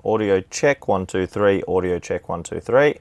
Audio check, 1, 2, 3. Audio check, 1, 2, 3.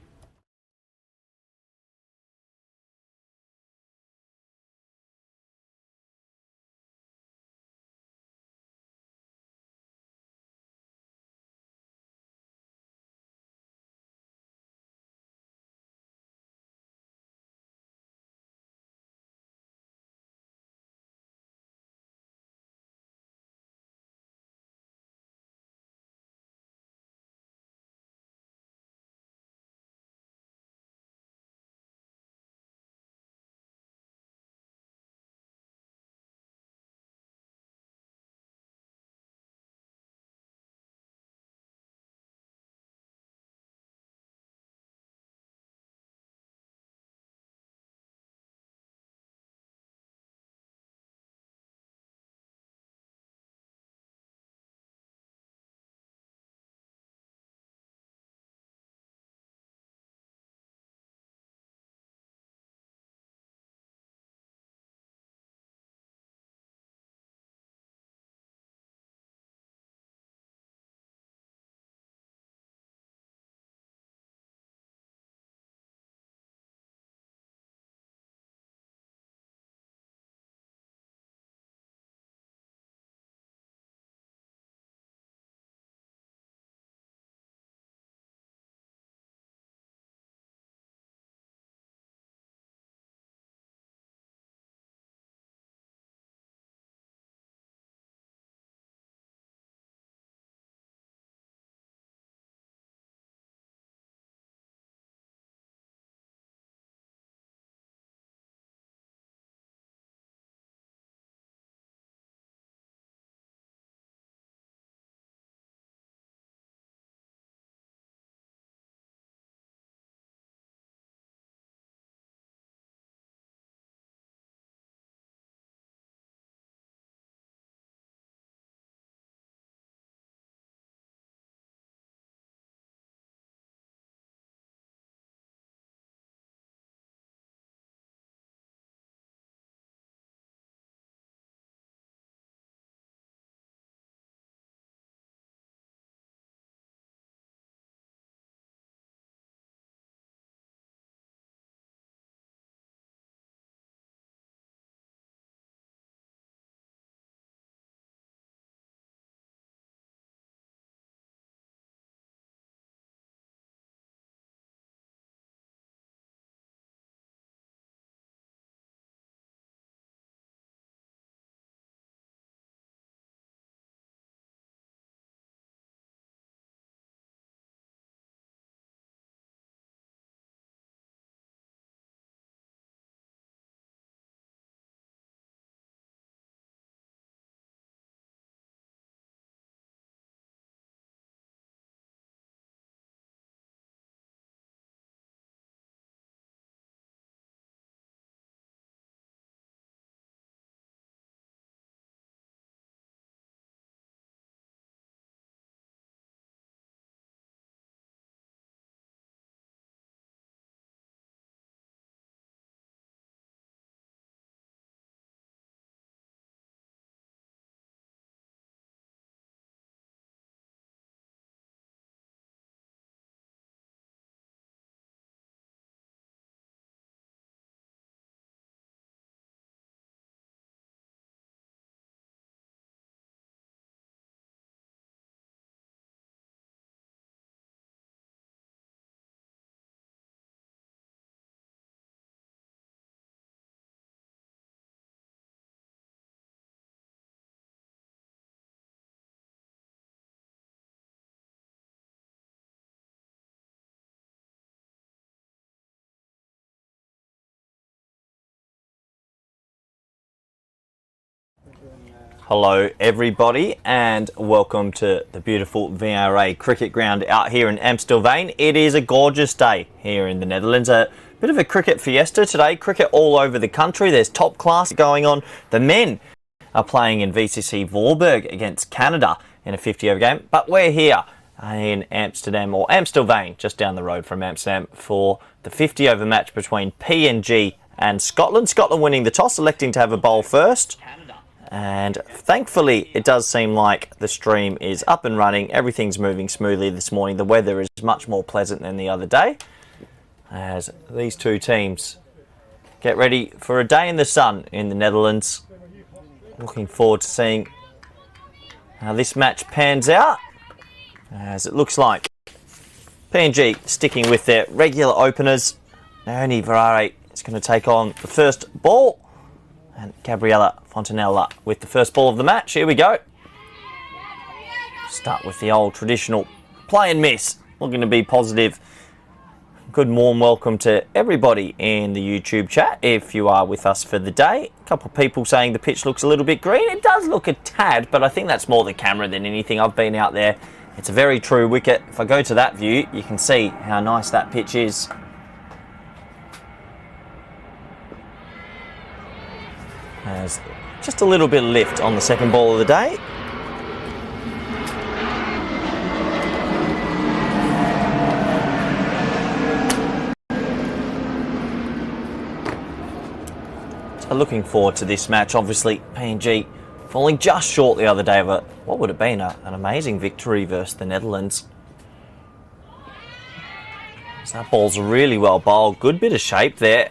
Hello everybody and welcome to the beautiful VRA cricket ground out here in Amstelveen. It is a gorgeous day here in the Netherlands. A bit of a cricket fiesta today. Cricket all over the country. There's top class going on. The men are playing in VCC Voorburg against Canada in a 50-over game. But we're here in Amsterdam, or Amstelveen, just down the road from Amsterdam, for the 50-over match between PNG and Scotland. Scotland winning the toss, electing to have a bowl first. And thankfully, it does seem like the stream is up and running. Everything's moving smoothly this morning. The weather is much more pleasant than the other day, as these two teams get ready for a day in the sun in the Netherlands. Looking forward to seeing how this match pans out, as it looks like PNG sticking with their regular openers. Naomi Varare is going to take on the first ball, and Gabriella Fontanella with the first ball of the match. Here we go. Start with the old traditional play and miss. Looking to be positive. Good warm welcome to everybody in the YouTube chat if you are with us for the day. A couple of people saying the pitch looks a little bit green. It does look a tad, but I think that's more the camera than anything. I've been out there. It's a very true wicket. If I go to that view, you can see how nice that pitch is. There's just a little bit of lift on the second ball of the day. So looking forward to this match. Obviously, PNG falling just short the other day of what would have been an amazing victory versus the Netherlands. So that ball's really well bowled. Good bit of shape there.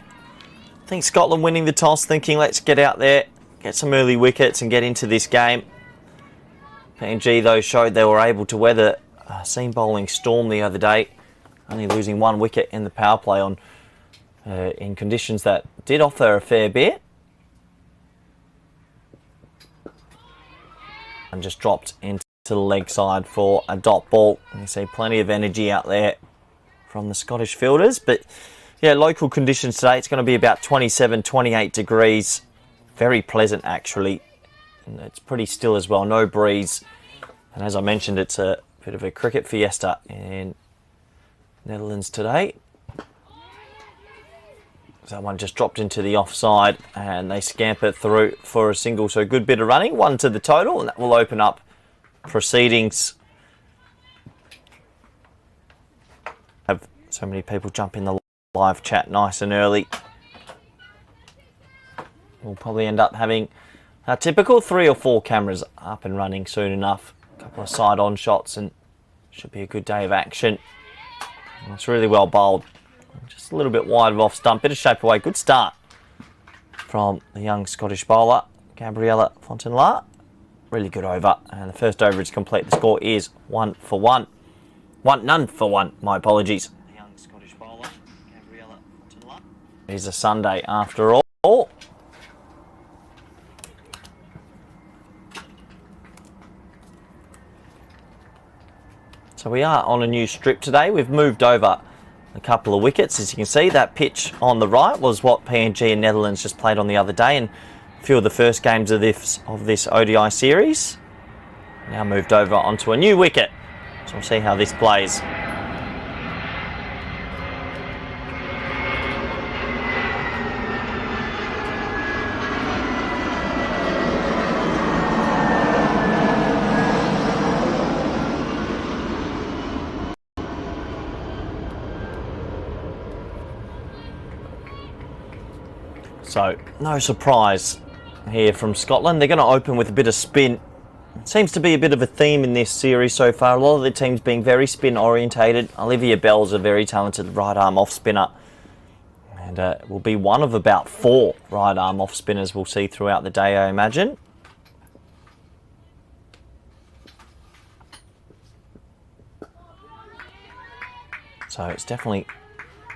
I think Scotland winning the toss, thinking let's get out there, get some early wickets and get into this game. PNG, though, showed they were able to weather a seam bowling storm the other day, only losing 1 wicket in the power play in conditions that did offer a fair bit. And just dropped into the leg side for a dot ball. You see plenty of energy out there from the Scottish fielders, but yeah, local conditions today, it's going to be about 27, 28 degrees. Very pleasant, actually. And it's pretty still as well, no breeze. And as I mentioned, it's a bit of a cricket fiesta in Netherlands today. Someone just dropped into the offside and they scamper through for a single. So a good bit of running, 1 to the total, and that will open up proceedings. Have so many people jump in the live chat nice and early. We'll probably end up having a typical 3 or 4 cameras up and running soon enough. A couple of side-on shots and should be a good day of action. And it's really well bowled. Just a little bit wide of off stump. Bit of shape away. Good start from the young Scottish bowler, Gabriella Fontanella. Really good over. And the first over is complete. The score is 1 for 1. None for 1. My apologies. The young Scottish bowler, Gabriella Fontanella. It is a Sunday after all. So we are on a new strip today. We've moved over a couple of wickets. As you can see, that pitch on the right was what PNG and Netherlands just played on the other day, and a few of the first games of this ODI series. Now moved over onto a new wicket. So we'll see how this plays. So, no surprise here from Scotland. They're going to open with a bit of spin. It seems to be a bit of a theme in this series so far. A lot of the teams being very spin orientated. Olivia Bell's a very talented right arm off spinner. And will be one of about 4 right arm off spinners we'll see throughout the day, I imagine. So it's definitely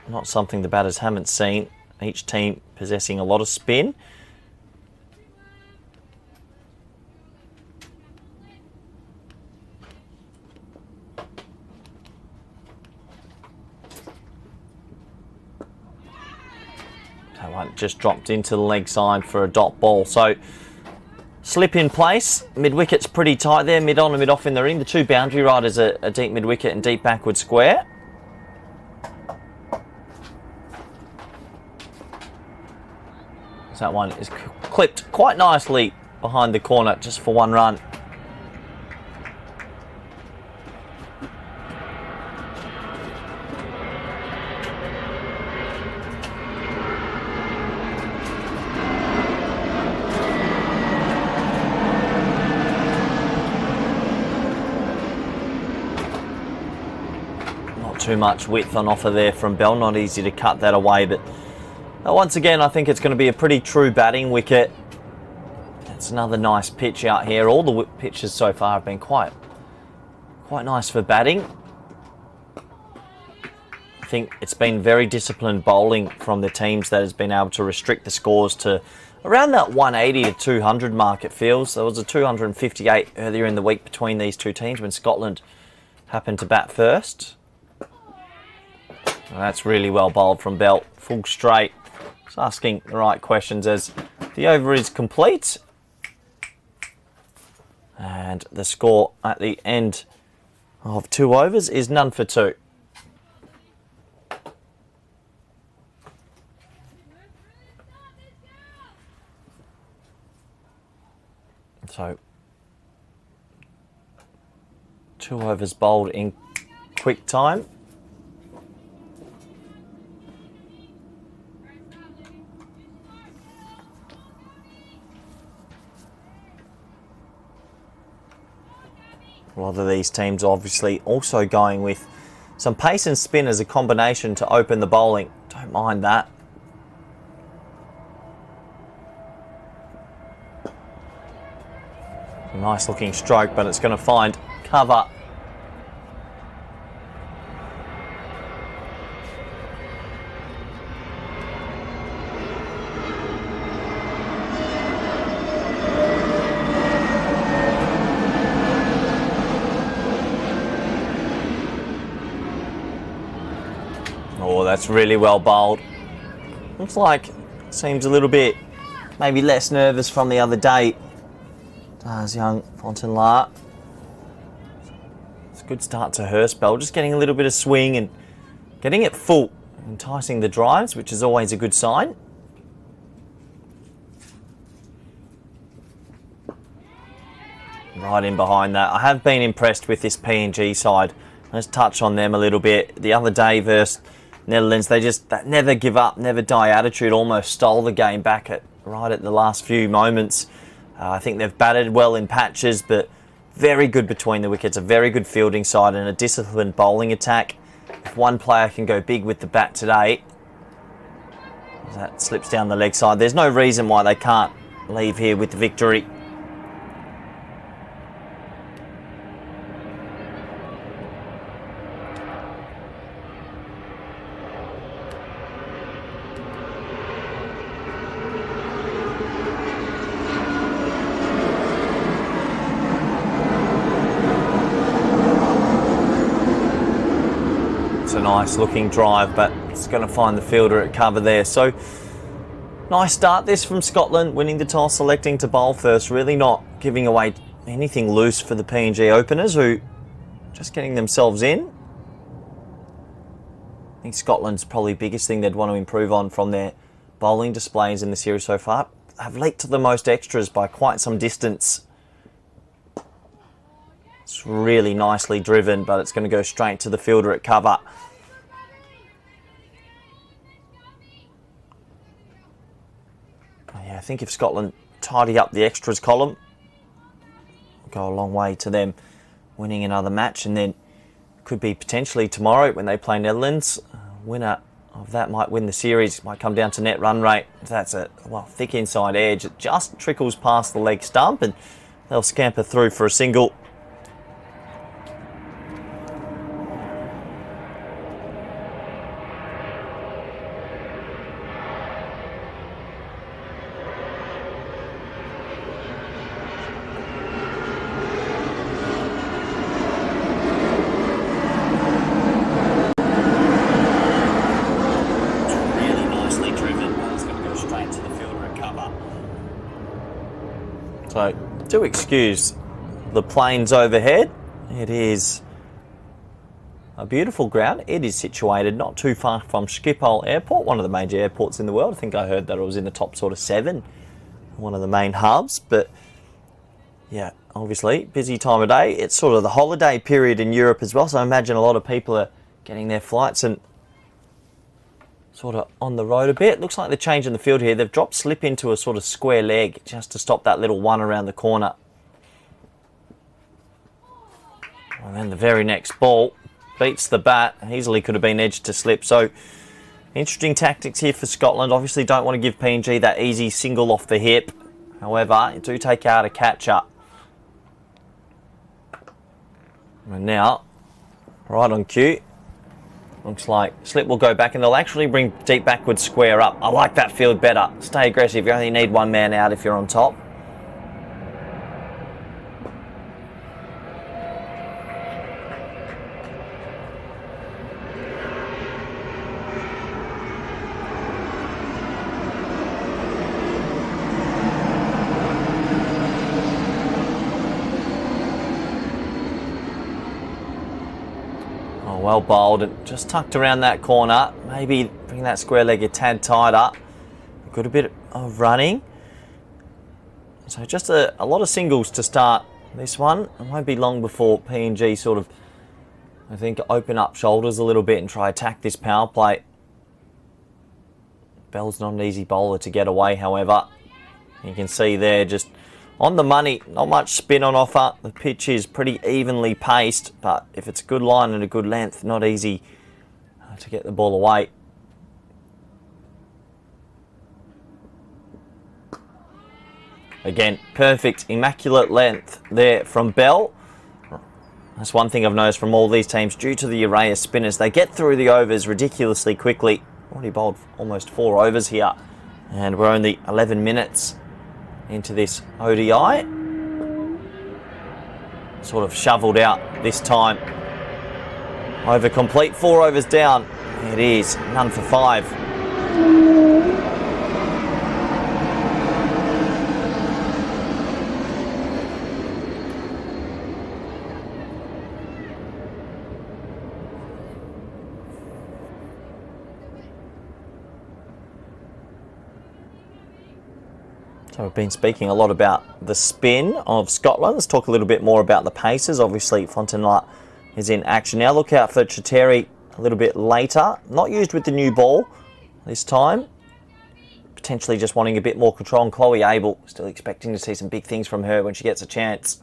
not something the batters haven't seen. Each team possessing a lot of spin. That one just dropped into the leg side for a dot ball. So slip in place. Mid-wicket's pretty tight there. Mid-on and mid-off in the ring. The 2 boundary riders are a deep mid-wicket and deep backward square. That one is clipped quite nicely behind the corner just for 1 run. too much width on offer there from Bell. Not easy to cut that away, but once again, I think it's going to be a pretty true batting wicket. It's another nice pitch out here. All the pitches so far have been quite nice for batting. I think it's been very disciplined bowling from the teams that has been able to restrict the scores to around that 180 to 200 mark, it feels. There was a 258 earlier in the week between these two teams when Scotland happened to bat first. Well, that's really well bowled from Bell. Full straight. Just asking the right questions as the over is complete. And the score at the end of 2 overs is none for 2. So, 2 overs bowled in quick time. A lot of these teams obviously also going with some pace and spin as a combination to open the bowling. Don't mind that. Nice looking stroke, but it's going to find cover. Oh, that's really well bowled. Looks like seems a little bit maybe less nervous from the other day. Does young Fontainelard. It's a good start to her spell. Just getting a little bit of swing and getting it full. Enticing the drives, which is always a good sign. Right in behind that. I have been impressed with this PNG side. Let's touch on them a little bit. The other day versus Netherlands, that never give up, never die attitude almost stole the game back right at the last few moments. I think they've batted well in patches, but very good between the wickets, a very good fielding side and a disciplined bowling attack. If one player can go big with the bat today, that slips down the leg side. There's no reason why they can't leave here with the victory. It's a nice looking drive, but it's going to find the fielder at cover there. So nice start this from Scotland, winning the toss, selecting to bowl first, really not giving away anything loose for the PNG openers who just getting themselves in. I think Scotland's probably the biggest thing they'd want to improve on from their bowling displays in the series so far. Have leaked the most extras by quite some distance. It's really nicely driven, but it's going to go straight to the fielder at cover. Yeah, I think if Scotland tidy up the extras column, it'll go a long way to them winning another match, and then could be potentially tomorrow when they play Netherlands. Winner of that might win the series. It might come down to net run rate. That's a thick inside edge. It just trickles past the leg stump, and they'll scamper through for a single. So, do excuse the planes overhead. It is a beautiful ground. It is situated not too far from Schiphol Airport, one of the major airports in the world. I think I heard that it was in the top sort of 7, one of the main hubs. But yeah, obviously, busy time of day. It's sort of the holiday period in Europe as well, so I imagine a lot of people are getting their flights and sort of on the road a bit. Looks like they're changing the field here. They've dropped slip into a sort of square leg just to stop that little one around the corner. And then the very next ball, beats the bat. Easily could have been edged to slip. So interesting tactics here for Scotland. Obviously don't want to give PNG that easy single off the hip. However, you do take out a catcher. And now, right on cue. Looks like slip will go back and they'll actually bring deep backward square up. I like that field better. Stay aggressive. You only need one man out if you're on top. Well bowled and just tucked around that corner. Maybe bring that square leg a tad tighter. A good bit of running. So just a lot of singles to start this one. It won't be long before PNG sort of, I think, open up shoulders a little bit and try attack this power play. Bell's not an easy bowler to get away, however. You can see there just on the money, not much spin on offer. The pitch is pretty evenly paced, but if it's a good line and a good length, not easy to get the ball away. Again, perfect, immaculate length there from Bell. That's one thing I've noticed from all these teams. Due to the array of spinners, they get through the overs ridiculously quickly. Already bowled almost 4 overs here, and we're only 11 minutes into this ODI. Sort of shoveled out this time. Over complete, 4 overs down. It is, none for 5. So we've been speaking a lot about the spin of Scotland. Let's talk a little bit more about the paces. Obviously, Fontenot is in action now. Look out for Chateri a little bit later. Not used with the new ball this time. Potentially just wanting a bit more control. And Chloe Abel, still expecting to see some big things from her when she gets a chance.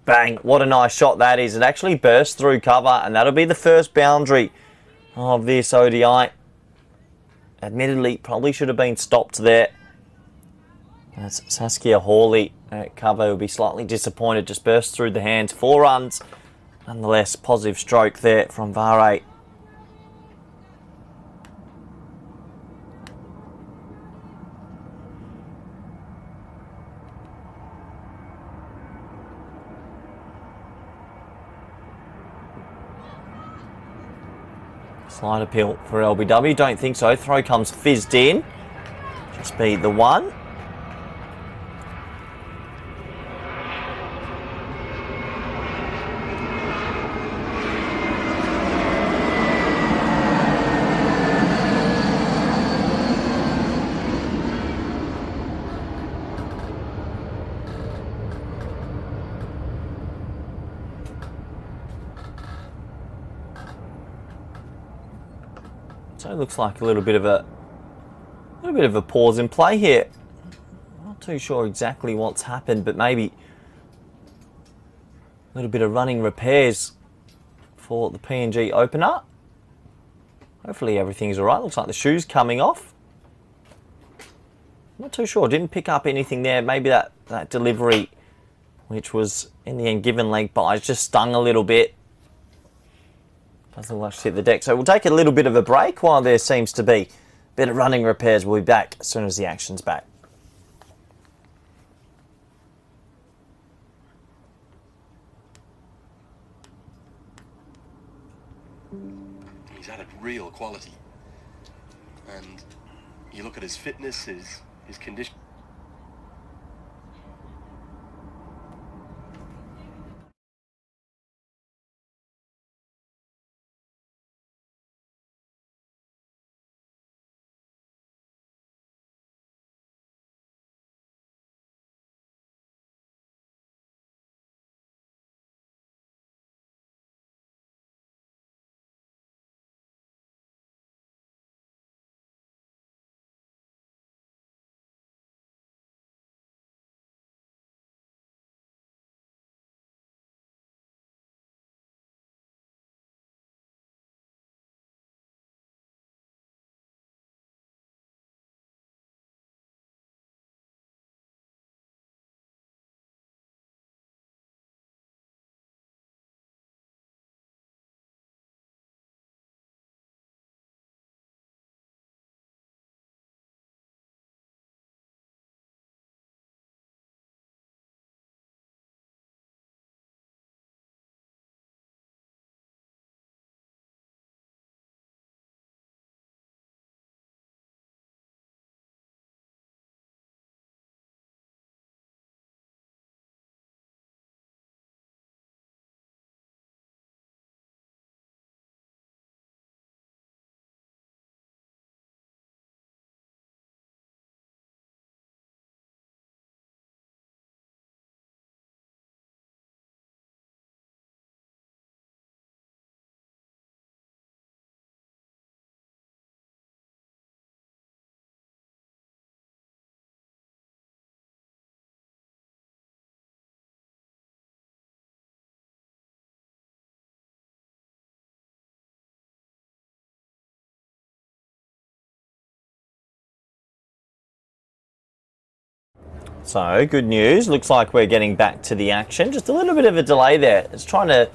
Bang, what a nice shot that is. It actually burst through cover, and that'll be the first boundary of this ODI. Admittedly, probably should have been stopped there. That's Saskia Hawley at cover. Will be slightly disappointed. Just burst through the hands. 4 runs. Nonetheless, positive stroke there from Vare. Slide appeal for LBW. Don't think so. Throw comes fizzed in. Just be the one. So it looks like a little bit of a pause in play here. Not too sure exactly what's happened, but maybe a little bit of running repairs for the PNG opener. Hopefully everything's all right. Looks like the shoe's coming off. Not too sure. Didn't pick up anything there. Maybe that delivery, which was in the end given leg byes, just stung a little bit. Doesn't like to hit the deck. So we'll take a little bit of a break while there seems to be a bit of running repairs. We'll be back as soon as the action's back. He's added real quality. And you look at his fitness, his condition. So, good news. Looks like we're getting back to the action. Just a little bit of a delay there. It's trying to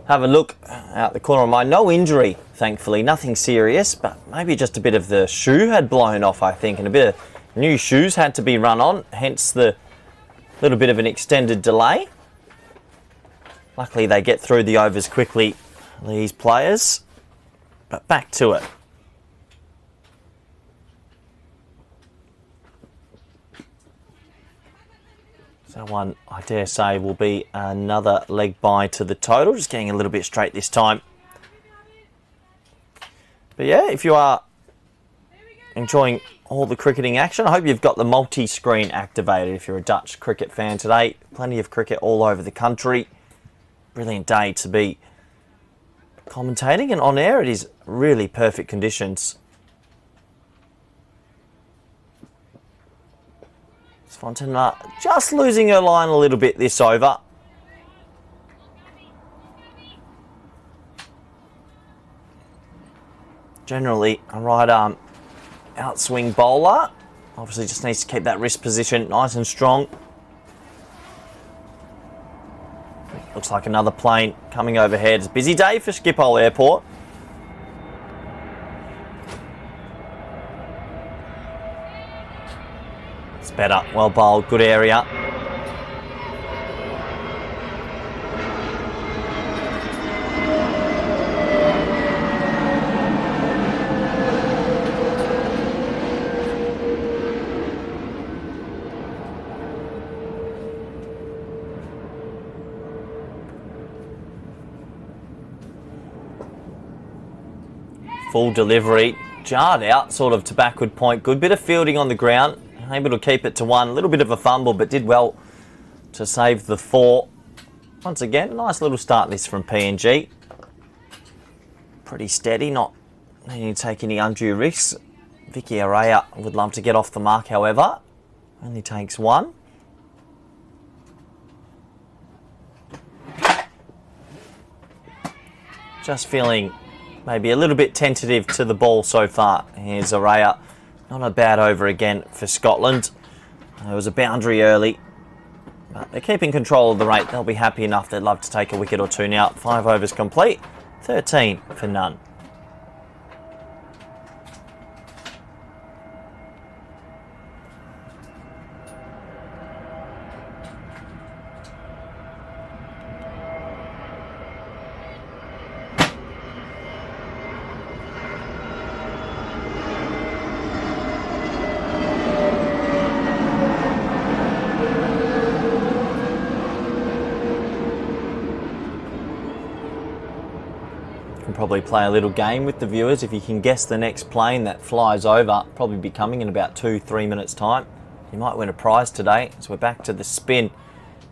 have a look out the corner of my... No injury, thankfully. Nothing serious, but maybe just a bit of the shoe had blown off, I think, and a bit of new shoes had to be run on, hence the little bit of an extended delay. Luckily, they get through the overs quickly, these players. But back to it. So one, I dare say, will be another leg bye to the total. Just getting a little bit straight this time. But yeah, if you are enjoying all the cricketing action, I hope you've got the multi-screen activated if you're a Dutch cricket fan today. Plenty of cricket all over the country. Brilliant day to be commentating, and on air it is really perfect conditions. Fontana just losing her line a little bit this over. Generally a right arm outswing bowler. Obviously just needs to keep that wrist position nice and strong. Looks like another plane coming overhead. It's a busy day for Schiphol Airport. It's better. Well bowled. Good area. Full delivery, jarred out sort of to backward point. Good bit of fielding on the ground, able to keep it to one. A little bit of a fumble, but did well to save the 4. Once again, nice little start this from PNG. Pretty steady, not needing to take any undue risks. Vicky Araya would love to get off the mark, however. Only takes 1. Just feeling maybe a little bit tentative to the ball so far. Here's Araya. Not a bad over again for Scotland. There was a boundary early, but they're keeping control of the rate. They'll be happy enough. They'd love to take a wicket or 2 now. 5 overs complete. 13 for none. Probably play a little game with the viewers. If you can guess the next plane that flies over, probably be coming in about 2-3 minutes time, you might win a prize today. So we're back to the spin.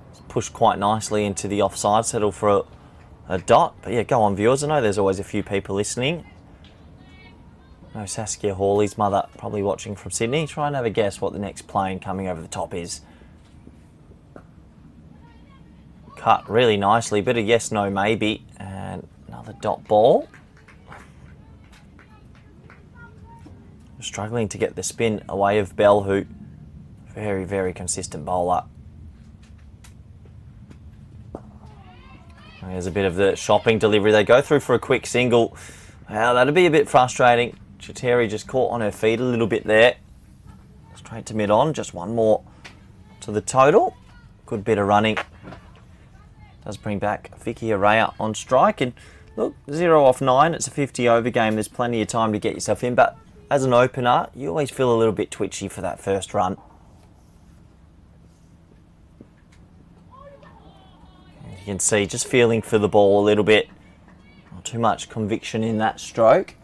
It's pushed quite nicely into the offside, settle for a dot. But yeah, go on viewers. I know there's always a few people listening. No, Saskia Hawley's mother probably watching from Sydney. Try and have a guess what the next plane coming over the top is. Cut really nicely. Bit of yes, no, maybe. And another dot ball. Struggling to get the spin away of Bell, who very, very consistent bowler. There's a bit of the shopping delivery. They go through for a quick single. Well, that'd be a bit frustrating. Chiteri just caught on her feet a little bit there. Straight to mid-on. Just 1 more to the total. Good bit of running. Does bring back Vicky Araya on strike. And look, 0 off 9. It's a 50 over game. There's plenty of time to get yourself in. But as an opener, you always feel a little bit twitchy for that first run. You can see just feeling for the ball a little bit. Not too much conviction in that stroke.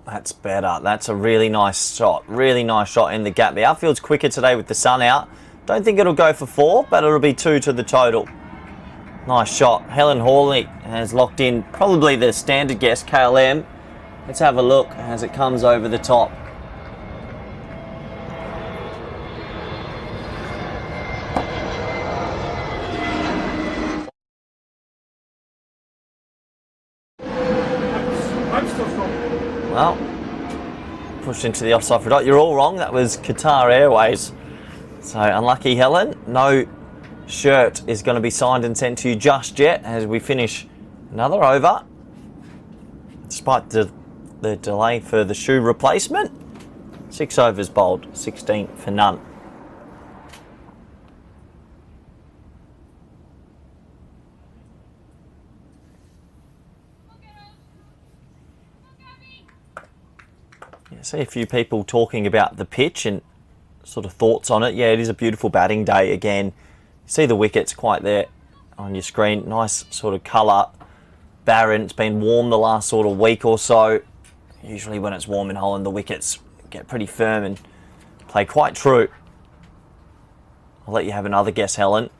That's better. That's a really nice shot. Really nice shot in the gap. The outfield's quicker today with the sun out. Don't think it'll go for 4, but it'll be 2 to the total. Nice shot. Helen Hawley has locked in probably the standard guess, KLM. Let's have a look as it comes over the top. Well, pushed into the offside for a dot. You're all wrong. That was Qatar Airways. So unlucky, Helen. No shirt is going to be signed and sent to you just yet as we finish another over. Despite the delay for the shoe replacement. 6 overs bowled, 16 for none. Yeah, I see a few people talking about the pitch and sort of thoughts on it. Yeah, it is a beautiful batting day again. You see the wickets quite there on your screen. Nice sort of colour. Barren. It's been warm the last sort of week or so. Usually when it's warm in Holland, the wickets get pretty firm and play quite true. I'll let you have another guess, Helen,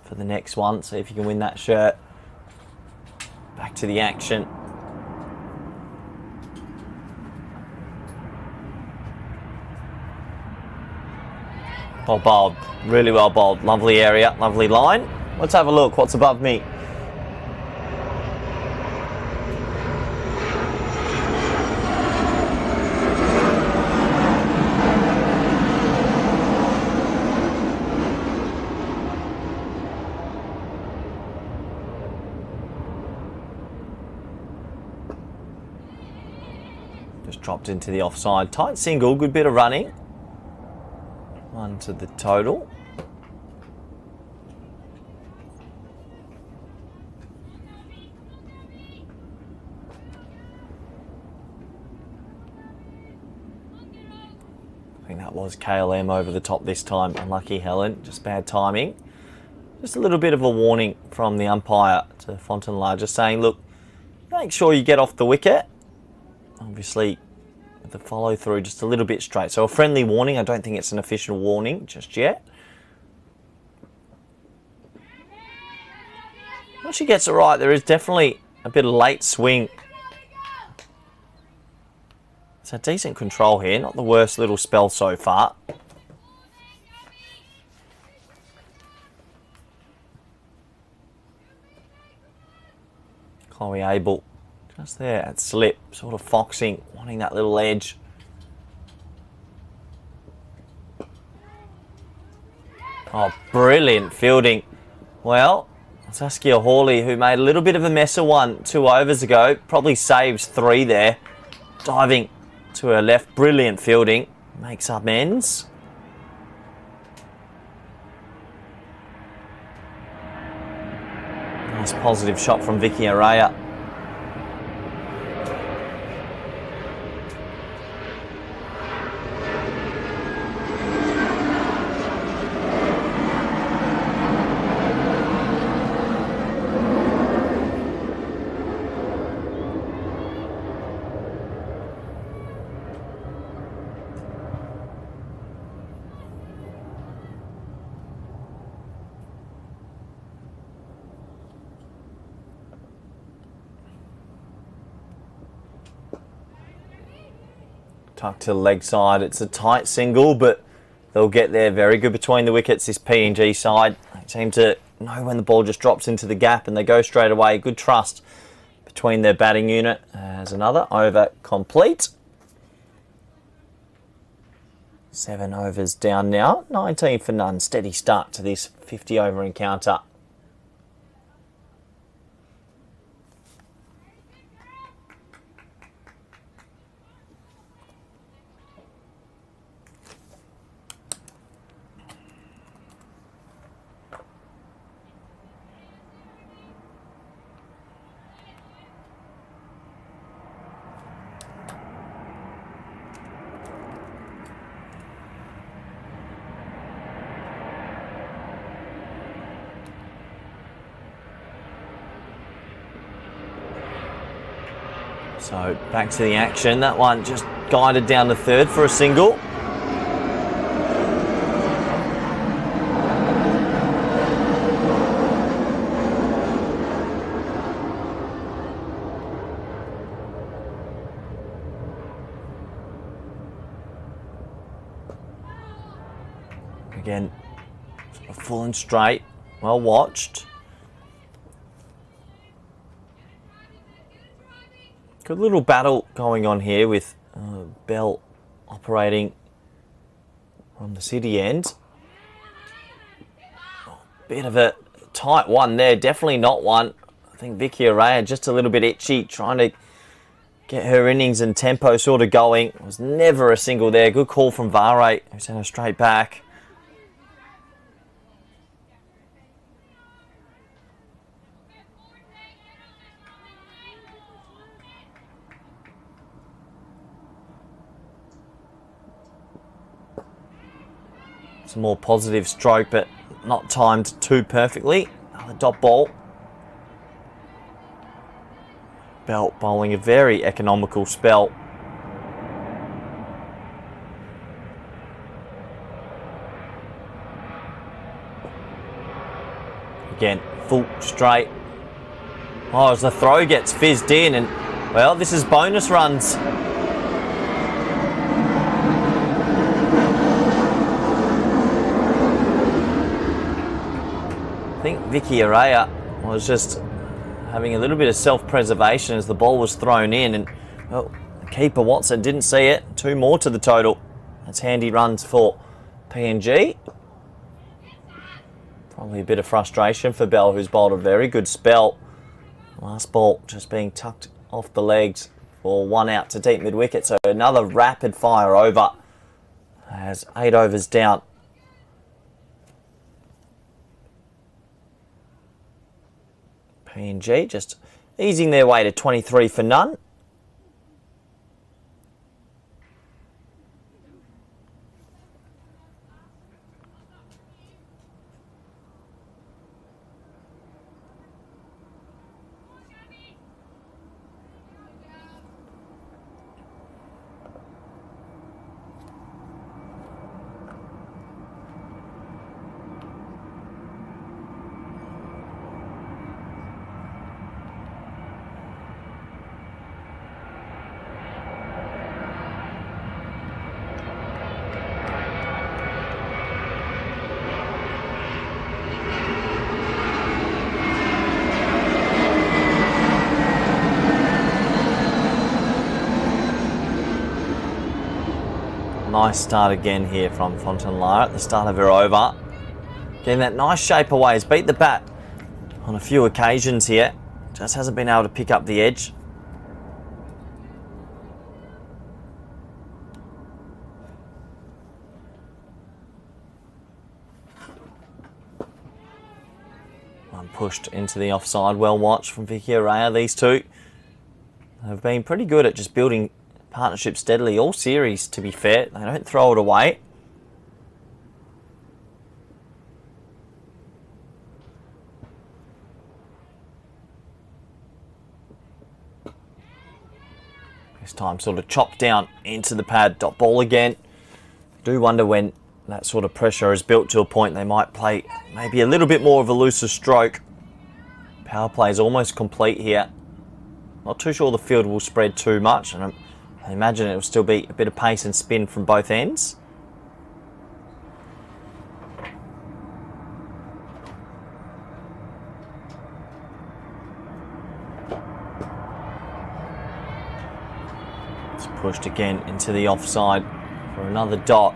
for the next one. See if you can win that shirt. Back to the action. Well bowled. Really well bowled. Lovely area, lovely line. Let's have a look. What's above me? Just dropped into the offside. Tight single, good bit of running. 1 to the total. I think that was KLM over the top this time. Unlucky, Helen. Just bad timing. Just a little bit of a warning from the umpire to Fontainebleau, just saying, look, make sure you get off the wicket. Obviously, with the follow through just a little bit straight. So a friendly warning. I don't think it's an official warning just yet. Once she gets it right, there is definitely a bit of late swing. It's a decent control here. Not the worst little spell so far. Chloe Abel. Just there at slip, sort of foxing, wanting that little edge. Oh, brilliant fielding. Well, Saskia Hawley, who made a little bit of a mess of one 2 overs ago, probably saves 3 there. Diving to her left, brilliant fielding. Makes up ends. Nice positive shot from Vicky Araya. Tucked to the leg side. It's a tight single, but they'll get there. Very good between the wickets, this PNG side. They seem to know when the ball just drops into the gap and they go straight away. Good trust between their batting unit. As another over complete. 7 overs down now. 19 for none. Steady start to this 50 over encounter. So back to the action. That one just guided down the third for a single. Again, sort of full and straight, well watched. Good little battle going on here with Bell operating from the city end. Bit of a tight one there, definitely not one. I think Vicky Araya just a little bit itchy, trying to get her innings and tempo sort of going. It was never a single there. Good call from Vare, who sent her straight back. Some more positive stroke, but not timed too perfectly. Another dot ball. Bell bowling a very economical spell. Again, full straight. Oh, as the throw gets fizzed in, and well, this is bonus runs. I think Vicky Araya was just having a little bit of self-preservation as the ball was thrown in, and well, keeper Watson didn't see it. 2 more to the total. That's handy runs for PNG. Probably a bit of frustration for Bell, who's bowled a very good spell. Last ball just being tucked off the legs for 1 out to deep mid-wicket. So another rapid fire over as 8 overs down. PNG just easing their way to 23 for none. Nice start again here from Fontainebleau at the start of her over. Getting that nice shape away. Has beat the bat on a few occasions here. Just hasn't been able to pick up the edge. One pushed into the offside. Well watched from Vicky Araya. These two have been pretty good at just building partnership steadily all series, to be fair. They don't throw it away. This time sort of chopped down into the pad. Dot ball again. Do wonder when that sort of pressure is built to a point they might play maybe a little bit more of a looser stroke. Power play is almost complete here. Not too sure the field will spread too much, and I imagine it will still be a bit of pace and spin from both ends. It's pushed again into the offside for another dot.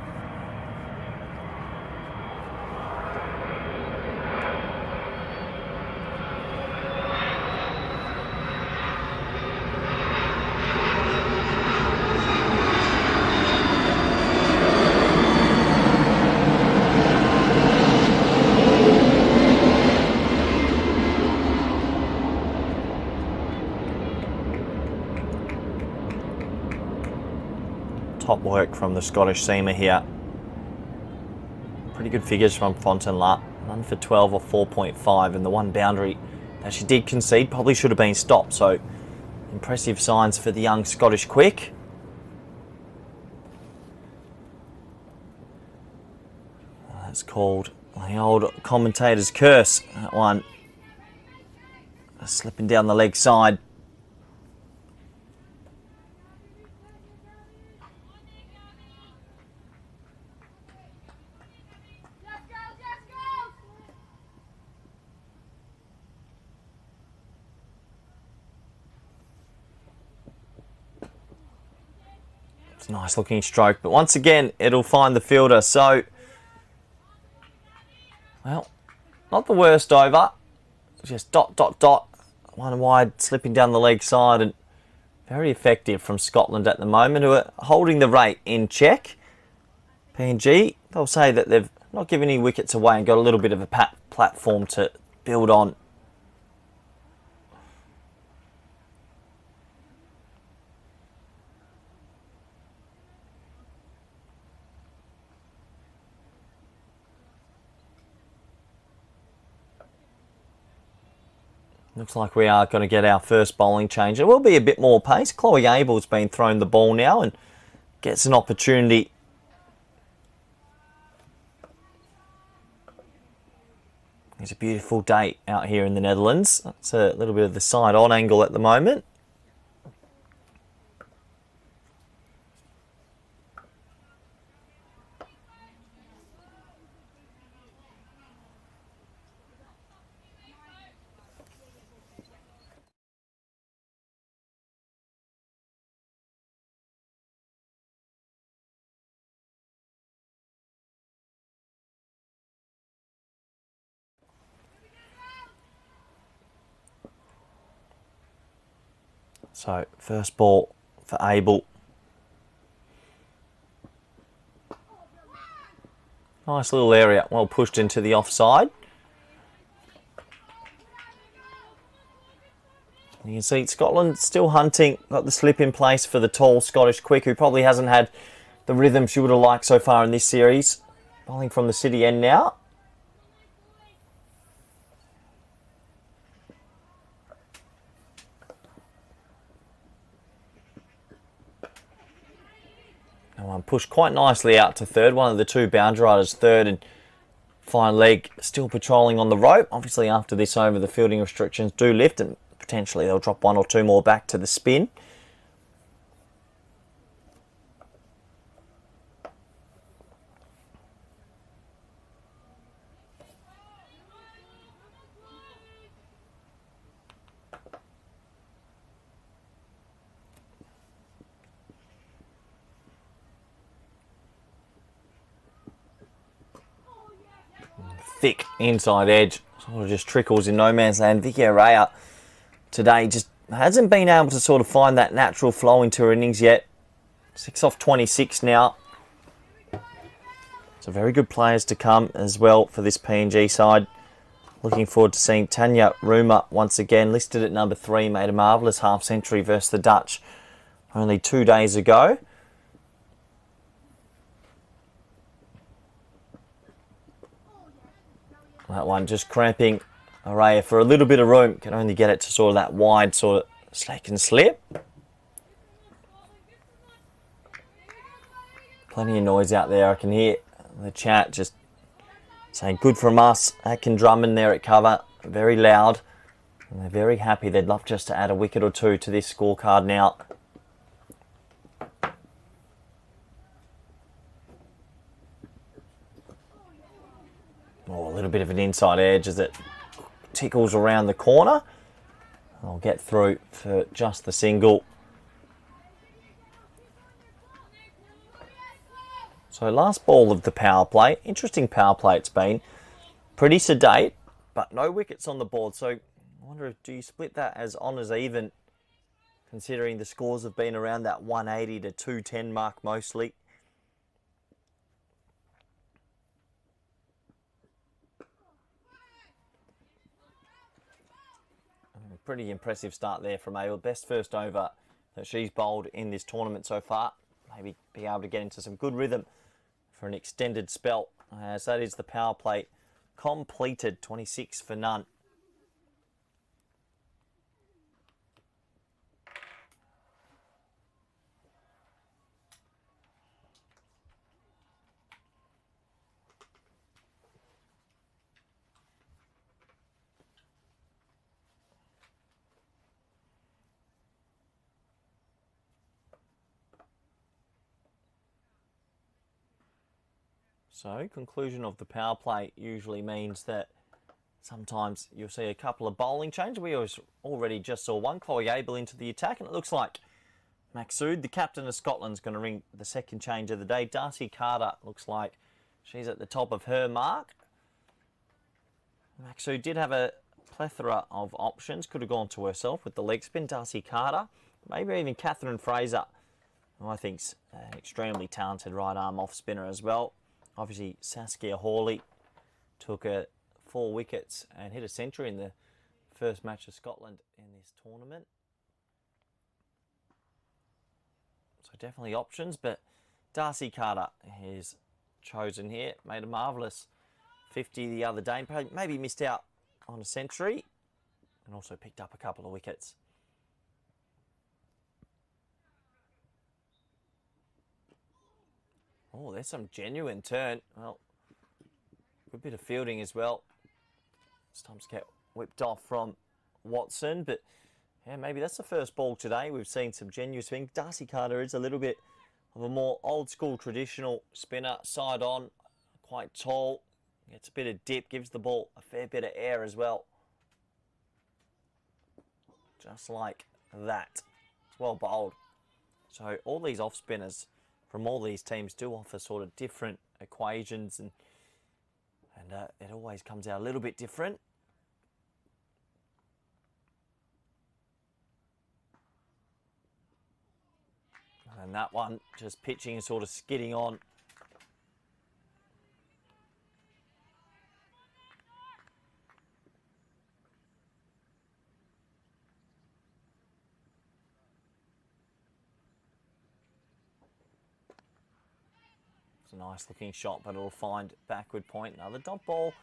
Top work from the Scottish seamer here. Pretty good figures from Fontainebleau. 1 for 12 or 4.5, and the one boundary that she did concede probably should have been stopped. So impressive signs for the young Scottish quick. That's called the old commentator's curse. That one slipping down the leg side. It's a nice looking stroke, but once again, it'll find the fielder. So, well, not the worst over. Just dot, dot, dot. One wide, slipping down the leg side, and very effective from Scotland at the moment, who are holding the rate in check. PNG, they'll say that they've not given any wickets away and got a little bit of a platform to build on. Looks like we are going to get our first bowling change. It will be a bit more pace. Chloe Abel's been thrown the ball now and gets an opportunity. It's a beautiful day out here in the Netherlands. That's a little bit of the side-on angle at the moment. So, first ball for Abel. Nice little area, well pushed into the offside. You can see Scotland still hunting, got the slip in place for the tall Scottish quick, who probably hasn't had the rhythm she would have liked so far in this series. Bowling from the city end now. Pushed quite nicely out to third. One of the two boundary riders third, and fine leg still patrolling on the rope. Obviously after this over, the fielding restrictions do lift and potentially they'll drop one or two more back to the spin. Thick inside edge, sort of just trickles in no man's land. Vicky Araya today just hasn't been able to sort of find that natural flow into her innings yet. 6 off 26 now. So very good players to come as well for this PNG side. Looking forward to seeing Tanya Ruma once again, listed at number 3, made a marvellous half century versus the Dutch only 2 days ago. That one just cramping Araya for a little bit of room. Can only get it to sort of that wide sort of slake and slip. Plenty of noise out there. I can hear the chat just saying good from us. Atkin Drummond there at cover. Very loud. And they're very happy. They'd love just to add a wicket or two to this scorecard now. Oh, a little bit of an inside edge as it tickles around the corner. I'll get through for just the single. So last ball of the power play. Interesting power play it's been. Pretty sedate, but no wickets on the board. So I wonder if do you split that as on as even, considering the scores have been around that 180 to 210 mark mostly. Pretty impressive start there from Abel. Best first over that she's bowled in this tournament so far. Maybe be able to get into some good rhythm for an extended spell. As that is the power play completed, 26 for none. So, conclusion of the power play usually means that sometimes you'll see a couple of bowling changes. We already just saw one, Chloe Abel into the attack, and it looks like Maxud, the captain of Scotland, is going to ring the second change of the day. Darcy Carter looks like she's at the top of her mark. Maxud did have a plethora of options. Could have gone to herself with the leg spin. Darcy Carter, maybe even Catherine Fraser, who I think's an extremely talented right arm off spinner as well. Obviously, Saskia Hawley took 4 wickets and hit a century in the first match of Scotland in this tournament. So definitely options, but Darcy Carter is chosen here. Made a marvellous 50 the other day. Maybe missed out on a century and also picked up a couple of wickets. Oh, there's some genuine turn. Well, good bit of fielding as well. Stumps get whipped off from Watson, but yeah, maybe that's the first ball today. We've seen some genuine swing. Darcy Carter is a little bit of a more old school traditional spinner, side on, quite tall, gets a bit of dip, gives the ball a fair bit of air as well. Just like that. It's well bowled. So all these off spinners from all these teams do offer sort of different equations, and it always comes out a little bit different. And that one just pitching and sort of skidding on. It's a nice looking shot, but it'll find backward point. Another dot ball.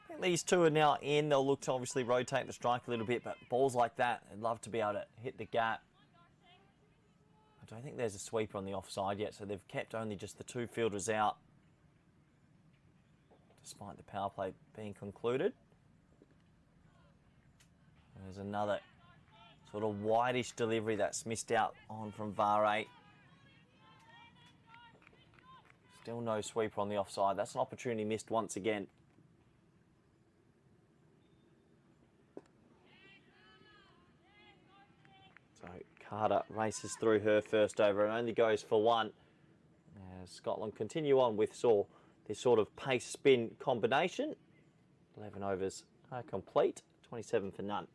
I think these two are now in. They'll look to obviously rotate the strike a little bit, but balls like that, they'd love to be able to hit the gap. I don't think there's a sweeper on the offside yet, so they've kept only just the 2 fielders out, despite the power play being concluded. There's another sort of wideish delivery that's missed out on from Vare. Still no sweeper on the offside. That's an opportunity missed once again. So Carter races through her first over and only goes for 1. Scotland continue on with this sort of pace spin combination. 11 overs are complete, 27 for none.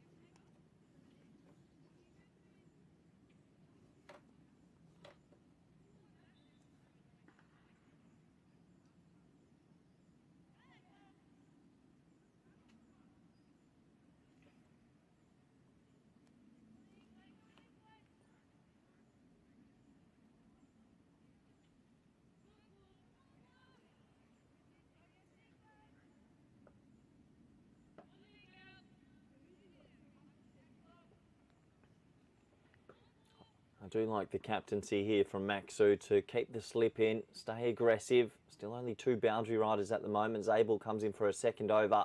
I do like the captaincy here from Maxu to keep the slip in, stay aggressive. Still only 2 boundary riders at the moment. Zabel comes in for a second over.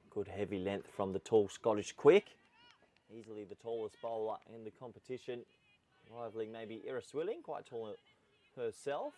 Good heavy length from the tall Scottish quick. Easily the tallest bowler in the competition. Rivaling maybe Ira Swilling, quite tall herself.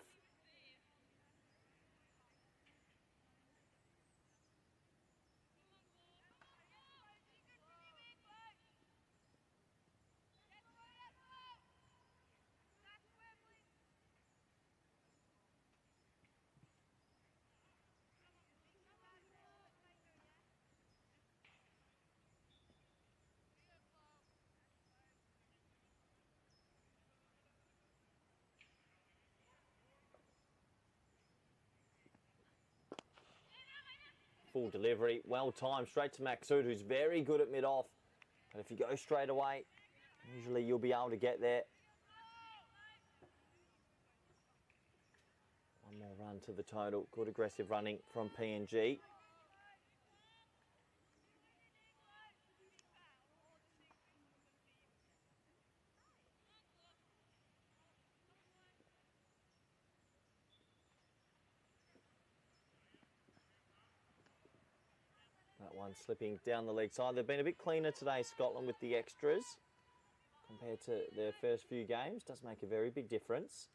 Full delivery, well timed, straight to Maxud, who's very good at mid-off. But if you go straight away, usually you'll be able to get there. One more run to the total. Good aggressive running from PNG. That one slipping down the leg side. They've been a bit cleaner today, Scotland, with the extras compared to their first few games. Does make a very big difference.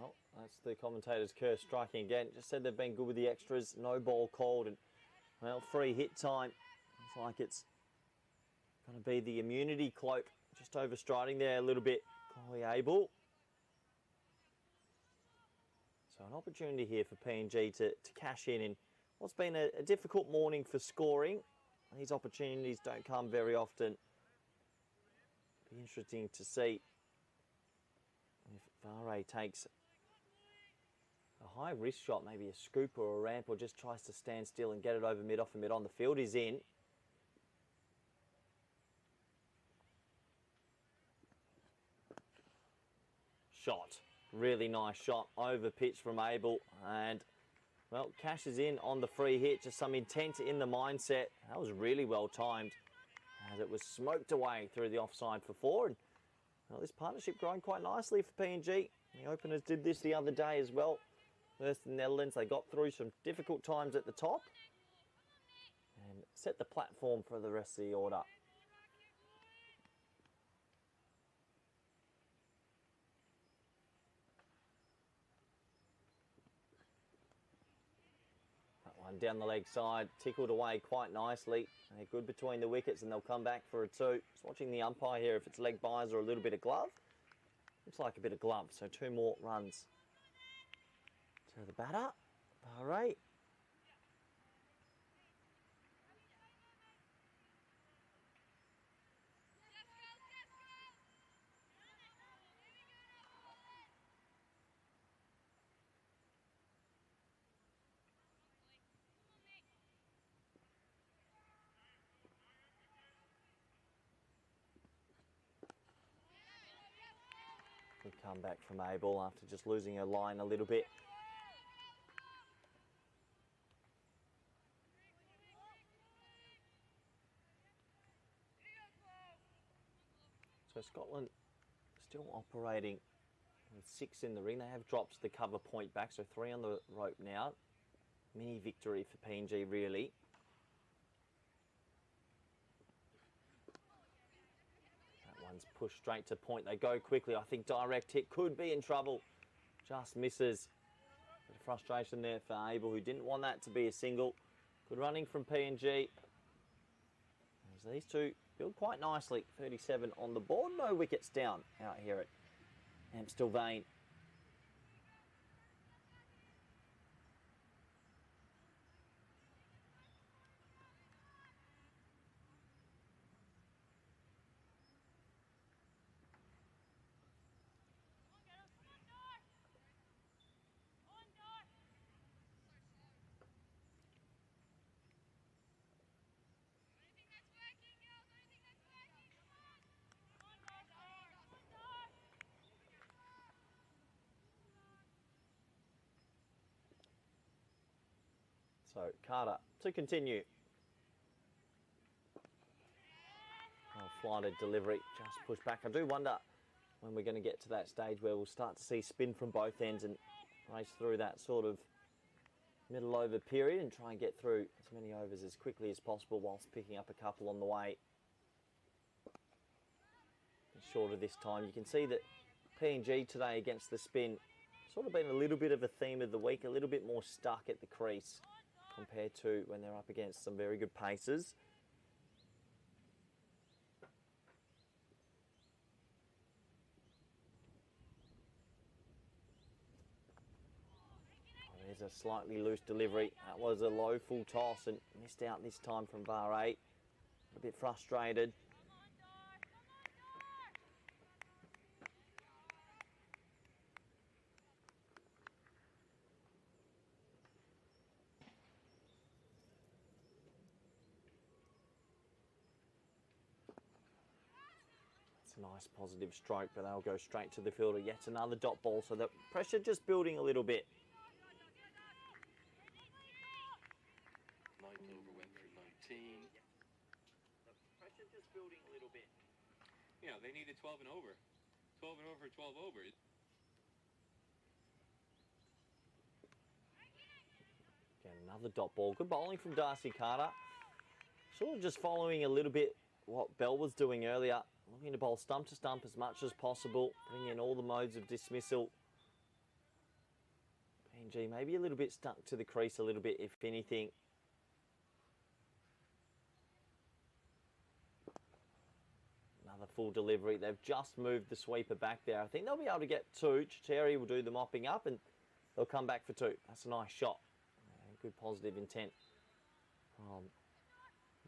Well, that's the commentator's curse striking again. Just said they've been good with the extras. No ball called. And, well, free hit time. Looks like it's going to be the immunity cloak. Just overstriding there a little bit. Chloe Abel. So an opportunity here for PNG to cash in what's been a difficult morning for scoring. These opportunities don't come very often. Be interesting to see if Vare takes a high risk shot, maybe a scoop or a ramp, or just tries to stand still and get it over mid off and mid on. The field is in. Shot. Really nice shot over pitch from Abel, and well, cashes in on the free hit. Just some intent in the mindset. That was really well timed as it was smoked away through the offside for 4. And well, this partnership growing quite nicely for PNG. The openers did this the other day as well. First in the Netherlands, they got through some difficult times at the top and set the platform for the rest of the order. That one down the leg side, tickled away quite nicely. They're good between the wickets and they'll come back for a 2. Just watching the umpire here if it's leg buys or a little bit of glove. Looks like a bit of glove, so 2 more runs to the batter. Bahrain. Good comeback from Abel after just losing her line a little bit. So Scotland still operating with 6 in the ring. They have dropped the cover point back, so 3 on the rope now. Mini victory for PNG, really. That one's pushed straight to point. They go quickly. I think direct hit could be in trouble. Just misses. Bit of frustration there for Abel, who didn't want that to be a single. Good running from PNG. As these two build quite nicely. 37 on the board. No wickets down out here at Amstelveen. So Carter to continue. Well flighted delivery, just pushed back. I do wonder when we're going to get to that stage where we'll start to see spin from both ends and race through that sort of middle over period and try and get through as many overs as quickly as possible whilst picking up a couple on the way. Shorter this time. You can see that PNG today against the spin sort of been a little bit of a theme of the week, a little bit more stuck at the crease compared to when they're up against some very good paces. There's a slightly loose delivery. That was a low full toss and missed out this time from bar 8. A bit frustrated. It's a nice positive stroke, but they'll go straight to the fielder. Yet another dot ball, so the pressure just building a little bit. 9th over went for 19. The pressure just building a little bit. You know, they needed 12 and over. 12 and over, 12 over. Again, another dot ball. Good bowling from Darcy Carter. Sort of just following a little bit what Bell was doing earlier. Looking to bowl stump to stump as much as possible. Bring in all the modes of dismissal. PNG maybe a little bit stuck to the crease a little bit, if anything. Another full delivery. They've just moved the sweeper back there. I think they'll be able to get 2. Terry will do the mopping up and they'll come back for 2. That's a nice shot. Good positive intent from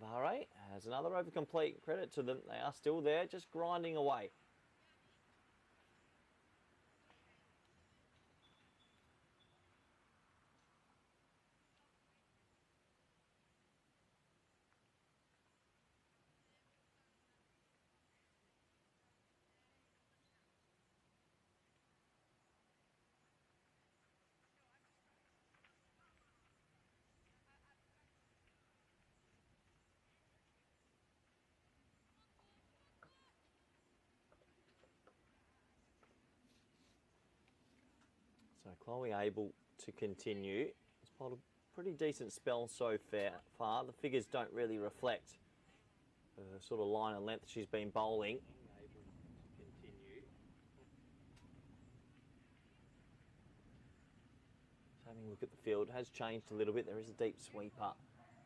Vare. Has another over complete. Credit to them. They are still there, just grinding away. So Chloe able to continue. It's bowled a pretty decent spell so far. The figures don't really reflect the sort of line and length she's been bowling. Able to continue. So having a look at the field, has changed a little bit. There is a deep sweeper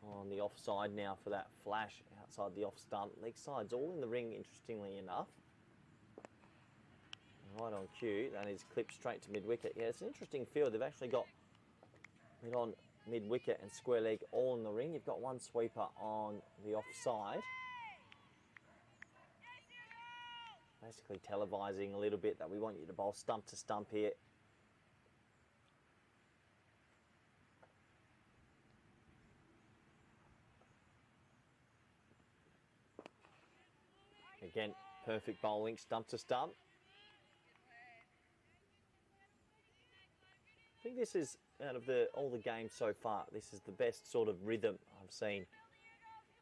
on the offside now for that flash outside the off stump. Leg side's all in the ring, interestingly enough. Right on cue, that is clipped straight to mid-wicket. Yeah, it's an interesting field. They've actually got mid-on, mid-wicket and square leg all in the ring. You've got one sweeper on the offside. Basically televising a little bit that we want you to bowl stump to stump here. Again, perfect bowling, stump to stump. I think this is, out of all the games so far, this is the best sort of rhythm I've seen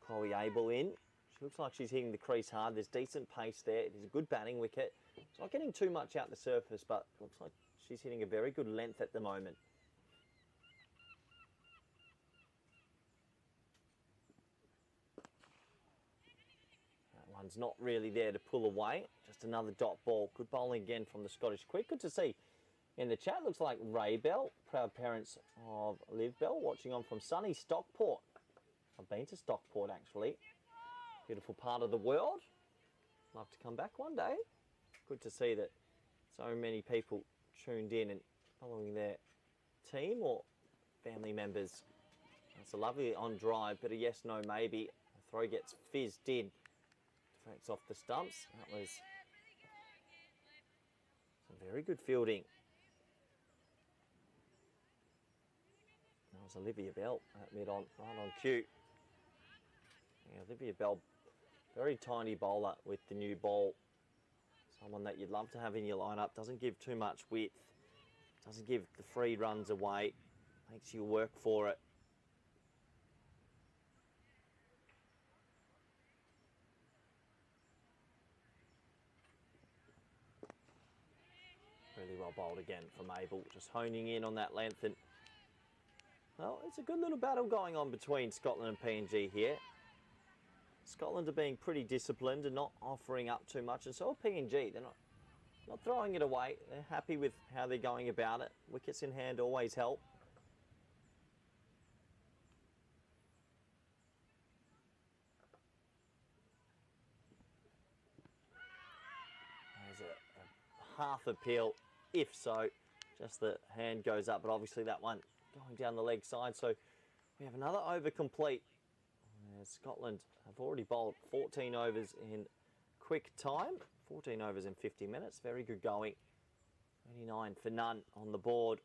Chloe Abel in. She looks like she's hitting the crease hard. There's decent pace there. It is a good batting wicket. It's not getting too much out the surface, but it looks like she's hitting a very good length at the moment. That one's not really there to pull away. Just another dot ball. Good bowling again from the Scottish Quick. Good to see. In the chat, looks like Ray Bell, proud parents of Liv Bell, watching on from sunny Stockport. I've been to Stockport, actually. Beautiful part of the world. Love to come back one day. Good to see that so many people tuned in and following their team or family members. It's a lovely on drive, but a yes, no, maybe. The throw gets fizzed in. Deflects off the stumps. That was some very good fielding. That was Olivia Bell at mid-on, right on cue. Yeah, Olivia Bell, very tiny bowler with the new ball. Someone that you'd love to have in your lineup. Doesn't give too much width. Doesn't give the free runs away. Makes you work for it. Really well bowled again from Abel. Just honing in on that length and well, it's a good little battle going on between Scotland and PNG here. Scotland are being pretty disciplined and not offering up too much, and so are PNG. They're not throwing it away. They're happy with how they're going about it. Wickets in hand always help. There's a half appeal, if so. Just the hand goes up, but obviously that one going down the leg side. So we have another over complete. Scotland have already bowled 14 overs in quick time. 14 overs in 50 minutes. Very good going. 29 for none on the board.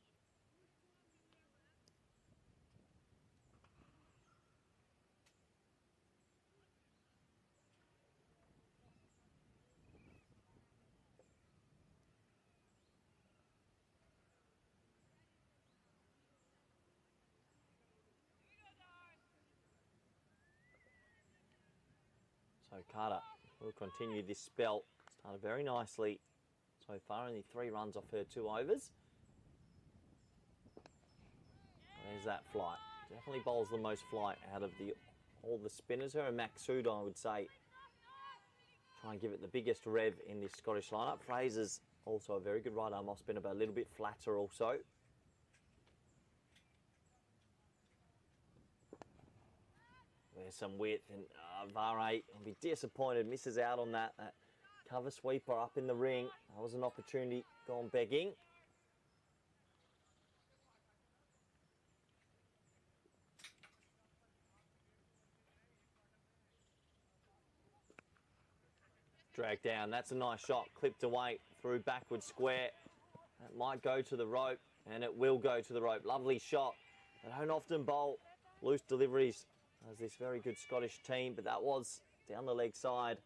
So Carter will continue this spell. Started very nicely so far. Only 3 runs off her 2 overs. There's that flight. Definitely bowls the most flight out of all the spinners. Her and Maxud, I would say, try and give it the biggest rev in this Scottish lineup. Fraser's also a very good right arm off spinner, but a little bit flatter also. There's some width, and Vare will be disappointed, misses out on that. That cover sweeper up in the ring. That was an opportunity gone begging. Dragged down, that's a nice shot, clipped away through backward square. That might go to the rope, and it will go to the rope. Lovely shot. They don't often bowl loose deliveries as this very good Scottish team, but that was down the leg side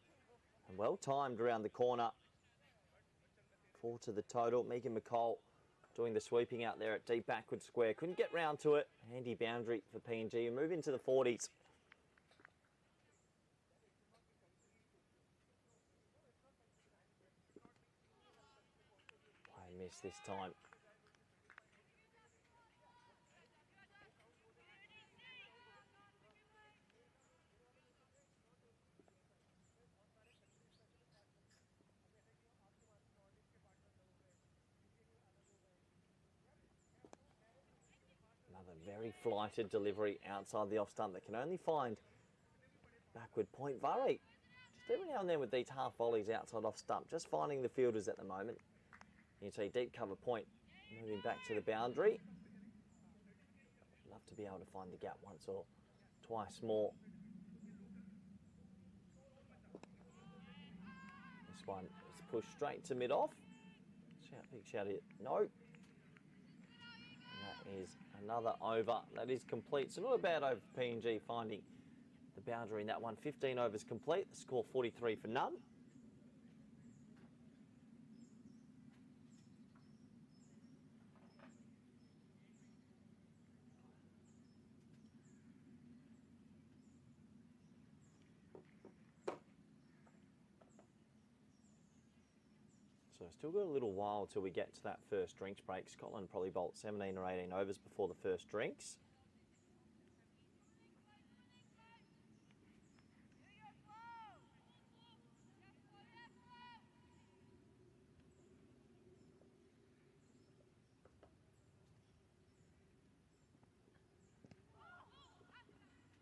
and well timed around the corner. 4 to the total. Megan McCall doing the sweeping out there at deep backward square. Couldn't get round to it. Handy boundary for PNG and move into the 40s. Play miss this time. Another very flighted delivery outside the off stump that can only find backward point. Vare, just every now and then with these half volleys outside off stump, just finding the fielders at the moment. You see deep cover point, moving back to the boundary. Love to be able to find the gap once or twice more. This one is pushed straight to mid-off. Big shout it, no. And that is another over. That is complete. So not a bad over for PNG finding the boundary in that one. 15 overs complete. The score 43 for none. So still got a little while till we get to that first drinks break. Scotland probably bolt 17 or 18 overs before the first drinks.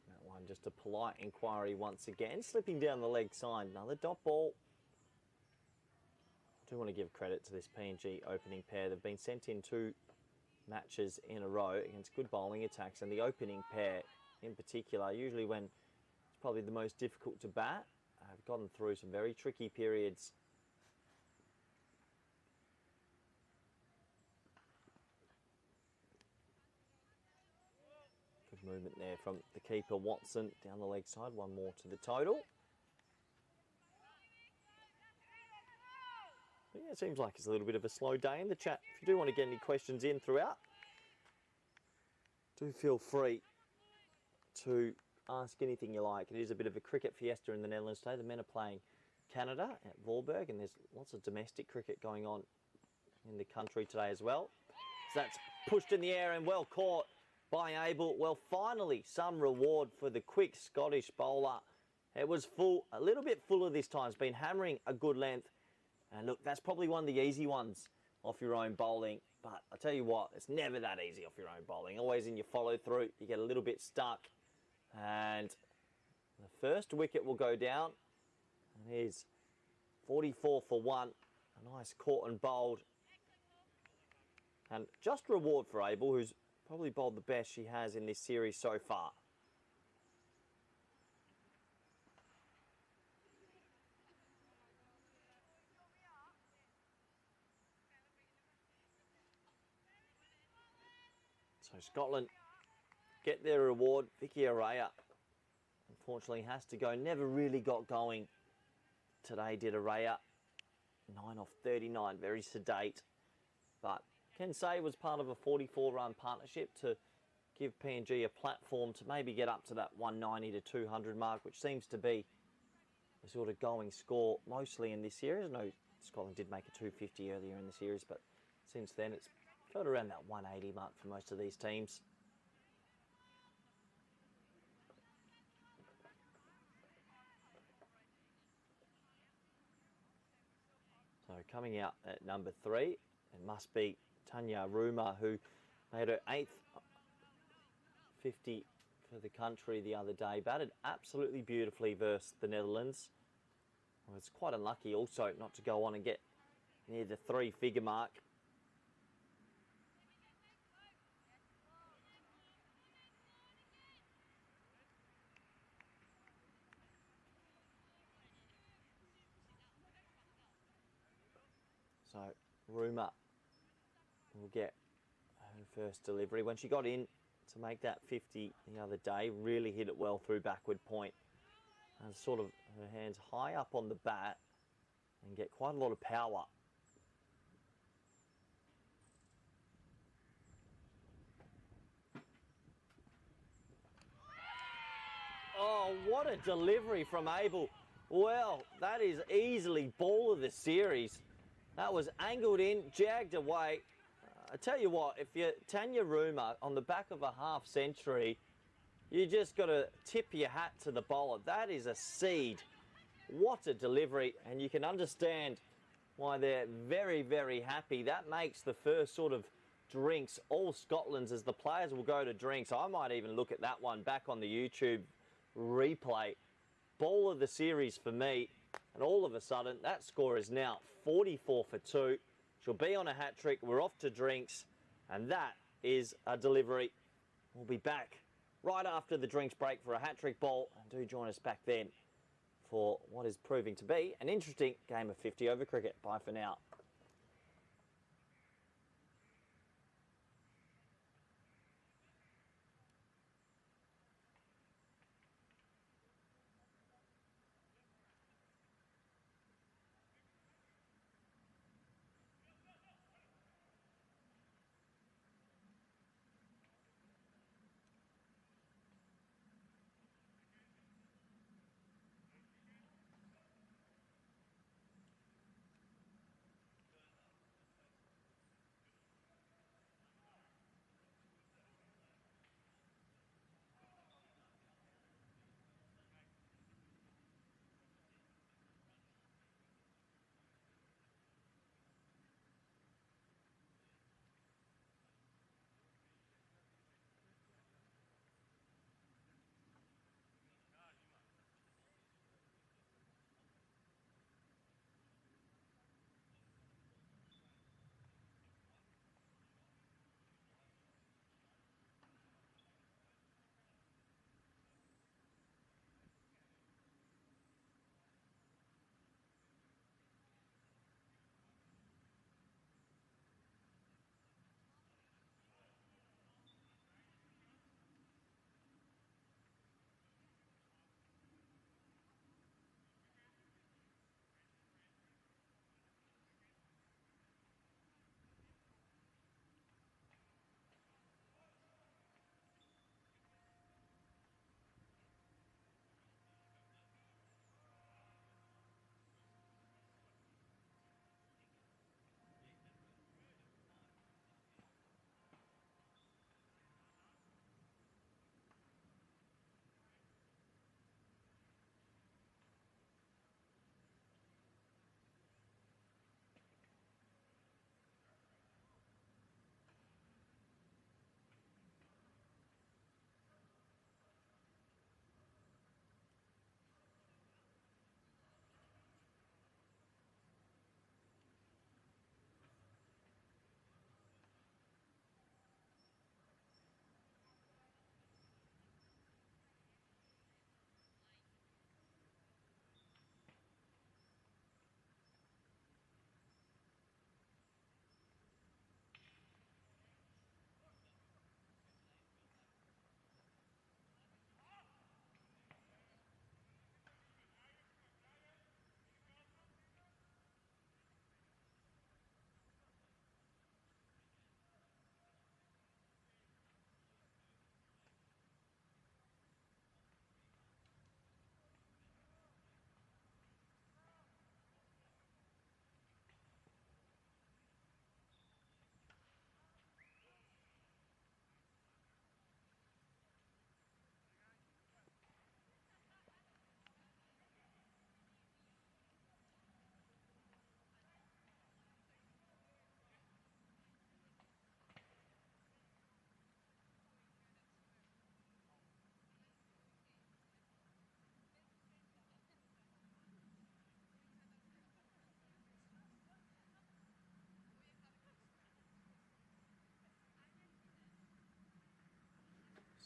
That one just a polite inquiry once again. Slipping down the leg side. Another dot ball. I do want to give credit to this PNG opening pair. They've been sent in 2 matches in a row against good bowling attacks, and the opening pair in particular, usually when it's probably the most difficult to bat, have gotten through some very tricky periods. Good movement there from the keeper Watson down the leg side. One more to the total. But yeah, it seems like it's a little bit of a slow day in the chat. If you do want to get any questions in throughout, do feel free to ask anything you like. It is a bit of a cricket fiesta in the Netherlands today. The men are playing Canada at Voorburg, and there's lots of domestic cricket going on in the country today as well. So that's pushed in the air and well caught by Abel. Well, finally, some reward for the quick Scottish bowler. It was full, a little bit fuller this time. It's been hammering a good length. And look, that's probably one of the easy ones off your own bowling. But I tell you what, it's never that easy off your own bowling. Always in your follow through, you get a little bit stuck. And the first wicket will go down. And here's 44 for 1. A nice caught and bowled. And just reward for Abel, who's probably bowled the best she has in this series so far. So Scotland get their reward. Vicky Araya unfortunately has to go. Never really got going today, did Araya. 9 off 39, very sedate. But can say was part of a 44-run partnership to give PNG a platform to maybe get up to that 190 to 200 mark, which seems to be the sort of going score mostly in this series. I know Scotland did make a 250 earlier in the series, but since then it's felt around that 180 mark for most of these teams. So coming out at number 3, it must be Tanya Ruma, who made her 8th 50 for for the country the other day. Batted absolutely beautifully versus the Netherlands. Well, it's quite unlucky also not to go on and get near the 3-figure mark. So Rumer will get her first delivery. When she got in to make that 50 the other day, really hit it well through backward point. And sort of her hands high up on the bat and get quite a lot of power. Oh, what a delivery from Abel. Well, that is easily ball of the series. That was angled in, jagged away. I tell you what, if you're Tanya Rumer on the back of a half century, you just got to tip your hat to the bowler. That is a seed. What a delivery, and you can understand why they're very, very happy. That makes the first sort of drinks all Scotland's as the players will go to drinks. I might even look at that one back on the YouTube replay. Ball of the series for me, and all of a sudden that score is now 44 for 2. She'll be on a hat trick. We're off to drinks, and that is a delivery. We'll be back right after the drinks break for a hat trick ball, and do join us back then for what is proving to be an interesting game of 50 over cricket. Bye for now.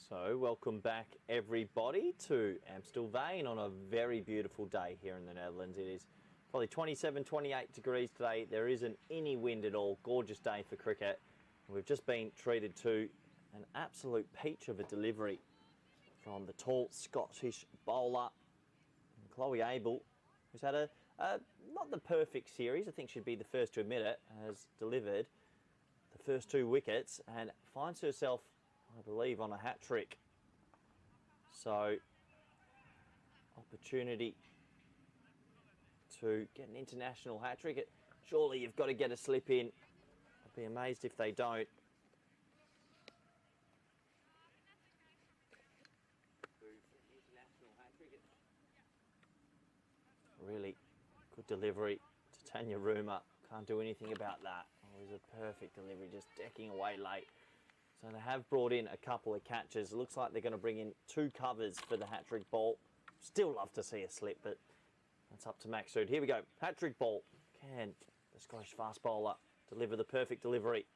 So, welcome back everybody to Amstelveen on a very beautiful day here in the Netherlands. It is probably 27, 28 degrees today. There isn't any wind at all. Gorgeous day for cricket. We've just been treated to an absolute peach of a delivery from the tall Scottish bowler, Chloe Abel, who's had a not the perfect series. I think she'd be the first to admit it. Has delivered the first 2 wickets and finds herself, I believe, on a hat trick. So, opportunity to get an international hat trick. Surely you've got to get a slip in. I'd be amazed if they don't. Really good delivery to Tanya Ruma. Can't do anything about that. Oh, it was a perfect delivery, just decking away late. So they have brought in a couple of catches. It looks like they're going to bring in 2 covers for the hat-trick ball. Still love to see a slip, but that's up to Maksud. Here we go. Hat-trick ball. Can the Scottish fast bowler deliver the perfect delivery?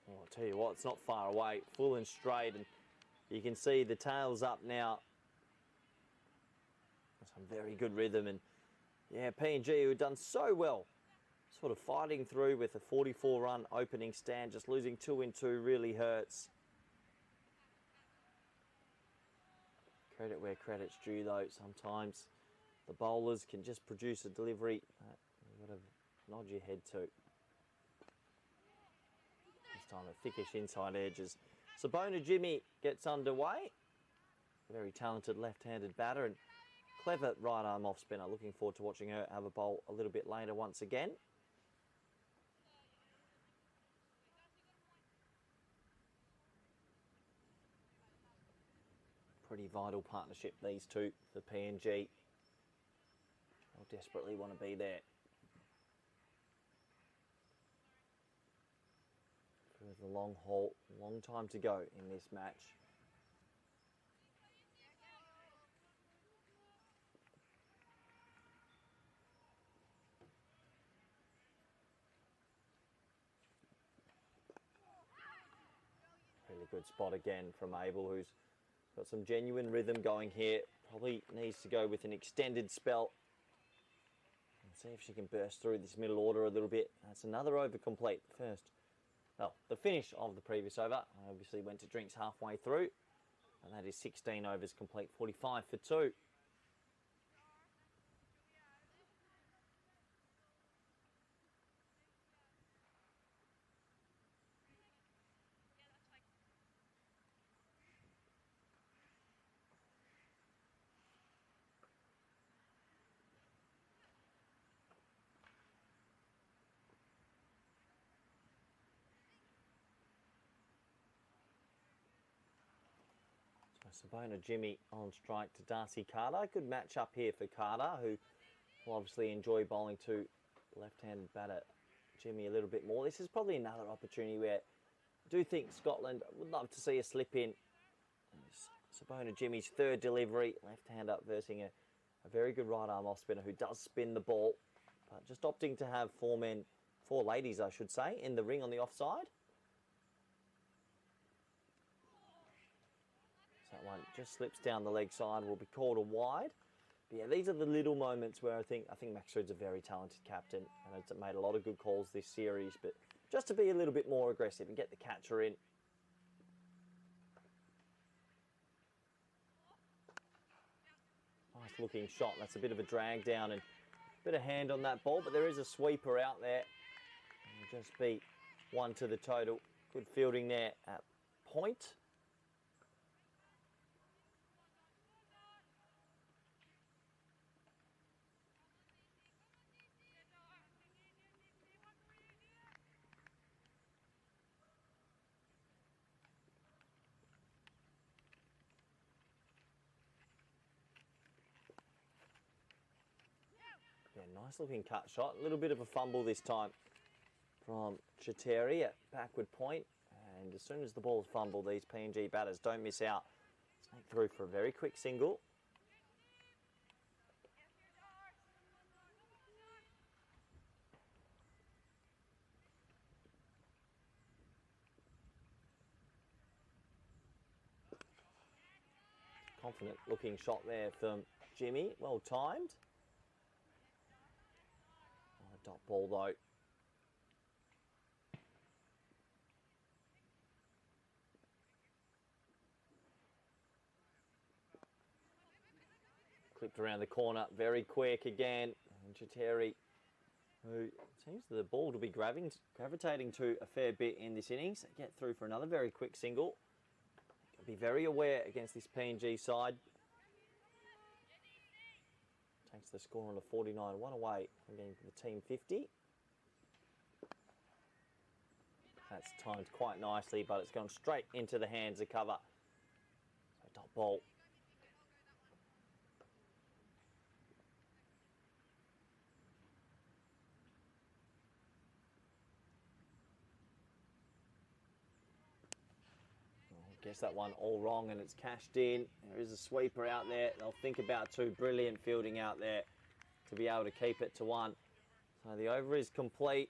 Oh, I'll tell you what, it's not far away. Full and straight, and you can see the tail's up now. Some very good rhythm, and yeah, PNG, who had done so well, sort of fighting through with a 44-run opening stand, just losing 2 in 2 really hurts. Credit where credit's due, though. Sometimes the bowlers can just produce a delivery that you've got to nod your head to. This time a thickish inside edge as Sabona Jimmy gets underway. Very talented left-handed batter and clever right arm off spinner. Looking forward to watching her have a bowl a little bit later once again. Pretty vital partnership, these two, for PNG. They'll desperately want to be there. For the long haul, long time to go in this match. Really good spot again from Abel, who's got some genuine rhythm going here. Probably needs to go with an extended spell. And see if she can burst through this middle order a little bit. That's another over complete. The finish of the previous over. I obviously went to drinks halfway through. And that is 16 overs complete, 45 for 2. So Sabona Jimmy on strike to Darcy Carter. Good match up here for Carter, who will obviously enjoy bowling to left-handed batter Jimmy a little bit more. This is probably another opportunity where I do think Scotland would love to see a slip in. Sabona Jimmy's 3rd delivery, left-hand up versing a very good right-arm off-spinner who does spin the ball. But just opting to have 4 ladies, I should say, in the ring on the offside. That one just slips down the leg side, will be called a wide. But yeah, these are the little moments where I think Maksud's a very talented captain and has made a lot of good calls this series. But just to be a little bit more aggressive and get the catcher in. Nice looking shot. That's a bit of a drag down and a bit of hand on that ball, but there is a sweeper out there. It'll just be 1 to the total. Good fielding there at point. Yeah, nice looking cut shot. A little bit of a fumble this time from Chateri at backward point. And as soon as the ball's fumbled, these PNG batters don't miss out. Snake through for a very quick single. confident looking shot there from Jimmy. Well timed. Oh, a dot ball though. Clipped around the corner, very quick again. And Chateri, who seems the ball to be gravitating to a fair bit in this innings. Get through for another very quick single. Be very aware against this PNG side. Takes the score on a 49, one away from getting the team 50. That's timed quite nicely, but it's gone straight into the hands of cover. So dot ball. Guess that one all wrong and it's cashed in. There is a sweeper out there. They'll think about two. Brilliant fielding out there to be able to keep it to one. So the over is complete.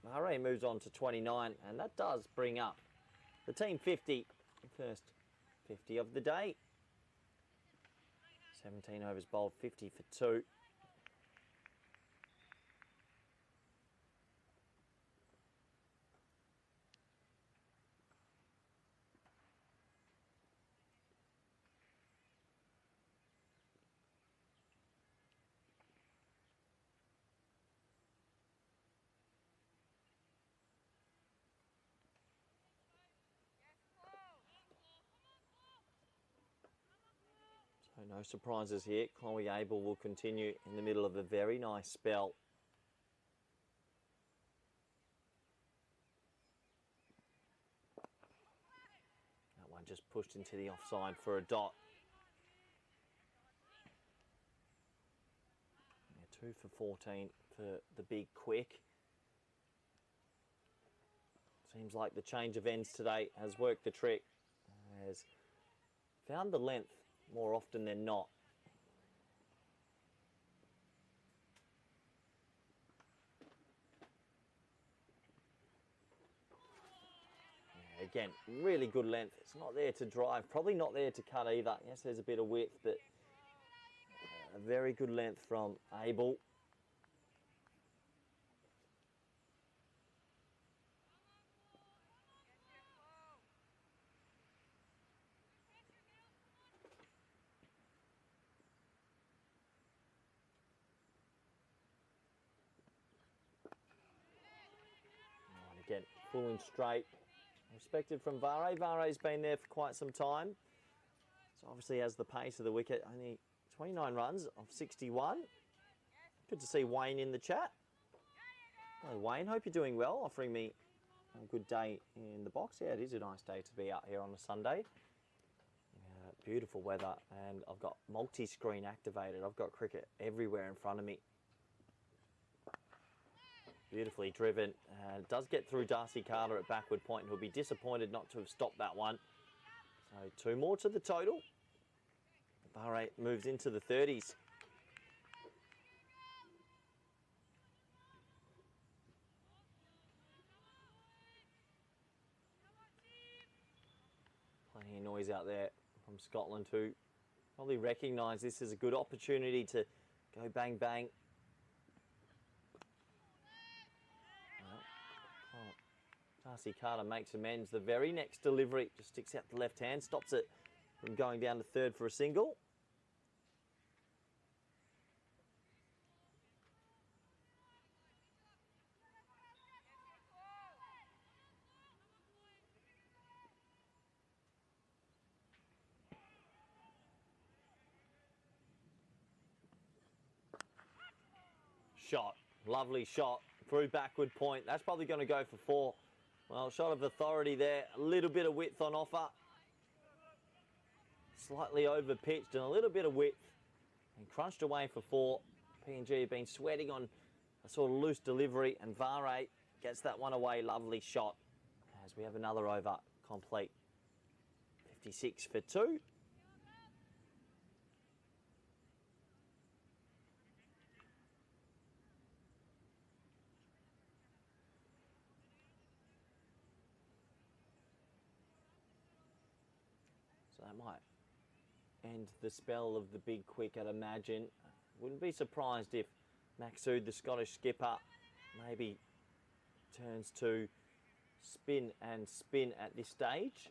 Mahare moves on to 29 and that does bring up the team 50. The first 50 of the day. 17 overs bowled, 50 for 2. So no surprises here. Chloe Abel will continue in the middle of a very nice spell. That one just pushed into the offside for a dot. Yeah, 2 for 14 for the big quick. Seems like the change of ends today has worked the trick. Has found the length more often than not. Yeah, again, really good length. It's not there to drive, probably not there to cut either. Yes, there's a bit of width, but a very good length from Abel. Again, full and straight. Respected from Vare. Vare's been there for quite some time. So obviously has the pace of the wicket. Only 29 runs of 61. Good to see Wayne in the chat. Hello Wayne, hope you're doing well. Offering me a good day in the box. Yeah, it is a nice day to be out here on a Sunday. Beautiful weather and I've got multi-screen activated. I've got cricket everywhere in front of me. Beautifully driven. It does get through Darcy Carter at backward point, and he'll be disappointed not to have stopped that one. So 2 more to the total. Bahrain moves into the 30s. Plenty of noise out there from Scotland who probably recognise this as a good opportunity to go bang bang. Darcy Carter makes amends. The very next delivery just sticks out the left hand, stops it from going down to third for a single. Shot, lovely shot through backward point. That's probably going to go for 4. Well, shot of authority there, a little bit of width on offer. Slightly over pitched and a little bit of width. And crunched away for 4. PNG have been sweating on a sort of loose delivery and Vare gets that one away. Lovely shot as we have another over complete. 56 for 2. So that might end the spell of the big quick, I'd imagine. Wouldn't be surprised if Maxud, the Scottish skipper, maybe turns to spin and spin at this stage.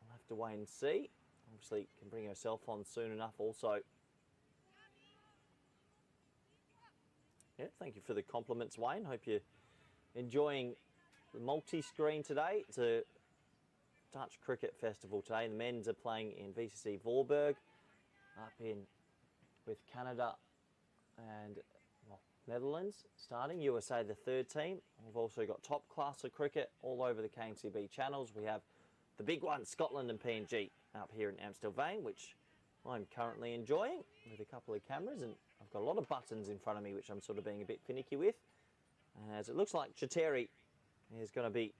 We'll have to wait and see. Obviously, can bring herself on soon enough also. Yeah, thank you for the compliments, Wayne. Hope you're enjoying the multi-screen today. It's a Dutch cricket festival today. The men's are playing in VCC Voorburg, up in with Canada and Netherlands starting. USA the third team. We've also got top class of cricket all over the KNCB channels. We have the big one, Scotland and PNG, up here in Amstelveen, which I'm currently enjoying with a couple of cameras, and I've got a lot of buttons in front of me which I'm sort of being a bit finicky with. As it looks like Chiteri is going to be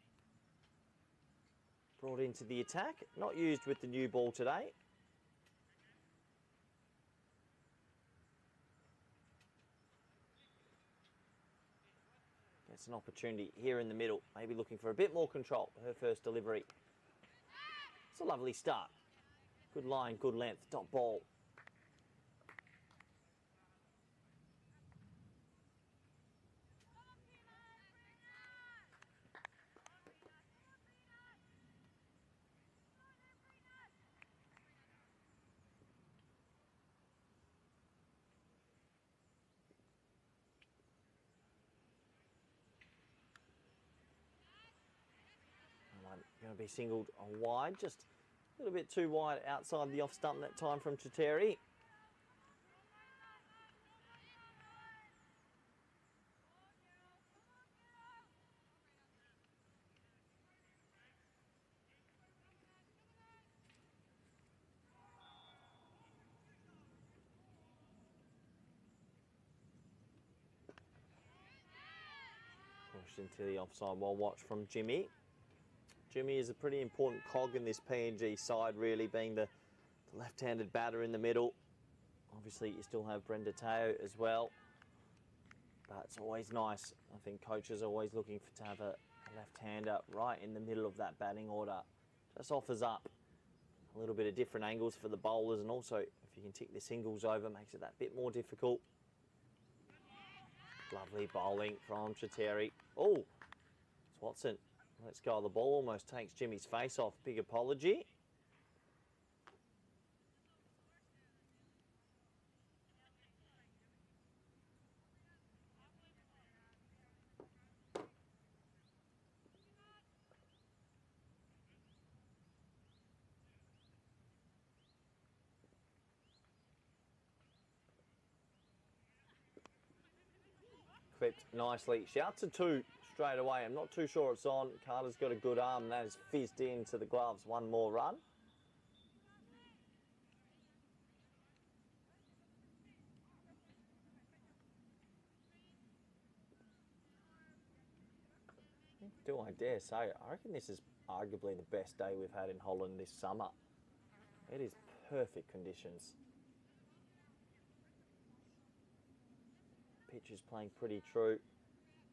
brought into the attack. Not used with the new ball today. Gets an opportunity here in the middle, maybe looking for a bit more control. Her first delivery. It's a lovely start. Good line, good length, top ball. Going to be singled wide, just a little bit too wide outside the off stump that time from Chiteri. Pushed into the offside, well watched from Jimmy. Jimmy is a pretty important cog in this PNG side, really, being the left-handed batter in the middle. Obviously, you still have Brenda Teo as well. But it's always nice. I think coaches are always looking to have a left-hander right in the middle of that batting order. Just offers up a little bit of different angles for the bowlers, and also if you can tick the singles over, makes it that bit more difficult. Lovely bowling from Chiteri. Oh, it's Watson. Let's go. The ball almost takes Jimmy's face off. Big apology. Clipped nicely. Shouts to two straight away. I'm not too sure it's on. Carter's got a good arm. That has fizzed into the gloves. One more run. Do I dare say it? I reckon this is arguably the best day we've had in Holland this summer. It is perfect conditions. Pitch is playing pretty true.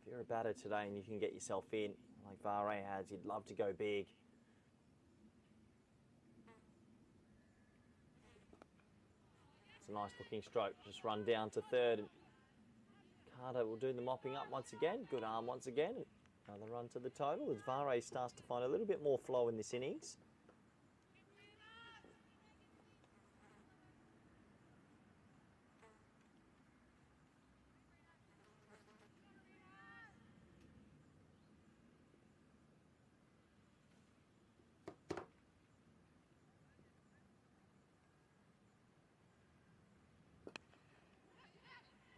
If you're a batter today and you can get yourself in, like Vare has, you'd love to go big. It's a nice looking stroke. Just run down to third. And Carter will do the mopping up once again. Good arm once again. Another run to the total as Vare starts to find a little bit more flow in this innings.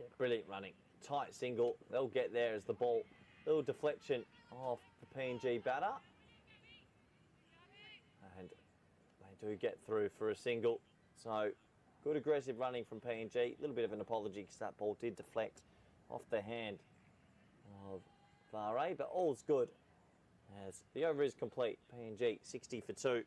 Yeah, brilliant running. Tight single. They'll get there as the ball. Little deflection off the PNG batter. And they do get through for a single. So, good aggressive running from PNG. A little bit of an apology because that ball did deflect off the hand of Vare, but all's good as the over is complete. PNG 60 for 2.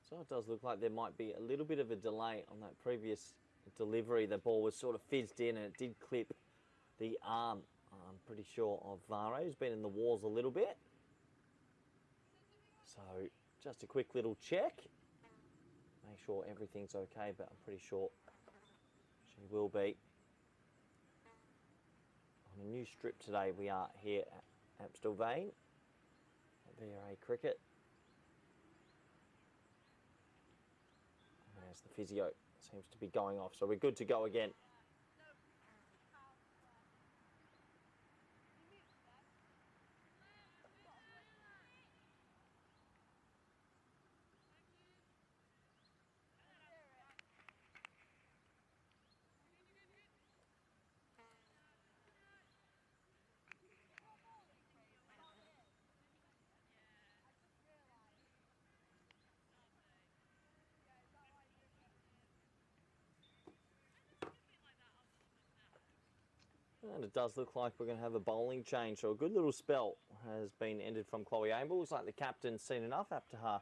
So it does look like there might be a little bit of a delay on that previous delivery. The ball was sort of fizzed in and it did clip the arm, I'm pretty sure, of Vare, who's been in the walls a little bit. So just a quick little check. Make sure everything's okay, but I'm pretty sure she will be. On a new strip today, we are here at Amstel Vane at VRA Cricket. And there's the physio, seems to be going off, so we're good to go again. And it does look like we're going to have a bowling change. So a good little spell has been ended from Chloe Amble. Looks like the captain's seen enough. Aptahar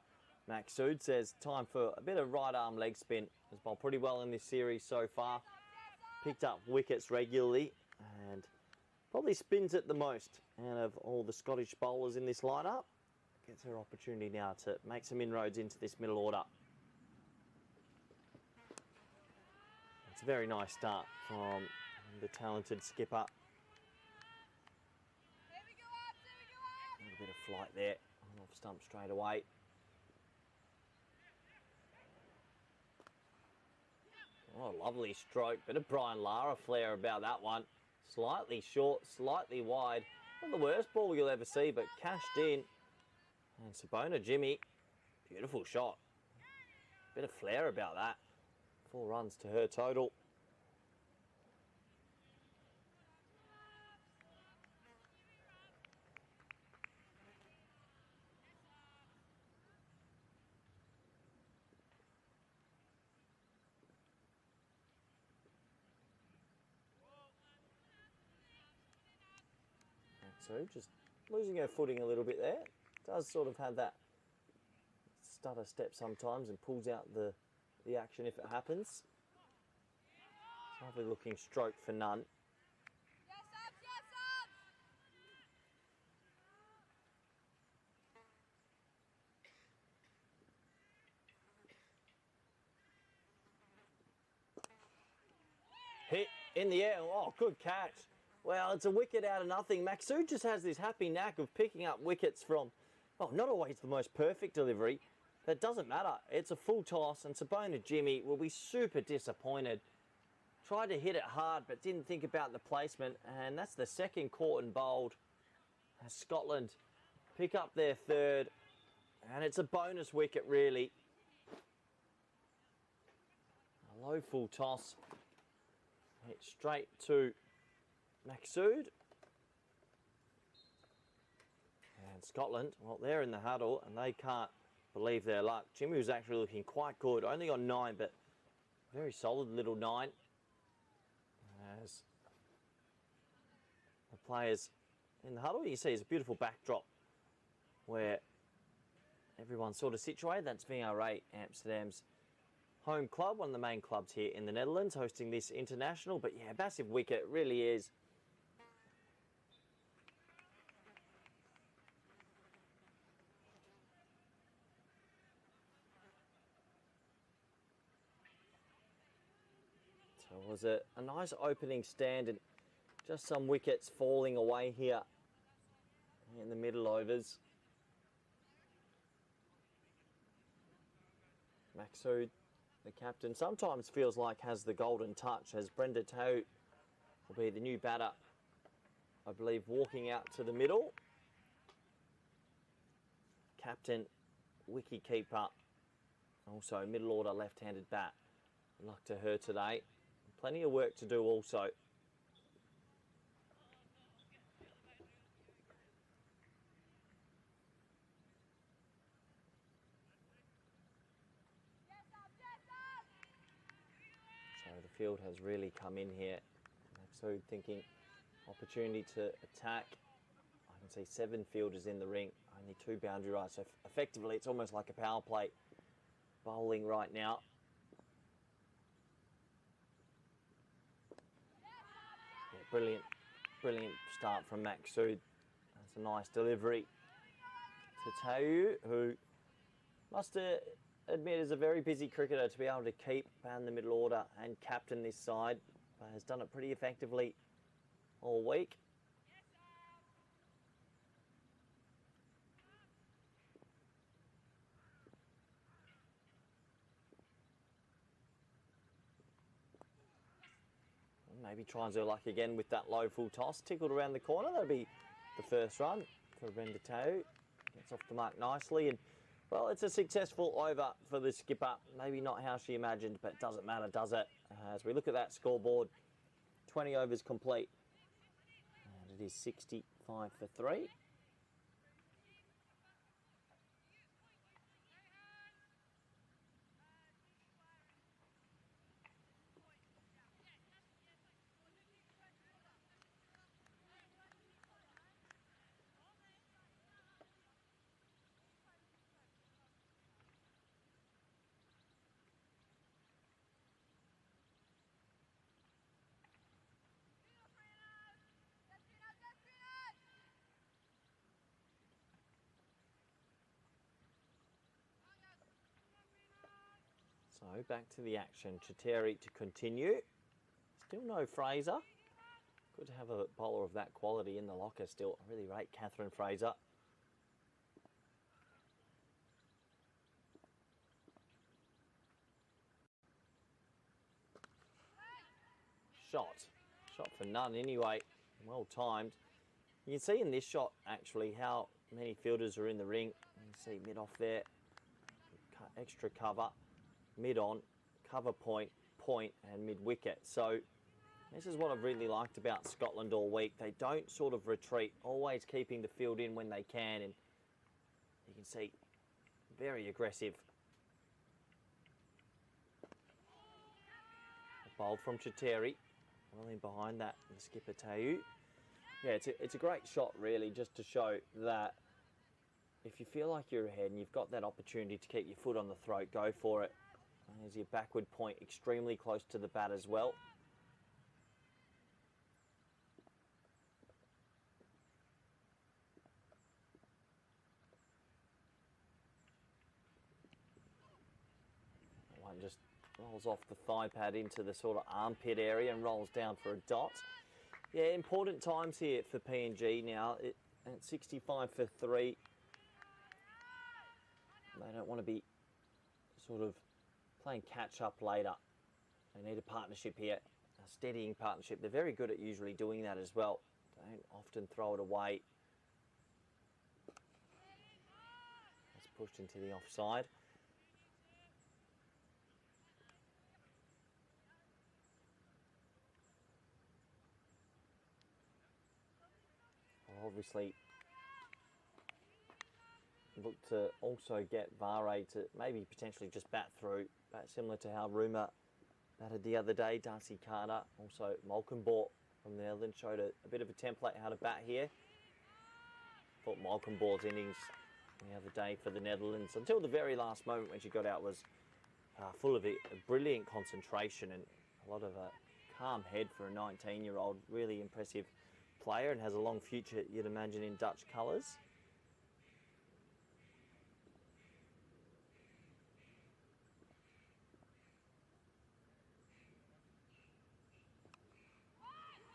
Maksud says time for a bit of right arm leg spin. Has bowled pretty well in this series so far. Picked up wickets regularly and probably spins it the most out of all the Scottish bowlers in this lineup. Gets her opportunity now to make some inroads into this middle order. It's a very nice start from the talented skipper. A little bit of flight there, off stump straight away. Oh, lovely stroke. Bit of Brian Lara flair about that one. Slightly short, slightly wide. Not the worst ball you'll ever see, but cashed in. And Sabona Jimmy, beautiful shot. Bit of flair about that. 4 runs to her total. So just losing her footing a little bit there. Does sort of have that stutter step sometimes and pulls out the action if it happens. Lovely looking stroke for none. Yes, Abs, yes, Abs. Hit in the air. Oh, good catch. Well, it's a wicket out of nothing. Maksud just has this happy knack of picking up wickets from, well, not always the most perfect delivery. That doesn't matter. It's a full toss, and Sabona Jimmy will be super disappointed. Tried to hit it hard, but didn't think about the placement, and that's the second caught and bowled. As Scotland pick up their third, and it's a bonus wicket, really. A low full toss. Hit straight to Maksud. And Scotland, well, they're in the huddle and they can't believe their luck. Jimmy was actually looking quite good, only on 9, but very solid little 9. As the players in the huddle, you see it's a beautiful backdrop where everyone's sort of situated. That's VRA Amsterdam's home club, one of the main clubs here in the Netherlands, hosting this international. But yeah, massive wicket, it really is. So it was a nice opening stand and just some wickets falling away here in the middle overs. Maksud, the captain, sometimes feels like has the golden touch, as Brenda Tau will be the new batter, I believe, walking out to the middle. Captain, wicket keeper, also middle order left-handed bat. Good luck to her today. Plenty of work to do also. So the field has really come in here. So thinking opportunity to attack. I can see 7 fielders in the ring, only 2 boundary rides. So effectively, it's almost like a power play. bowling right now. Yeah, brilliant start from Maksud. That's a nice delivery to Tau, who must admit is a very busy cricketer to be able to keep in the middle order and captain this side. But has done it pretty effectively all week. Maybe tries her luck again with that low full toss. Tickled around the corner. That'll be the first run for Renditau. Gets off the mark nicely. And, well, it's a successful over for the skipper. Maybe not how she imagined, but it doesn't matter, does it? As we look at that scoreboard, 20 overs complete. And it is 65 for 3. So back to the action. Chateri to continue. Still no Fraser. Good to have a bowler of that quality in the locker still. I really rate Catherine Fraser. Shot for none anyway. Well timed. You can see in this shot actually how many fielders are in the ring. You can see mid off there. Extra cover. Mid on, cover point, and mid wicket. So this is what I've really liked about Scotland all week. They don't sort of retreat, always keeping the field in when they can. And you can see very aggressive. A bowl from Chateri. Well in behind that, the skipper Tau. Yeah, it's a great shot really, just to show that if you feel like you're ahead and you've got that opportunity to keep your foot on the throat, go for it. There's your backward point, extremely close to the bat as well. That one just rolls off the thigh pad into the sort of armpit area and rolls down for a dot. Yeah, important times here for PNG now. At 65 for 3. They don't want to be sort of playing catch up later. They need a partnership here, a steadying partnership. They're very good at usually doing that as well. Don't often throw it away. It's pushed into the offside. I'll obviously look to also get Vare to maybe potentially just bat through, but similar to how Rumour batted the other day. Darcy Carter, also Malcolmborg from the Netherlands, showed a bit of a template how to bat here. Thought Malcolmborg's innings the other day for the Netherlands, until the very last moment when she got out, was full of a brilliant concentration and a lot of a calm head for a 19-year-old. Really impressive player and has a long future, you'd imagine, in Dutch colours.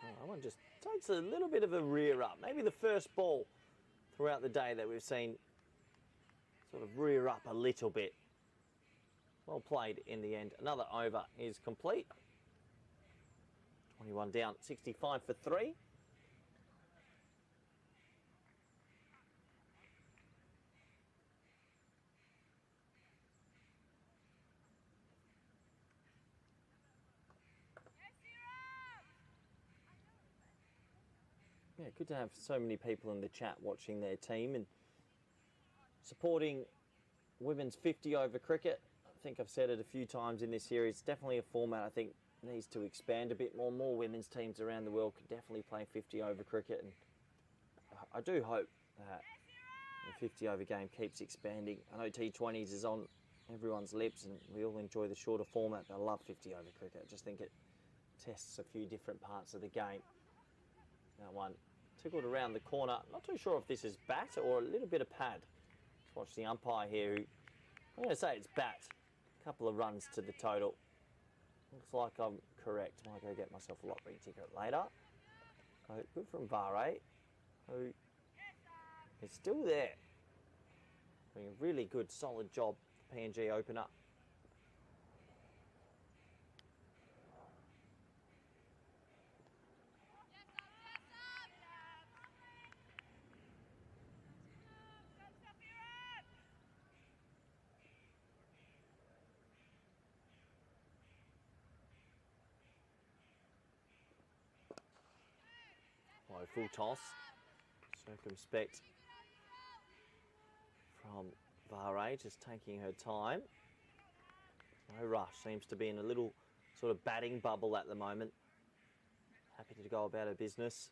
That one just takes a little bit of a rear up. Maybe the first ball throughout the day that we've seen sort of rear up a little bit. Well played in the end. Another over is complete. 21 down, 65 for 3. Yeah, good to have so many people in the chat watching their team and supporting women's 50 over cricket. I think I've said it a few times in this series. It's definitely a format I think needs to expand a bit more. More women's teams around the world could definitely play 50 over cricket, and I do hope that the 50 over game keeps expanding. I know T20s is on everyone's lips, and we all enjoy the shorter format. I love 50-over cricket. I just think it tests a few different parts of the game. That one tickled around the corner. Not too sure if this is bat or a little bit of pad. Let's watch the umpire here, who, I'm going to say it's bat. A couple of runs to the total. Looks like I'm correct. Might go get myself a lottery ticket later. So good from Vare, who is still there. Doing a really good, solid job, the PNG opener. Oh, full toss. Circumspect from Vare, just taking her time. No rush. Seems to be in a little sort of batting bubble at the moment. Happy to go about her business.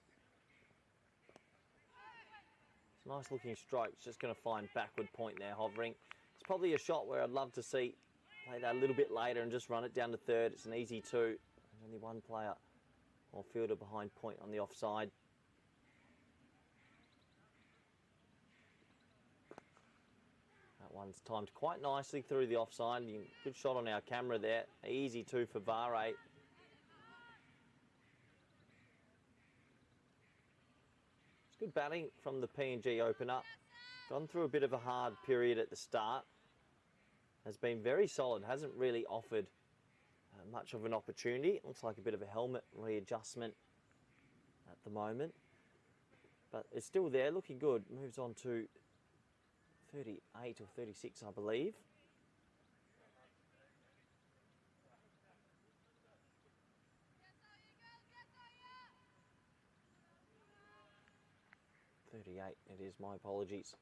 It's a nice looking stroke. It's just going to find backward point there, hovering. It's probably a shot where I'd love to see play that a little bit later and just run it down to third. It's an easy two. There's only one player or fielder behind point on the offside. That one's timed quite nicely through the offside. Good shot on our camera there. Easy two for Vare. It's good batting from the PNG opener. Gone through a bit of a hard period at the start. Has been very solid. Hasn't really offered much of an opportunity. Looks like a bit of a helmet readjustment at the moment. But it's still there, looking good. Moves on to 38 or 36, I believe. .38 it is, my apologies.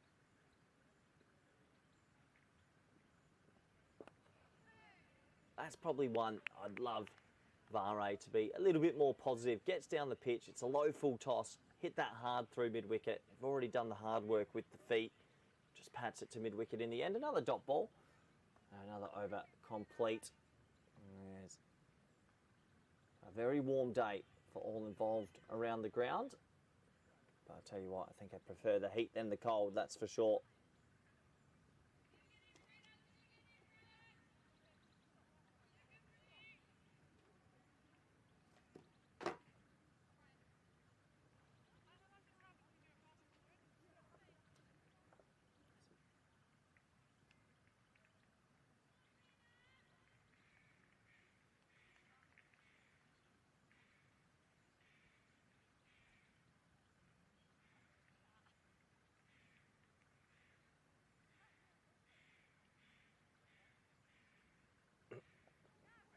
That's probably one I'd love Vare to be a little bit more positive. Gets down the pitch, it's a low full toss, hit that hard through mid-wicket. They've already done the hard work with the feet. Just pats it to mid-wicket in the end. Another dot ball. Another over complete. There's a very warm day for all involved around the ground. But I'll tell you what, I think I prefer the heat than the cold, that's for sure.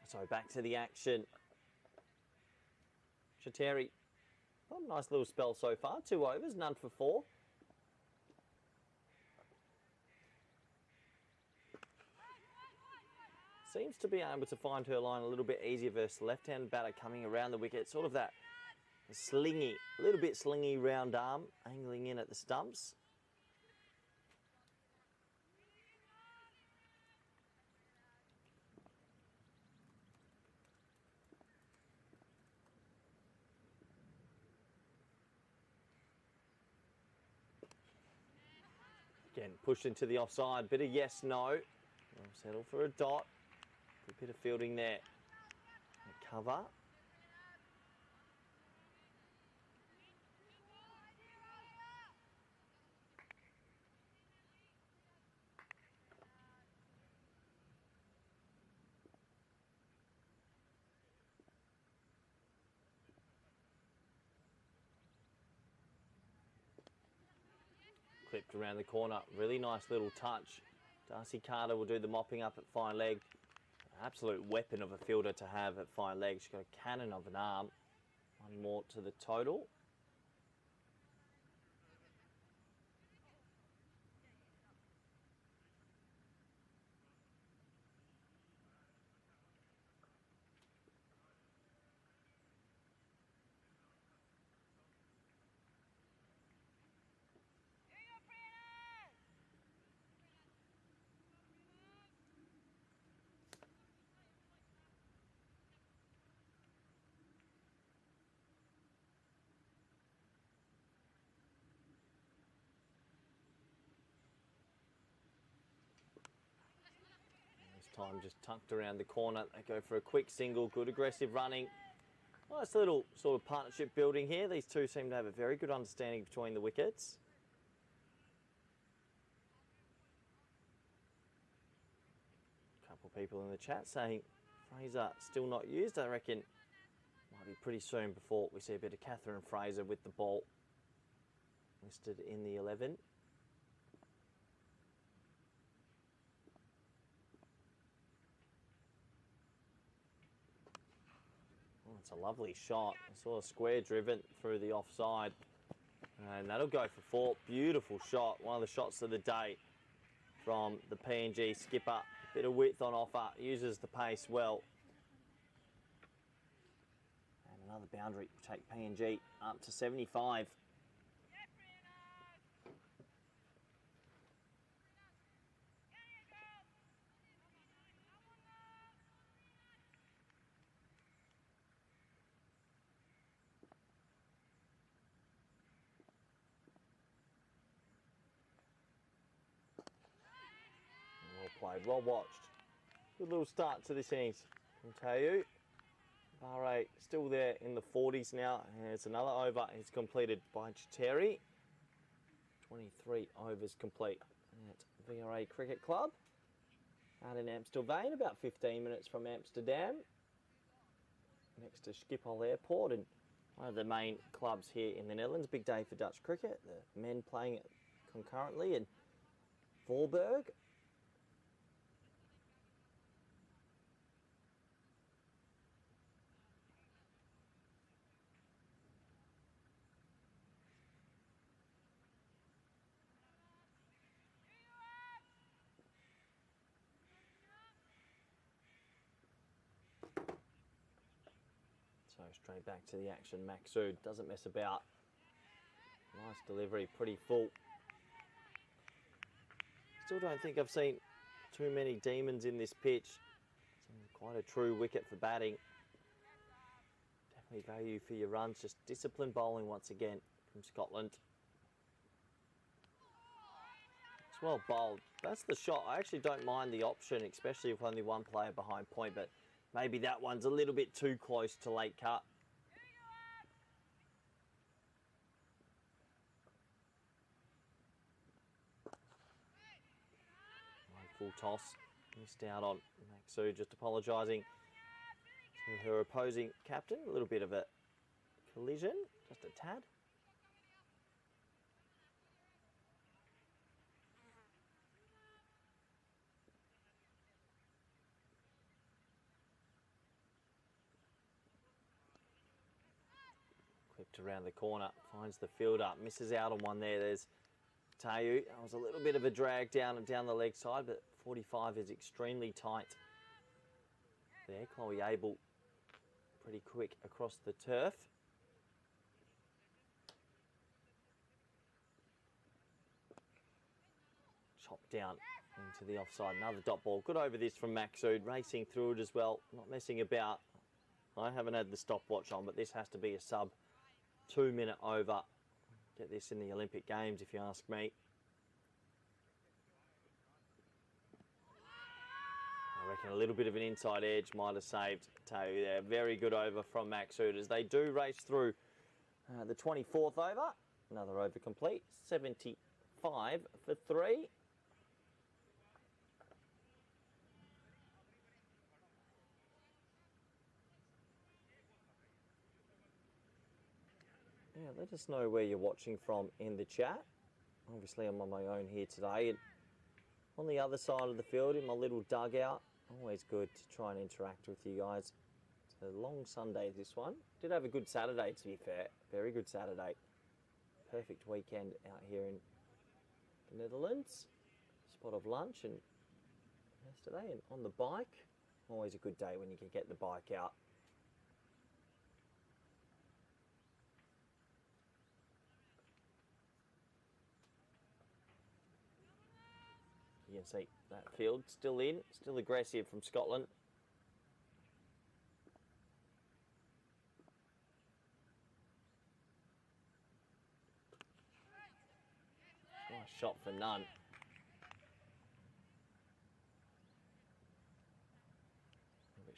So back to the action. Chateri, a nice little spell so far. 2 overs, none for 4. Seems to be able to find her line a little bit easier versus left-handed batter coming around the wicket. Sort of that slingy, a little bit slingy round arm, angling in at the stumps. Again, pushed into the offside. Bit of yes, no. We'll settle for a dot. Good bit of fielding there. Cover. Clipped around the corner. Really nice little touch. Darcy Carter will do the mopping up at fine leg. An absolute weapon of a fielder to have at fine leg. She's got a cannon of an arm. One more to the total. time just tucked around the corner. They go for a quick single, good aggressive running. Nice little sort of partnership building here. These two seem to have a very good understanding between the wickets. A couple of people in the chat saying Fraser still not used. I reckon might be pretty soon before we see a bit of Catherine Fraser with the ball listed in the 11. Oh, it's a lovely shot. I saw a square driven through the offside. And that'll go for 4. Beautiful shot. One of the shots of the day from the PNG skipper. Bit of width on offer. Uses the pace well. And another boundary will take PNG up to 75. Well played, well watched. Good little start to this innings from Tau. Bahrain still there in the 40s now. And it's another over. It's completed by Chiteri. 23 overs complete at VRA Cricket Club out in Amstelveen, about 15 minutes from Amsterdam, next to Schiphol Airport, and one of the main clubs here in the Netherlands. Big day for Dutch cricket. The men playing it concurrently in Voorburg. So straight back to the action. Maksud doesn't mess about. Nice delivery, pretty full. Still don't think I've seen too many demons in this pitch. Quite a true wicket for batting. Definitely value for your runs. Just disciplined bowling once again from Scotland. It's well bowled. That's the shot. I actually don't mind the option, especially if only one player behind point, but maybe that one's a little bit too close to late cut. Full toss. Missed out on Maksud, just apologising to her opposing captain. A little bit of a collision, just a tad. Clipped around the corner, finds the fielder, misses out on one there. There's Tau. That was a little bit of a drag down the leg side, but 45 is extremely tight there. Chloe Abel pretty quick across the turf. Chopped down into the offside. Another dot ball. Good over this from Maksud, racing through it as well, not messing about. I haven't had the stopwatch on, but this has to be a sub 2-minute over. Get this in the Olympic Games, if you ask me. I reckon a little bit of an inside edge might have saved Tau there. Very good over from Maksud as they do race through the 24th over. Another over complete. 75 for 3. Yeah, let us know where you're watching from in the chat. Obviously, I'm on my own here today. And on the other side of the field, in my little dugout, always good to try and interact with you guys. It's a long Sunday, this one. Did have a good Saturday, to be fair. Very good Saturday. Perfect weekend out here in the Netherlands. Spot of lunch and yesterday, and on the bike. Always a good day when you can get the bike out. You can see that field still in, still aggressive from Scotland. Nice shot for none.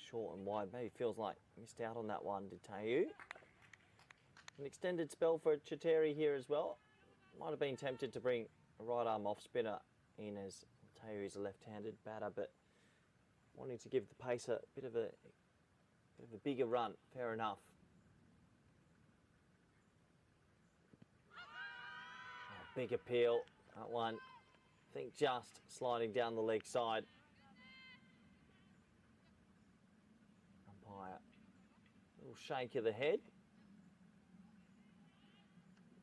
short and wide. Maybe feels like missed out on that one, did Tayu. An extended spell for Chiteri here as well. Might have been tempted to bring a right arm off spinner in, as Tayu is a left-handed batter, but wanting to give the pacer a bit of a bigger run. Fair enough. Oh, big appeal. That one, I think, just sliding down the leg side. Umpire, a little shake of the head.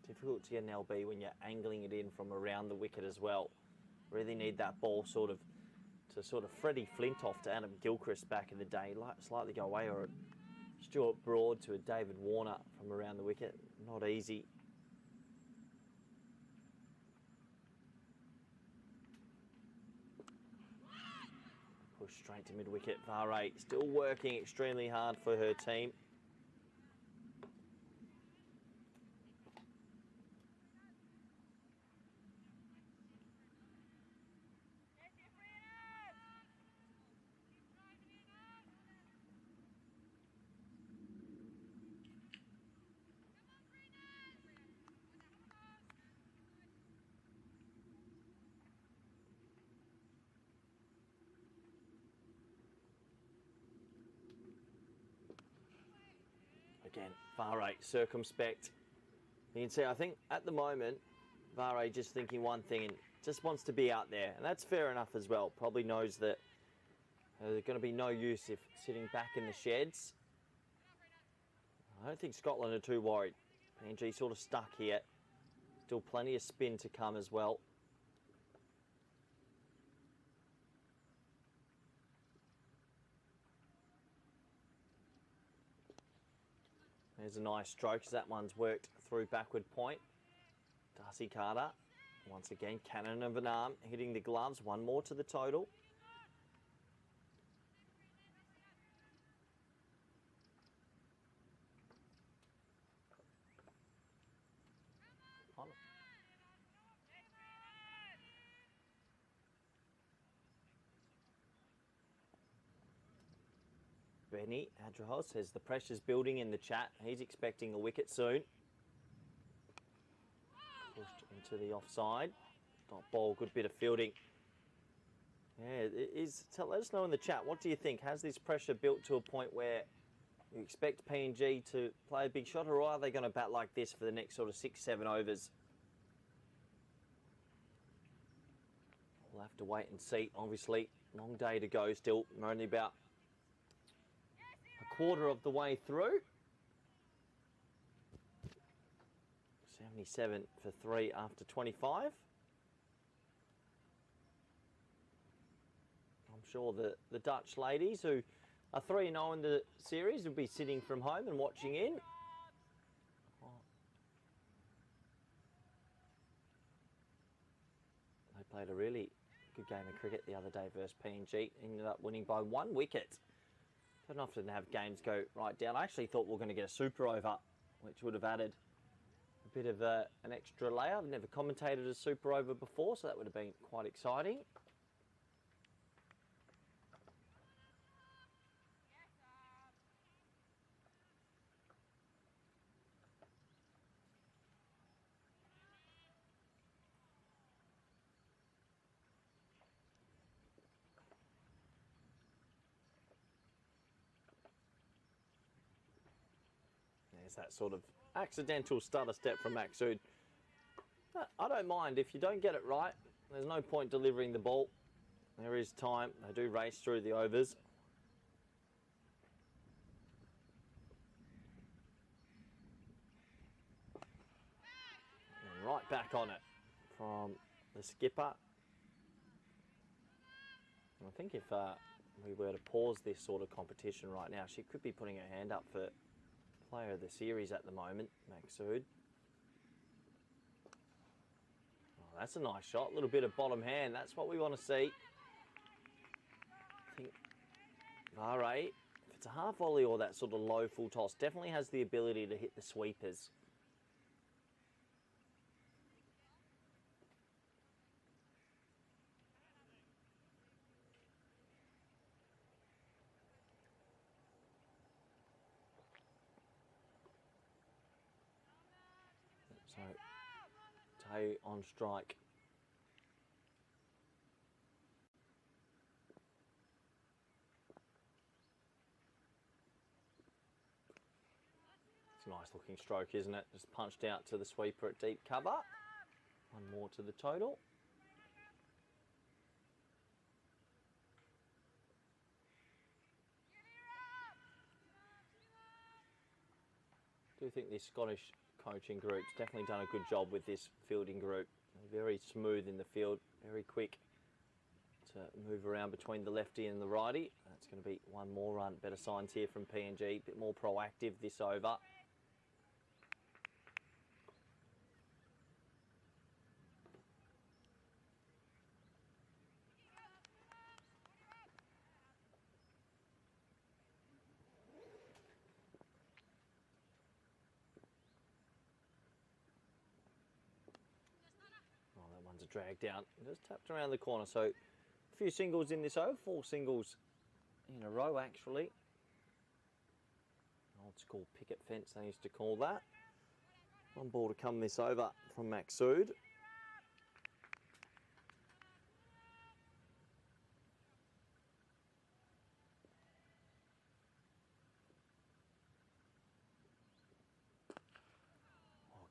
Difficult to get an LB when you're angling it in from around the wicket as well. Really need that ball sort of Freddie Flintoff to Adam Gilchrist back in the day, slightly go away, or a Stuart Broad to a David Warner from around the wicket. Not easy. Push straight to mid-wicket. Vare still working extremely hard for her team. Again, Vare circumspect. You can see, I think at the moment, Vare just thinking one thing and just wants to be out there. And that's fair enough as well. Probably knows that there's going to be no use if sitting back in the sheds. I don't think Scotland are too worried. PNG sort of stuck here. Still plenty of spin to come as well. There's a nice stroke as that one's worked through backward point. Darcy Carter, once again, cannon of an arm, hitting the gloves. One more to the total. Benny Adrahos says the pressure's building in the chat. He's expecting a wicket soon. Pushed into the offside. Dot ball, good bit of fielding. Yeah, it is. Let us know in the chat, what do you think? Has this pressure built to a point where you expect PNG to play a big shot, or are they going to bat like this for the next sort of 6-7 overs? We'll have to wait and see. Obviously, long day to go still. We're only about a quarter of the way through. 77 for 3 after 25. I'm sure the Dutch ladies who are 3-0 in the series will be sitting from home and watching in. They played a really good game of cricket the other day versus PNG. Ended up winning by 1 wicket. Don't often have games go right down. I actually thought we were going to get a super over, which would have added a bit of an extra layer. I've never commentated a super over before, so that would have been quite exciting. There's that sort of accidental stutter step from Maxud. I don't mind if you don't get it right. There's no point delivering the ball. There is time. They do race through the overs. And right back on it from the skipper. And I think if we were to pause this sort of competition right now, she could be putting her hand up for player of the series at the moment, Maxud. Oh, that's a nice shot. A little bit of bottom hand. That's what we want to see. I think Vare, if it's a half volley or that sort of low full toss, definitely has the ability to hit the sweepers. So, Tay on strike. It's a nice looking stroke, isn't it? Just punched out to the sweeper at deep cover. One more to the total. I do think this Scottish coaching group's definitely done a good job with this fielding group. Very smooth in the field, very quick to move around between the lefty and the righty. That's going to be one more run. Better signs here from PNG, a bit more proactive this over. Oh, that one's a drag down. Just tapped around the corner. So a few singles in this over. 4 singles in a row, actually. Old school picket fence, they used to call that. One ball to come this over from Maxood.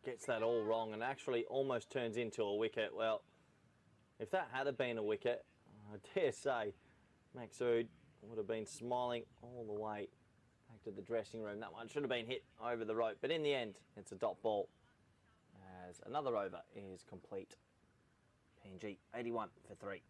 Gets that all wrong and actually almost turns into a wicket. Well, if that had been a wicket, I dare say Maxood would have been smiling all the way back to the dressing room. That one should have been hit over the rope, but in the end, it's a dot ball as another over is complete. PNG 81 for 3.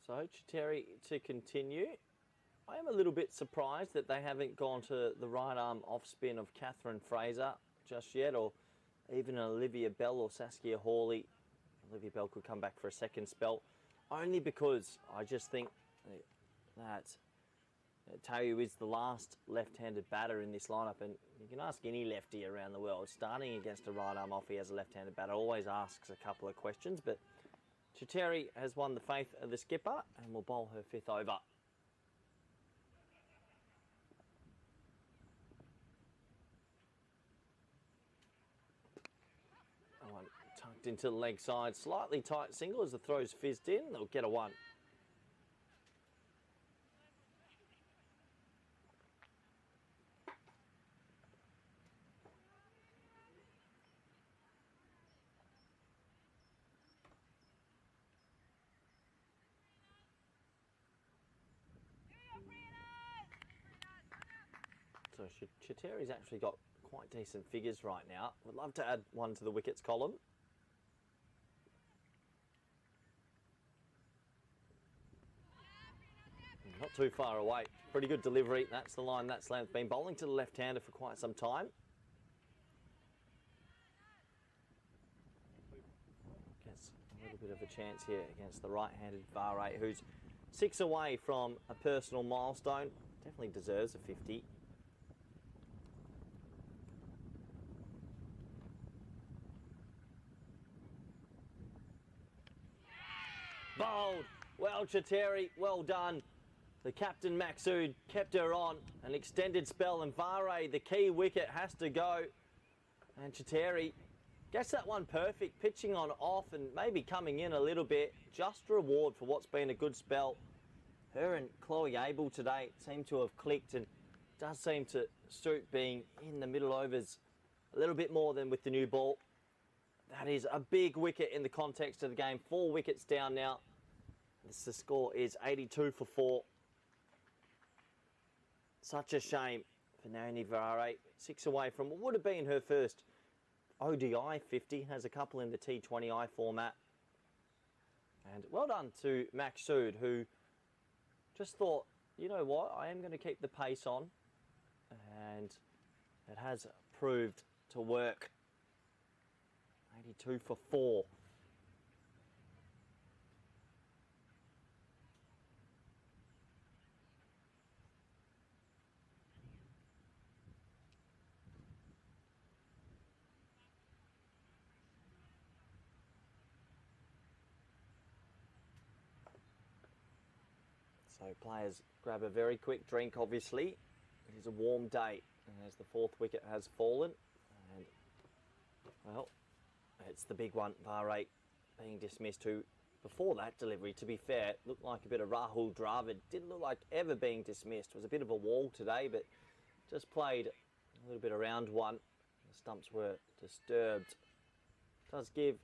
So Chiteri to continue. I am a little bit surprised that they haven't gone to the right arm off spin of Catherine Fraser just yet, or even Olivia Bell or Saskia Hawley. Olivia Bell could come back for a second spell, only because I just think that Tayu is the last left-handed batter in this lineup, and you can ask any lefty around the world, starting against a right arm offie as a left-handed batter always asks a couple of questions, but Chiteri has won the faith of the skipper and will bowl her 5th over. That one tucked into the leg side, slightly tight single as the throw's fizzed in. They'll get a 1. So Chiteri's actually got quite decent figures right now. Would love to add one to the wickets column. Not too far away. Pretty good delivery. That's the line, that's length. Been bowling to the left-hander for quite some time. Gets a little bit of a chance here against the right-handed Vare, who's 6 away from a personal milestone. Definitely deserves a 50. Bowled. Well, Chiteri, well done. The captain, Maxood, kept her on. An extended spell, and Vare, the key wicket, has to go. And Chiteri gets that one perfect, pitching on off and maybe coming in a little bit. Just reward for what's been a good spell. Her and Chloe Abel today seem to have clicked, and does seem to suit being in the middle overs a little bit more than with the new ball. That is a big wicket in the context of the game. 4 wickets down now. The score is 82 for 4. Such a shame for Naomi Vare. 6 away from what would have been her first ODI 50. Has a couple in the T20I format. And well done to Max Sood, who just thought, you know what, I am going to keep the pace on. And it has proved to work. 82 for 4. So players grab a very quick drink, obviously. It is a warm day, and as the 4th wicket has fallen, and, well, it's the big one, var 8 being dismissed, who, before that delivery, to be fair, looked like a bit of Rahul Dravid. Didn't look like ever being dismissed. It was a bit of a wall today, but just played a little bit around one. The stumps were disturbed. Does give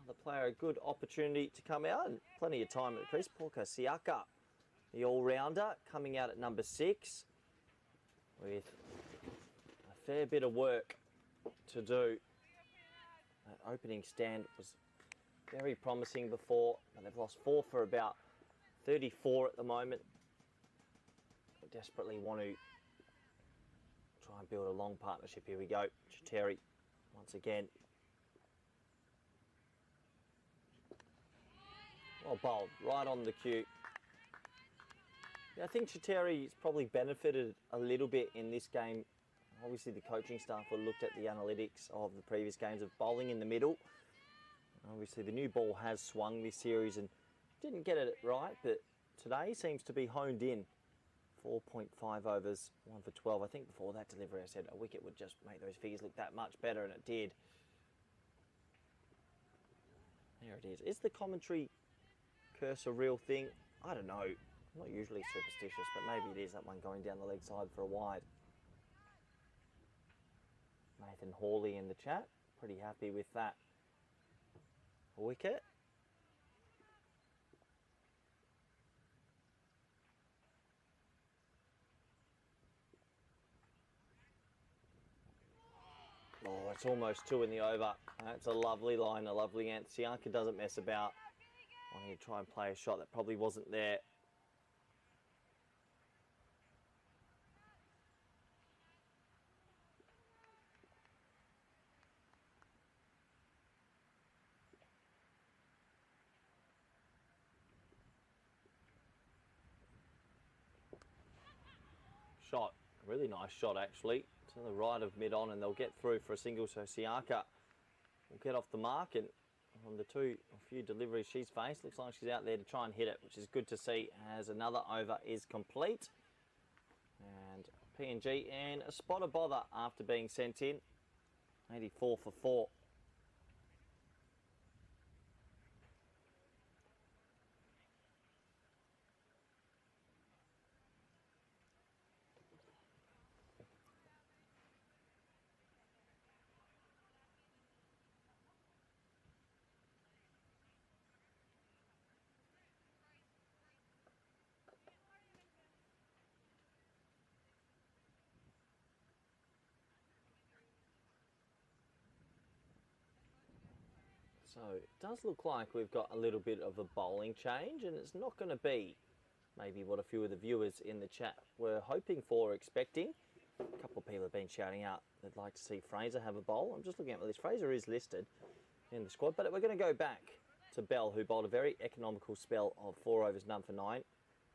the player a good opportunity to come out, and plenty of time at the crease. Porka Siaka, the all-rounder, coming out at number 6 with a fair bit of work to do. That opening stand was very promising before, but they've lost 4 for about 34 at the moment. They desperately want to try and build a long partnership. Here we go. Chiteri once again. Well bowled, right on the cue. Yeah, I think Chitteri's probably benefited a little bit in this game. Obviously, the coaching staff will looked at the analytics of the previous games of bowling in the middle. Obviously, the new ball has swung this series and didn't get it right, but today seems to be honed in. 4.5 overs, 1 for 12. I think before that delivery I said a wicket would just make those figures look that much better, and it did. There it is. Is the commentary curse a real thing? I don't know. I'm not usually superstitious, but maybe it is, that one going down the leg side for a wide. Nathan Hawley in the chat, pretty happy with that wicket. Oh, it's almost 2 in the over. That's a lovely line, a lovely answer. Siaka doesn't mess about. Wanting to try and play a shot that probably wasn't there. Shot, really nice shot actually, to the right of mid-on, and they'll get through for a single, so Siaka will get off the mark, and from the few deliveries she's faced, looks like she's out there to try and hit it, which is good to see as another over is complete. And PNG in a spot of bother after being sent in, 84 for 4. So it does look like we've got a little bit of a bowling change, and it's not going to be maybe what a few of the viewers in the chat were hoping for or expecting. A couple of people have been shouting out they'd like to see Fraser have a bowl. I'm just looking at this. Fraser is listed in the squad, but we're going to go back to Bell, who bowled a very economical spell of 4 overs, none for 9.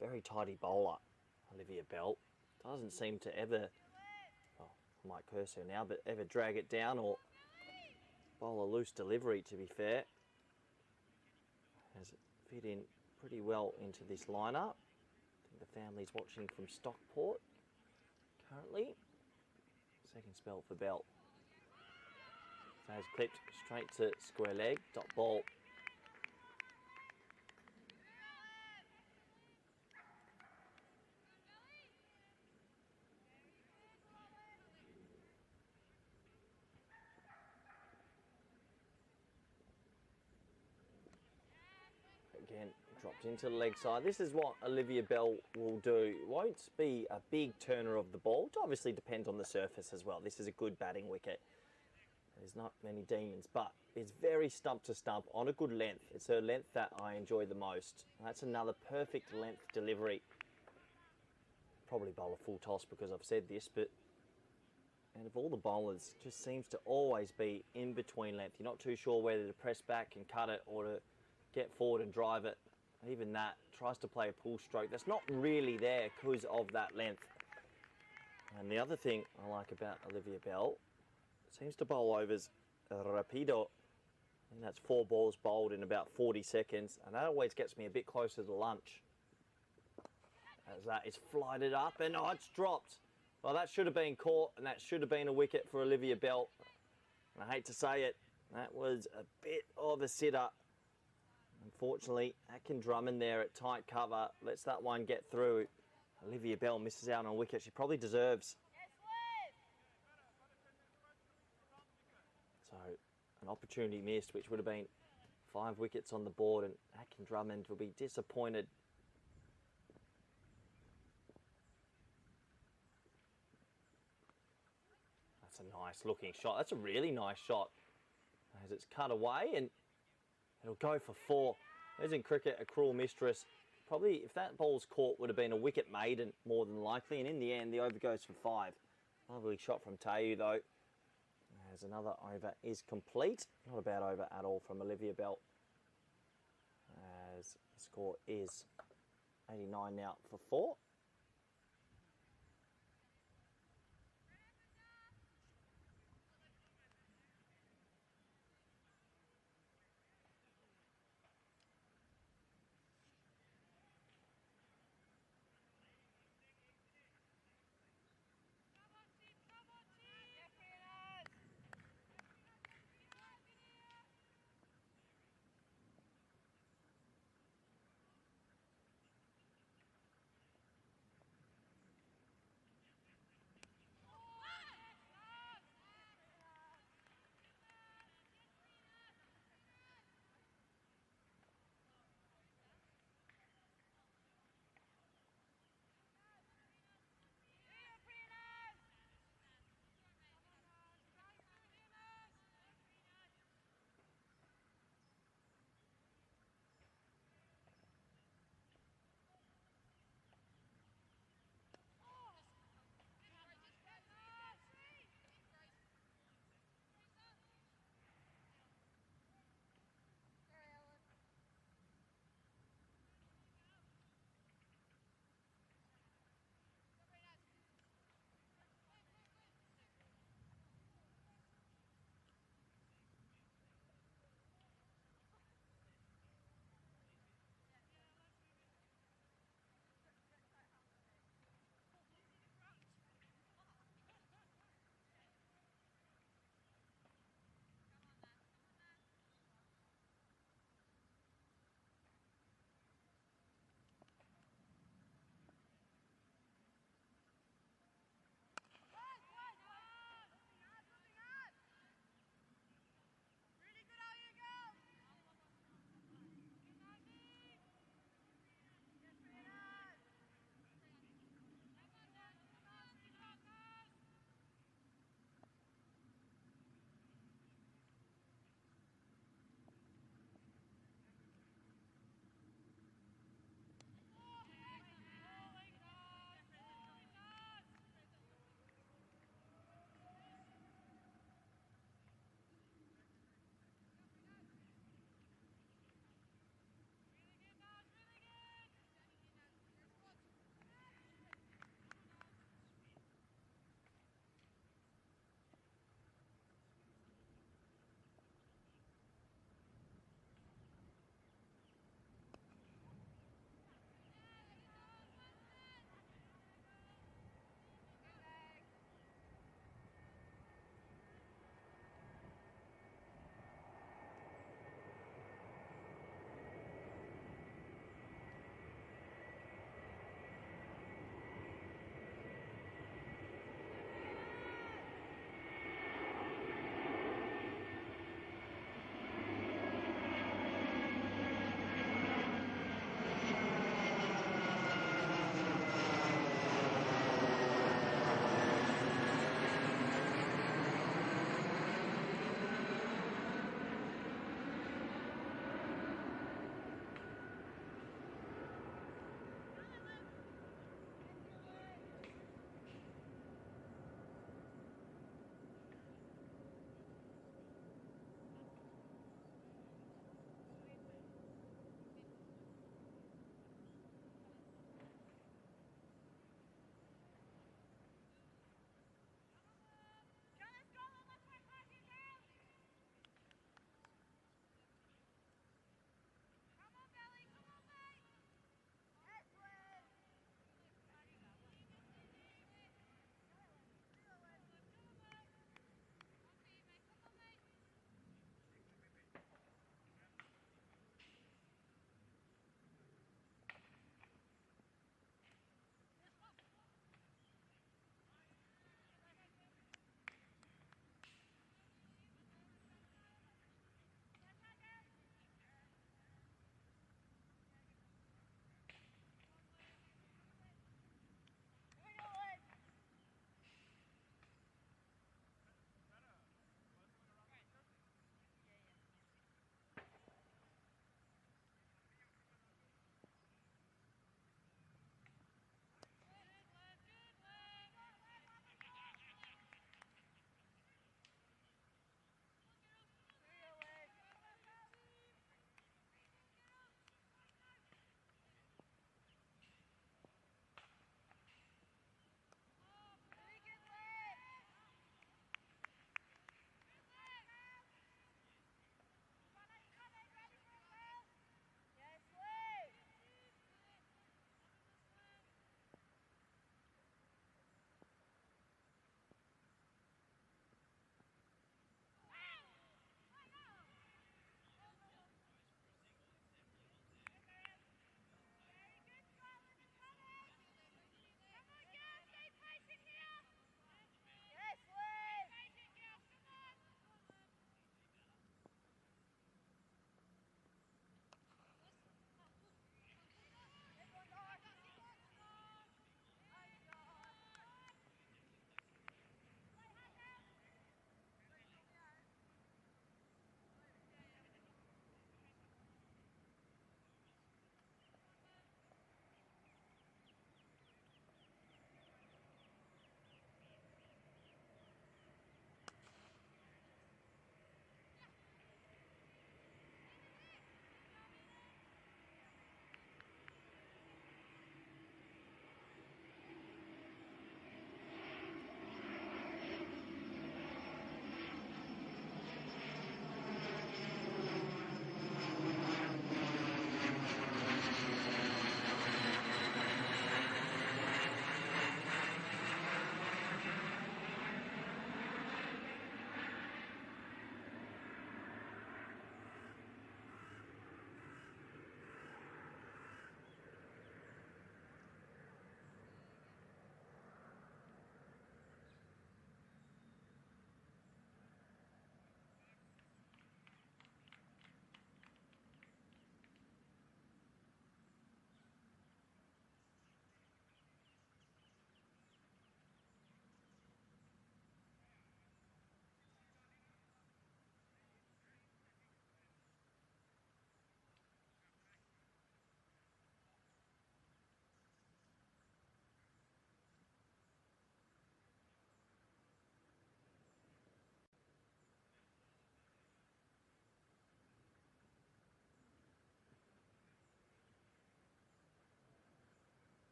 Very tidy bowler, Olivia Bell. Doesn't seem to ever, well, I might curse her now, but ever drag it down or bowl a loose delivery, to be fair. Has fit in pretty well into this lineup. I think the family's watching from Stockport currently. Second spell for Bell. So has clipped straight to square leg, dot ball. Again, dropped into the leg side. This is what Olivia Bell will do. It won't be a big turner of the ball. It obviously depends on the surface as well. This is a good batting wicket. There's not many demons, but it's very stump to stump on a good length. It's a length that I enjoy the most. That's another perfect length delivery. Probably bowl a full toss because I've said this, but out of all the bowlers, just seems to always be in between length. You're not too sure whether to press back and cut it or to get forward and drive it. Even that, tries to play a pull stroke. That's not really there because of that length. And the other thing I like about Olivia Bell, seems to bowl overs rapido. And that's 4 balls bowled in about 40 seconds. And that always gets me a bit closer to lunch. As that is flighted up and oh, it's dropped. Well, that should have been caught and that should have been a wicket for Olivia Bell. And I hate to say it, that was a bit of a sitter. Unfortunately, Atkin Drummond there at tight cover lets that one get through. Olivia Bell misses out on a wicket. She probably deserves. So, an opportunity missed, which would have been 5 wickets on the board, and Atkin Drummond will be disappointed. That's a nice looking shot. That's a really nice shot. As it's cut away, and it'll go for 4. There's in cricket a cruel mistress. Probably, if that ball's caught, would have been a wicket maiden, more than likely. And in the end, the over goes for 5. Lovely shot from Tayu, though. As another over is complete. Not a bad over at all from Olivia Bell. As the score is 89 now for 4.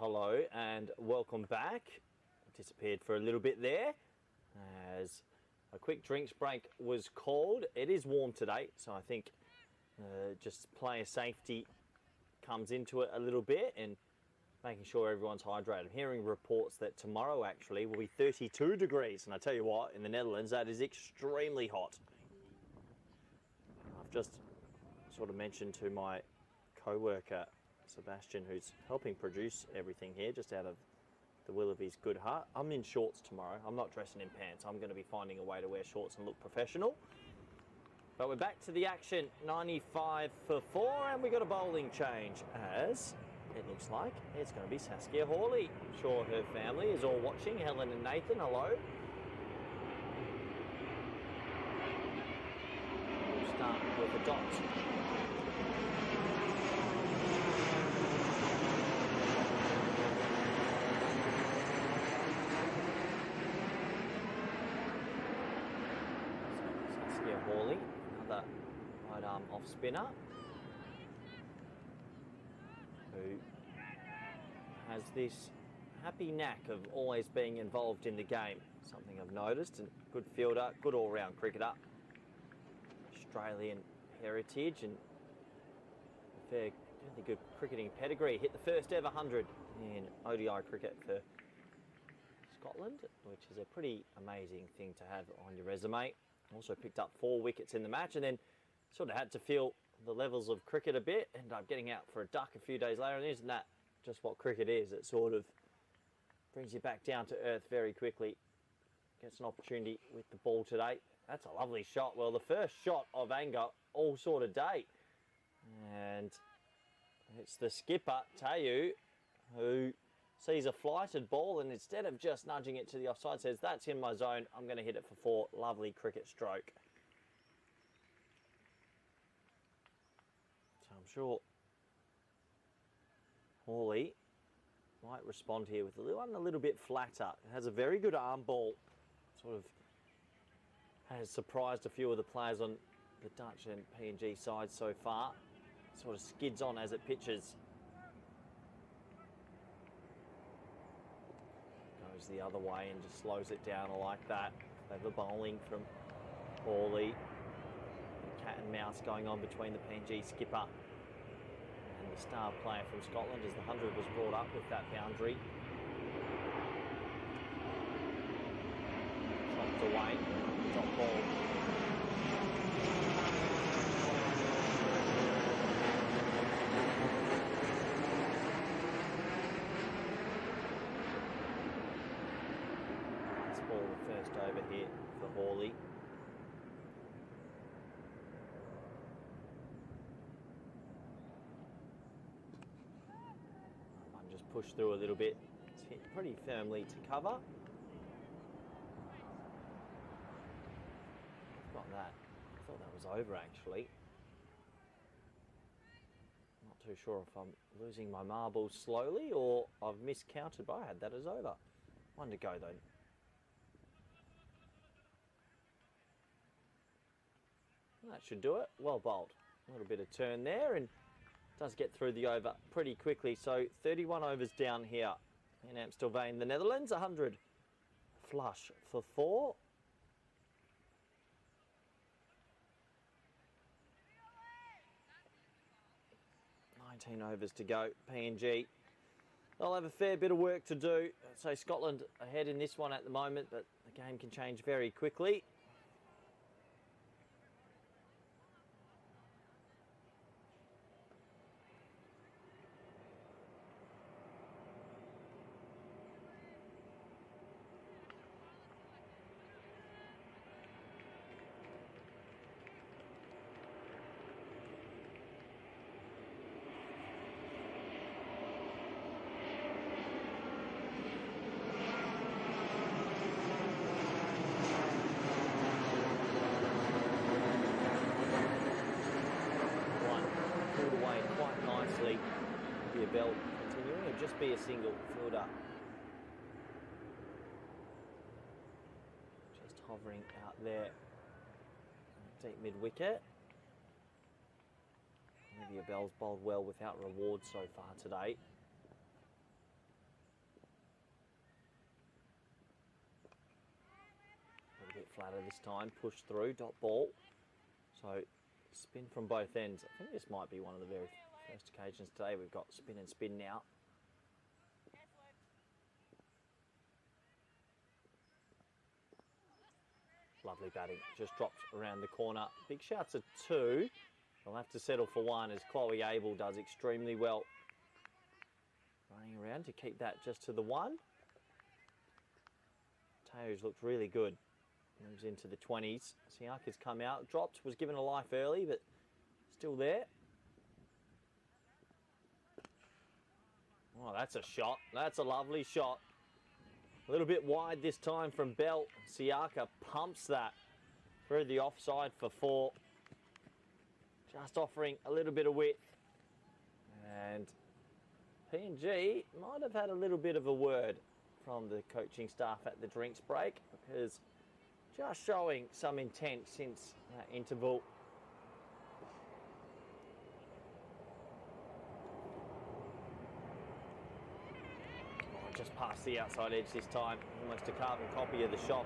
hello and welcome back. Disappeared for a little bit there as a quick drinks break was called. It is warm today, so I think just player safety comes into it a little bit and making sure everyone's hydrated. I'm hearing reports that tomorrow actually will be 32 degrees, and I tell you what, in the Netherlands that is extremely hot. I've just sort of mentioned to my co-worker Sebastian, who's helping produce everything here just out of the will of his good heart, I'm in shorts tomorrow. I'm not dressing in pants. I'm going to be finding a way to wear shorts and look professional. But we're back to the action. 95 for 4, and we got a bowling change as it looks like it's going to be Saskia Hawley. I'm sure her family is all watching. Helen and Nathan, hello. We'll start with a dot. Hawley, another right arm off spinner who has this happy knack of always being involved in the game. Something I've noticed, and good fielder, good all-round cricketer. Australian heritage and a fairly good cricketing pedigree. Hit the first ever 100 in ODI cricket for Scotland, which is a pretty amazing thing to have on your resume. Also picked up 4 wickets in the match and then sort of had to feel the levels of cricket a bit. Ended up getting out for a duck a few days later, and isn't that just what cricket is? It sort of brings you back down to earth very quickly. Gets an opportunity with the ball today. That's a lovely shot. Well, the first shot of anger all sort of day. And it's the skipper, Tayu, who sees a flighted ball and instead of just nudging it to the offside says, that's in my zone, I'm going to hit it for 4. Lovely cricket stroke. So I'm sure Hawley might respond here with a little bit flatter. It has a very good arm ball. Sort of has surprised a few of the players on the Dutch and PNG side so far. Sort of skids on as it pitches. Goes the other way and just slows it down like that. Clever bowling from Hawley. Cat and mouse going on between the PNG skipper and the star player from Scotland as the 100 was brought up with that boundary. Chopped away, top ball. First over here for Hawley. One just pushed through a little bit. It's hit pretty firmly to cover. I've got that. I thought that was over actually. Not too sure if I'm losing my marbles slowly or I've miscounted, but I had that as over. One to go though. That should do it. Well bowled. A little bit of turn there and does get through the over pretty quickly. So 31 overs down here in Amstelveen, the Netherlands. 100 flush for 4. $19 overs to go. PNG. They'll have a fair bit of work to do. So Scotland ahead in this one at the moment, but the game can change very quickly. Be a belt continuing or just be a single fielder. Just hovering out there. Deep mid wicket. Olivia Bell's bowled well without reward so far today. flatter this time, push through, dot ball. So spin from both ends. I think this might be one of the very first occasions today we've got spin and spin now. Lovely batting, just dropped around the corner. Big shouts at 2. They'll have to settle for 1 as Chloe Abel does extremely well. Running around to keep that just to the 1. Tayo's looked really good. Moves into the 20s. Siaka's come out, dropped, was given a life early, but still there. Oh, that's a shot. That's a lovely shot. A little bit wide this time from Bell. Siaka pumps that through the offside for 4. Just offering a little bit of width. And PNG might have had a little bit of a word from the coaching staff at the drinks break, because just showing some intent since that interval. Oh, just past the outside edge this time, almost a carbon copy of the shot.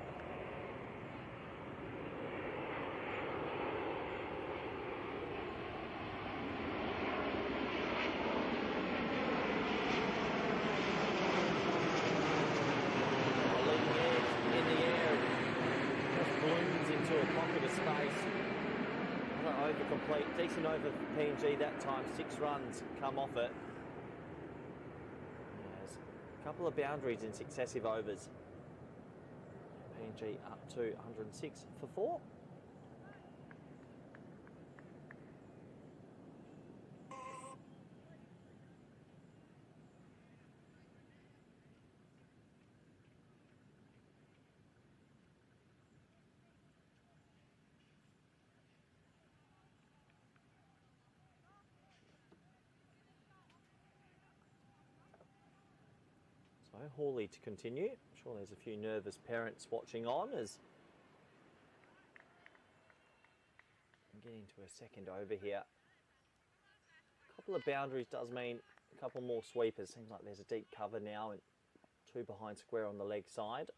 Complete, decent over for PNG that time, 6 runs come off it. Yes, a couple of boundaries in successive overs. PNG up to 106 for 4. So Hawley to continue. I'm sure there's a few nervous parents watching on as I'm getting to a second over here. A couple of boundaries does mean a couple more sweepers. Seems like there's a deep cover now and 2 behind square on the leg side.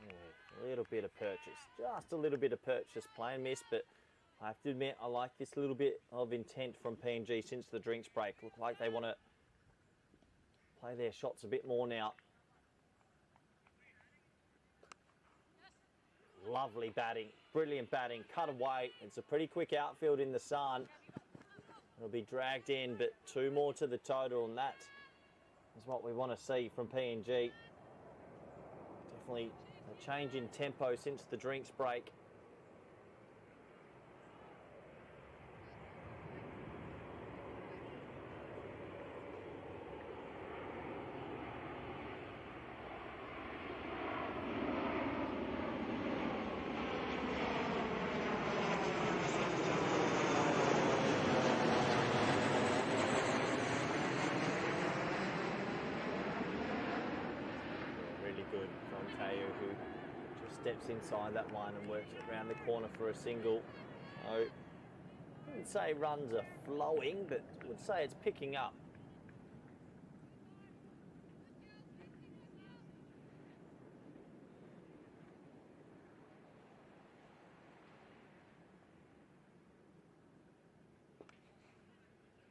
Yeah, a little bit of purchase. Just a little bit of purchase. Play and miss, but I have to admit I like this little bit of intent from PNG since the drinks break. Look like they want to play their shots a bit more now. Lovely batting, brilliant batting, cut away. It's a pretty quick outfield in the sun. It'll be dragged in, but 2 more to the total, and that is what we want to see from PNG. Definitely a change in tempo since the drinks break. Steps inside that one and works it around the corner for a single. So, I wouldn't say runs are flowing, but I would say it's picking up.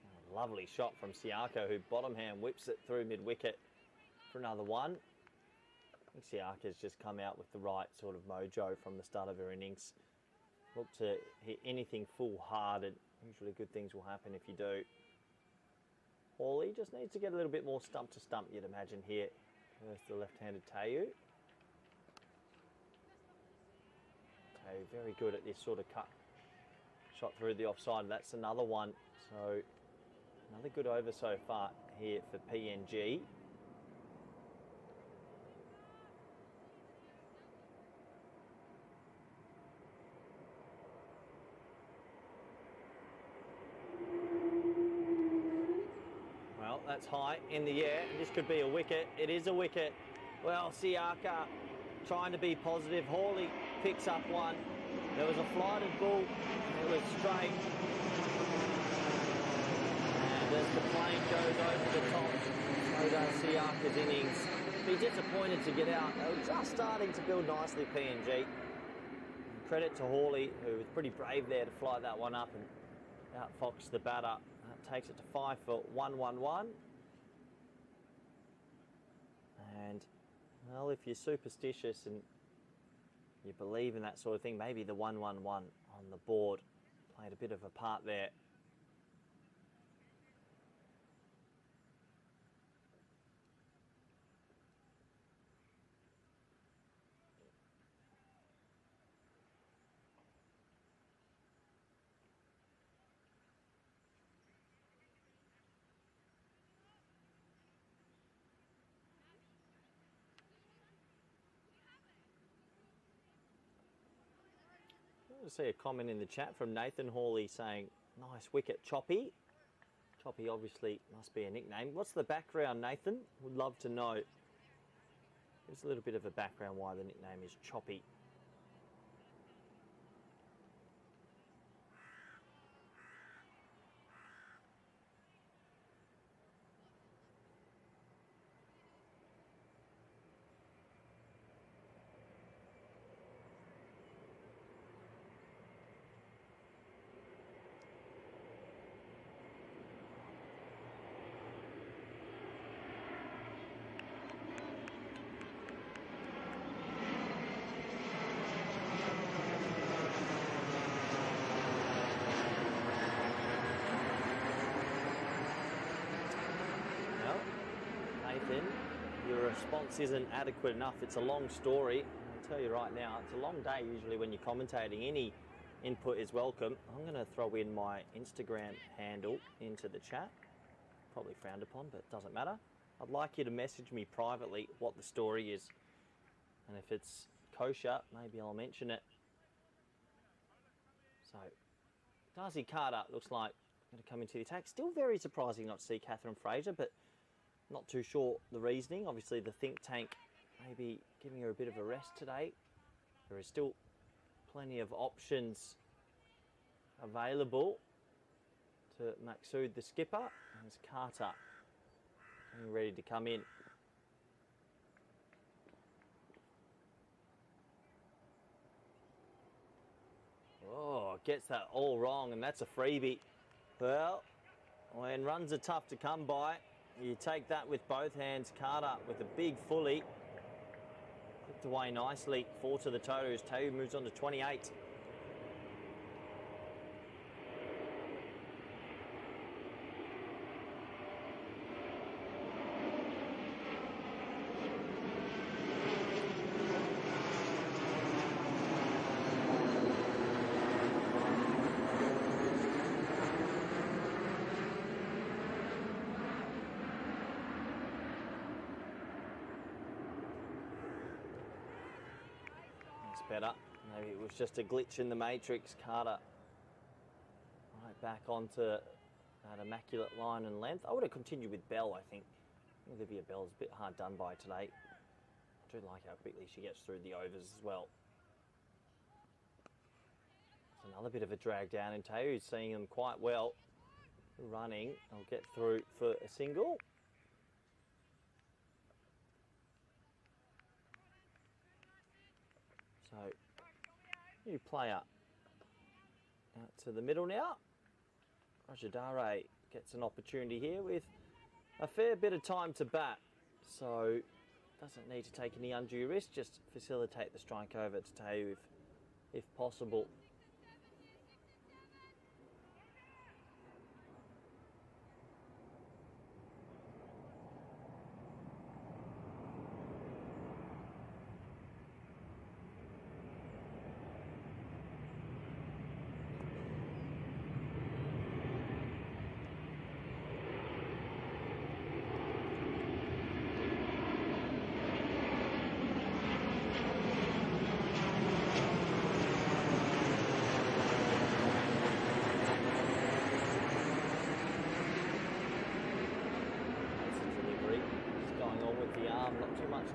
Oh, lovely shot from Siaka, who bottom hand whips it through mid-wicket for another one. I think Siaka's just come out with the right sort of mojo from the start of her innings. Look to hit anything full hard, and usually good things will happen if you do. Hawley just needs to get a little bit more stump to stump, you'd imagine here. There's the left-handed Tayu. Tayu very good at this sort of cut shot through the offside. That's another one. So another good over so far here for PNG. That's high in the air. This could be a wicket. It is a wicket. Well, Siaka trying to be positive. Hawley picks up one. There was a flighted ball. It was straight. And as the plane goes over the top, so does Siaka's innings. be disappointed to get out. They were just starting to build nicely, PNG. Credit to Hawley, who was pretty brave there to fly that one up and outfox the batter. Takes it to 5 for 1-1-1. And, well, if you're superstitious and you believe in that sort of thing, maybe the 1-1-1 on the board played a bit of a part there. I see a comment in the chat from Nathan Hawley saying, nice wicket, Choppy. Choppy obviously must be a nickname. What's the background, Nathan? Would love to know. There's a little bit of a background why the nickname is Choppy. Your response isn't adequate enough. It's a long story. I'll tell you right now, it's a long day usually when you're commentating. Any input is welcome. I'm going to throw in my Instagram handle into the chat. Probably frowned upon, but it doesn't matter. I'd like you to message me privately what the story is. And if it's kosher, maybe I'll mention it. So, Darcy Carter looks like going to come into the attack. Still very surprising not to see Catherine Fraser, but not too sure the reasoning. Obviously, the think tank maybe giving her a bit of a rest today. There is still plenty of options available to Maksud, the skipper. And there's Carter getting ready to come in. Oh, gets that all wrong, and that's a freebie. Well, when runs are tough to come by, you take that with both hands. Carter with a big fully. Clipped away nicely. 4 to the total as Tau moves on to 28. Better. Maybe it was just a glitch in the matrix. Carter right back onto that immaculate line and length. I would have continued with Bell, I think. Olivia Bell's a bit hard done by today. I do like how quickly she gets through the overs as well. There's another bit of a drag down, and Tau's seeing them quite well. Running, I'll get through for a single. So, new player out to the middle now. Rajadare gets an opportunity here with a fair bit of time to bat. So, doesn't need to take any undue risk, just facilitate the strike over to Tau if possible.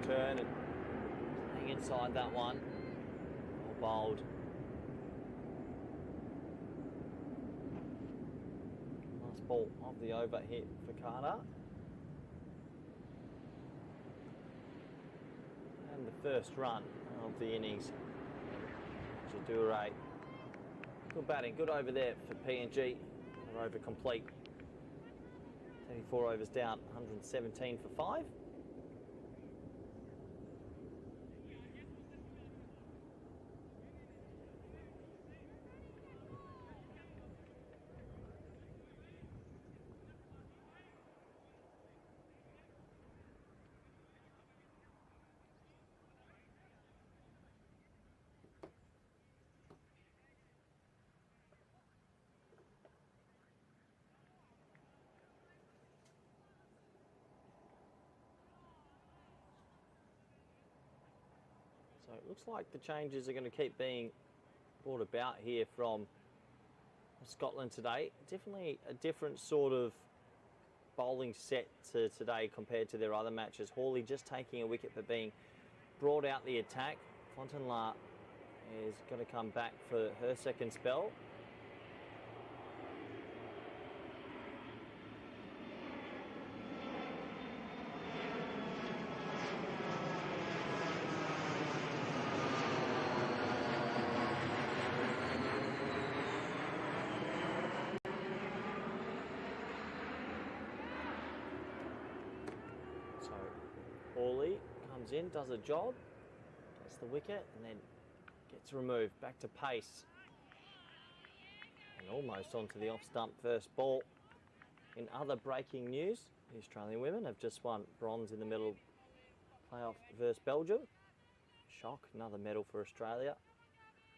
Turn and hang inside that one. Well bowled. Last ball of the over here for Carter. in the first run of the innings. Jadure. Good batting, good over there for PNG. They're over complete. 34 overs down, 117 for 5. So it looks like the changes are going to keep being brought about here from Scotland today. Definitely a different sort of bowling set to today compared to their other matches. Hawley just taking a wicket but being brought out the attack. Fontainebleau is going to come back for her second spell. Hawley comes in, does a job, gets the wicket and then gets removed. Back to pace. And almost onto the off stump first ball. In other breaking news, the Australian women have just won bronze in the medal playoff versus Belgium. Shock, another medal for Australia.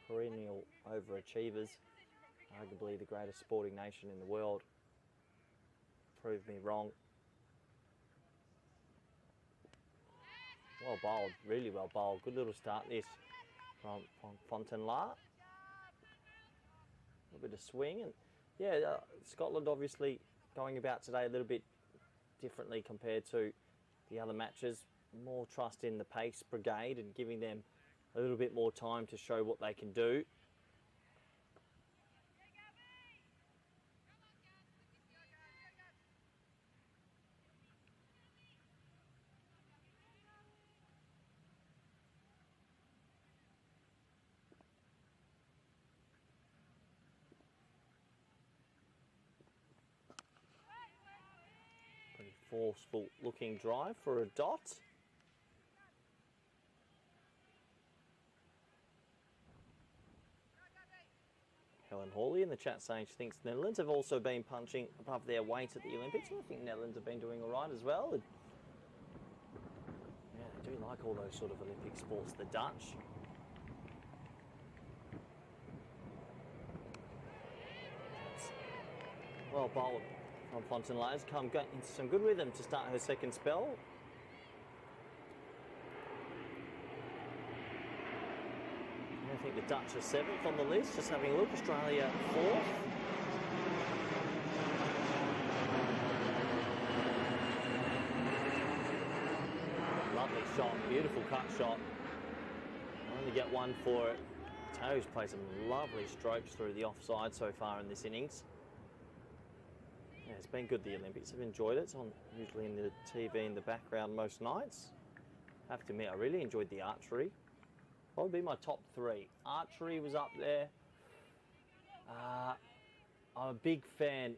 Perennial overachievers. Arguably the greatest sporting nation in the world. Prove me wrong. Well bowled, really well bowled. Good little start this from Fontainebleau. A little bit of swing and yeah, Scotland obviously going about today a little bit differently compared to the other matches. More trust in the pace brigade and giving them a little bit more time to show what they can do. Pretty forceful looking drive for a dot. Helen Hawley in the chat saying she thinks the Netherlands have also been punching above their weight at the Olympics. And I think the Netherlands have been doing all right as well. And yeah, they do like all those sort of Olympic sports, the Dutch. That's well bowled from Fontainebleau's come into some good rhythm to start her second spell. I think the Dutch are 7th on the list. Just having a look, Australia 4th. Lovely shot, beautiful cut shot. I only get one for it. Toes played some lovely strokes through the offside so far in this innings. Yeah, it's been good, the Olympics. I've enjoyed it. It's on usually in the TV in the background most nights. I have to admit, I really enjoyed the archery. What would be my top 3? Archery was up there. I'm a big fan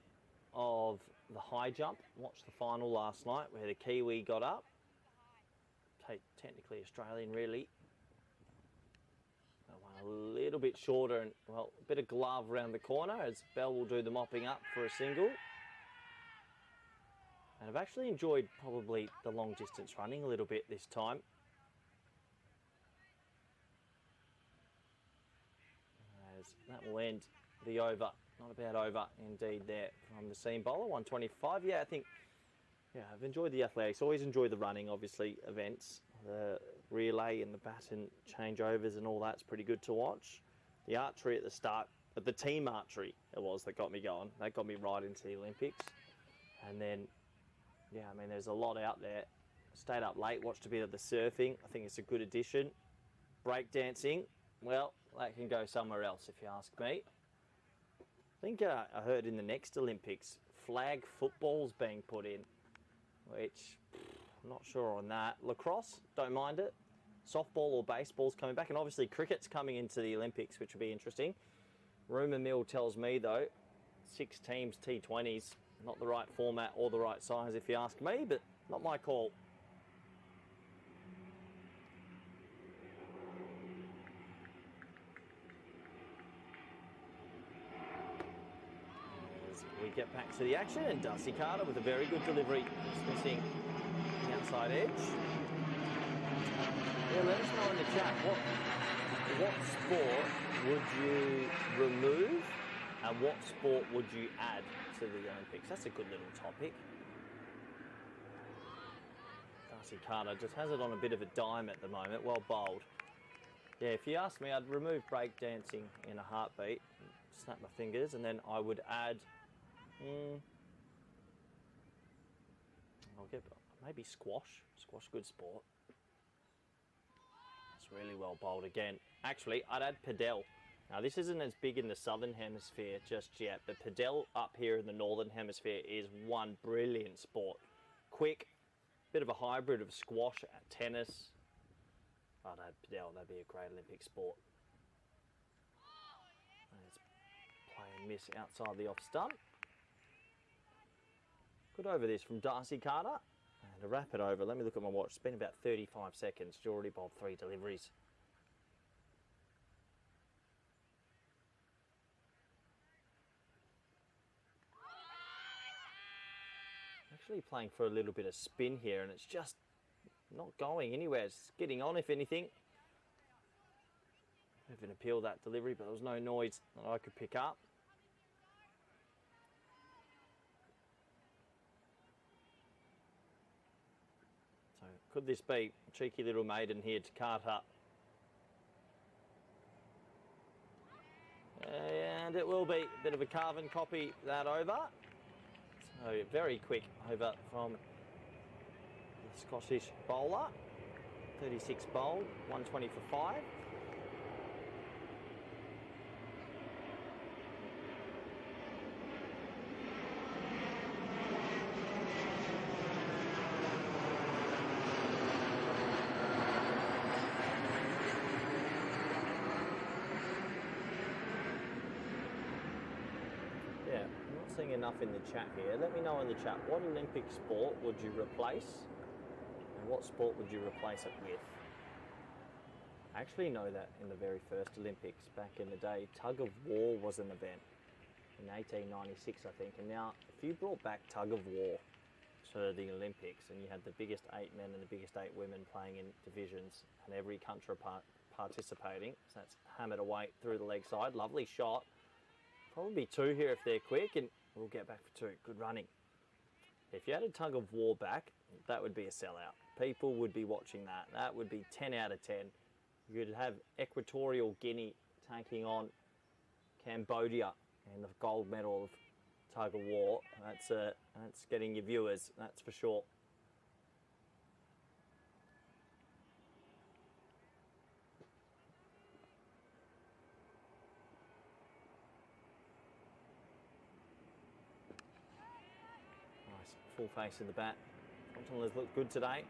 of the high jump. Watched the final last night where the Kiwi got up. Technically Australian, really. That one a little bit shorter and, well, a bit of glove around the corner as Bell will do the mopping up for a single. And I've actually enjoyed probably the long distance running a little bit this time. As that will end the over. Not a bad over indeed there from the seam bowler. 125. Yeah, I think, yeah, I've enjoyed the athletics. Always enjoy the running, obviously, events. The relay and the baton changeovers and all that's pretty good to watch. The archery at the start, the team archery it was that got me going. That got me right into the Olympics. And then, yeah, I mean, there's a lot out there. Stayed up late, watched a bit of the surfing. I think it's a good addition. Breakdancing, well, that can go somewhere else if you ask me. I think I heard in the next Olympics, flag football's being put in, which I'm not sure on that. Lacrosse, don't mind it. softball or baseball's coming back, and obviously cricket's coming into the Olympics, which will be interesting. Rumour mill tells me, though, 6 teams T20s, not the right format or the right size if you ask me, but not my call. As we get back to the action, and Darcy Carter with a very good delivery, dismissing the outside edge. Yeah, let us know in the chat, what sport would you remove and what sport would you add to the Olympics? That's a good little topic. Darcy Carter just has it on a bit of a dime at the moment, well bowled. Yeah, if you ask me, I'd remove breakdancing in a heartbeat, snap my fingers, and then I would add, I'll get maybe squash. Squash, good sport. It's really well bowled again. Actually, I'd add padel. Now, this isn't as big in the southern hemisphere just yet, but padel up here in the northern hemisphere is one brilliant sport. Quick, bit of a hybrid of squash, tennis. I'd add padel, that'd be a great Olympic sport. Let's play and miss outside the off stump. Good over this from Darcy Carter. And to wrap it over, let me look at my watch. It's been about 35 seconds. She's already bowled 3 deliveries. Actually playing for a little bit of spin here, and it's just not going anywhere. It's getting on, if anything. Bit of an appeal, that delivery, but there was no noise that I could pick up. So could this be a cheeky little maiden here to Carter? And it will be a bit of a carve-and copy that over. So very quick over from the Scottish bowler. 36 bowled, 120 for 5. Seeing enough in the chat here. Let me know in the chat, what Olympic sport would you replace and what sport would you replace it with? I actually know that in the very first Olympics back in the day, tug of war was an event in 1896, I think, and now if you brought back tug of war to the Olympics and you had the biggest 8 men and the biggest 8 women playing in divisions and every country participating, so that's hammered away through the leg side, lovely shot. Probably 2 here if they're quick, and we'll get back for 2. Good running. If you had a tug of war back, that would be a sellout. People would be watching that. That would be 10 out of 10. You could have Equatorial Guinea taking on Cambodia in the gold medal of tug of war. That's getting your viewers, that's for sure. Nice full face in the bat. Thompson has looked good today.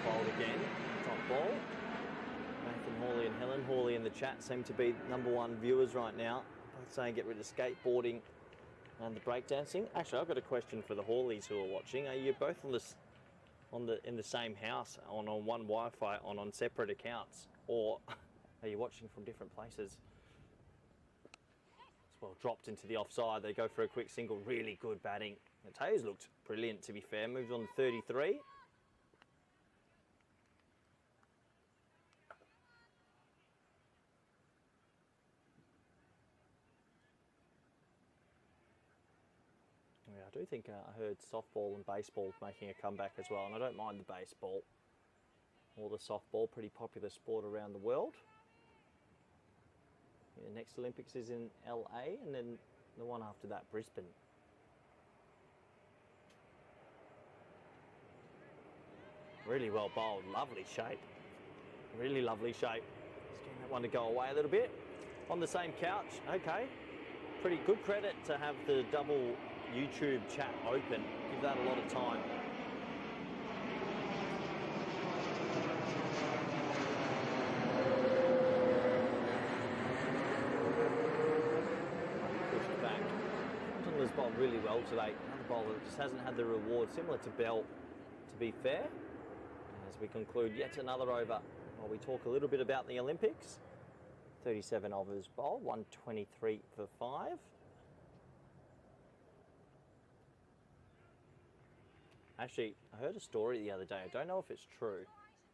Bowled again, top ball. Nathan Hawley and Helen Hawley in the chat seem to be #1 viewers right now. Both saying get rid of skateboarding and the breakdancing. Actually, I've got a question for the Hawleys who are watching. Are you both in the same house on one Wi-Fi on separate accounts, or are you watching from different places? It's well dropped into the offside. They go for a quick single. Really good batting. Mateo's looked brilliant, to be fair. Moves on to 33. Yeah, I do think I heard softball and baseball making a comeback as well, and I don't mind the baseball or the softball, pretty popular sport around the world. Yeah, next Olympics is in LA, and then the one after that, Brisbane. Really well bowled. Lovely shape. Really lovely shape. Just getting that one to go away a little bit. On the same couch. Okay. Pretty good credit to have the double YouTube chat open. Give that a lot of time. Pushed back. Compton was bowled really well today. Another bowler that just hasn't had the reward, similar to Bell, to be fair. As we conclude yet another over, while we talk a little bit about the Olympics. 37 overs bowled, 123 for 5. Actually, I heard a story the other day. I don't know if it's true,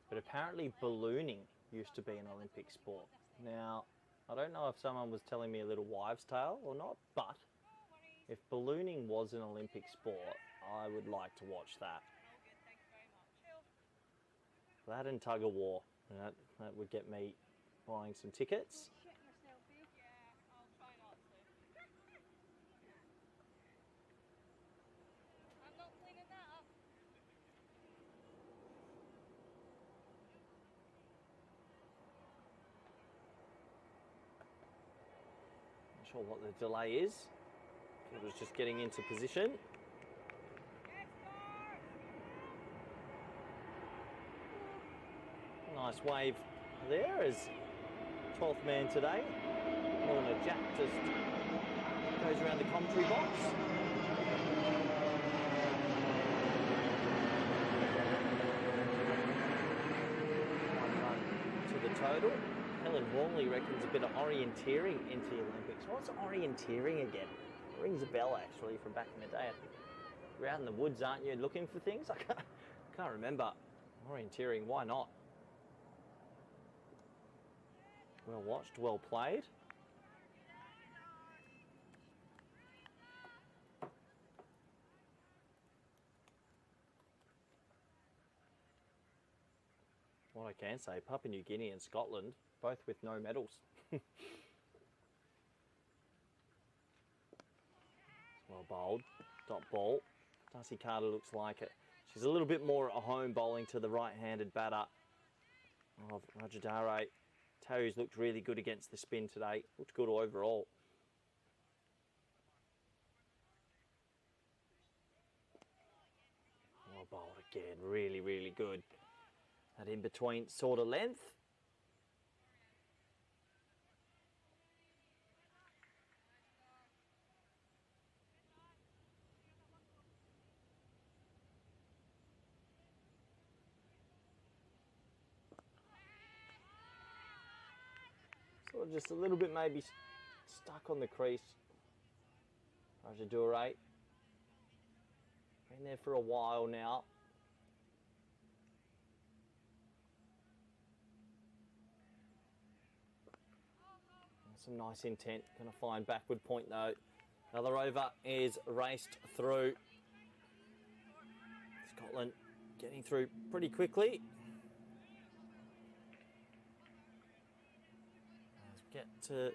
but apparently ballooning used to be an Olympic sport. Now, I don't know if someone was telling me a little wives' tale or not, but if ballooning was an Olympic sport, I would like to watch that. That and tug of war. That would get me buying some tickets. I'm not cleaning that up. Not sure what the delay is. It was just getting into position. Nice wave there as 12th man today. Lorna Jack just goes around the commentary box. One run to the total. Helen Warmley reckons a bit of orienteering into the Olympics. What's orienteering again? It rings a bell actually from back in the day. I think you're out in the woods, aren't you, looking for things? I can't remember. Orienteering, why not? Well watched, well played. What I can say, Papua New Guinea and Scotland, both with no medals. Well bowled, dot ball. Darcy Carter looks like it. She's a little bit more at home bowling to the right-handed batter of Rajadare. Terry's looked really good against the spin today. Looked good overall. Well bowled again. Really, really good. That in-between sort of length. Sort of just a little bit maybe stuck on the crease. Rajadure. Been there for a while now. Some nice intent. Going to find backward point though. Another over is raced through. Scotland getting through pretty quickly. Let's get to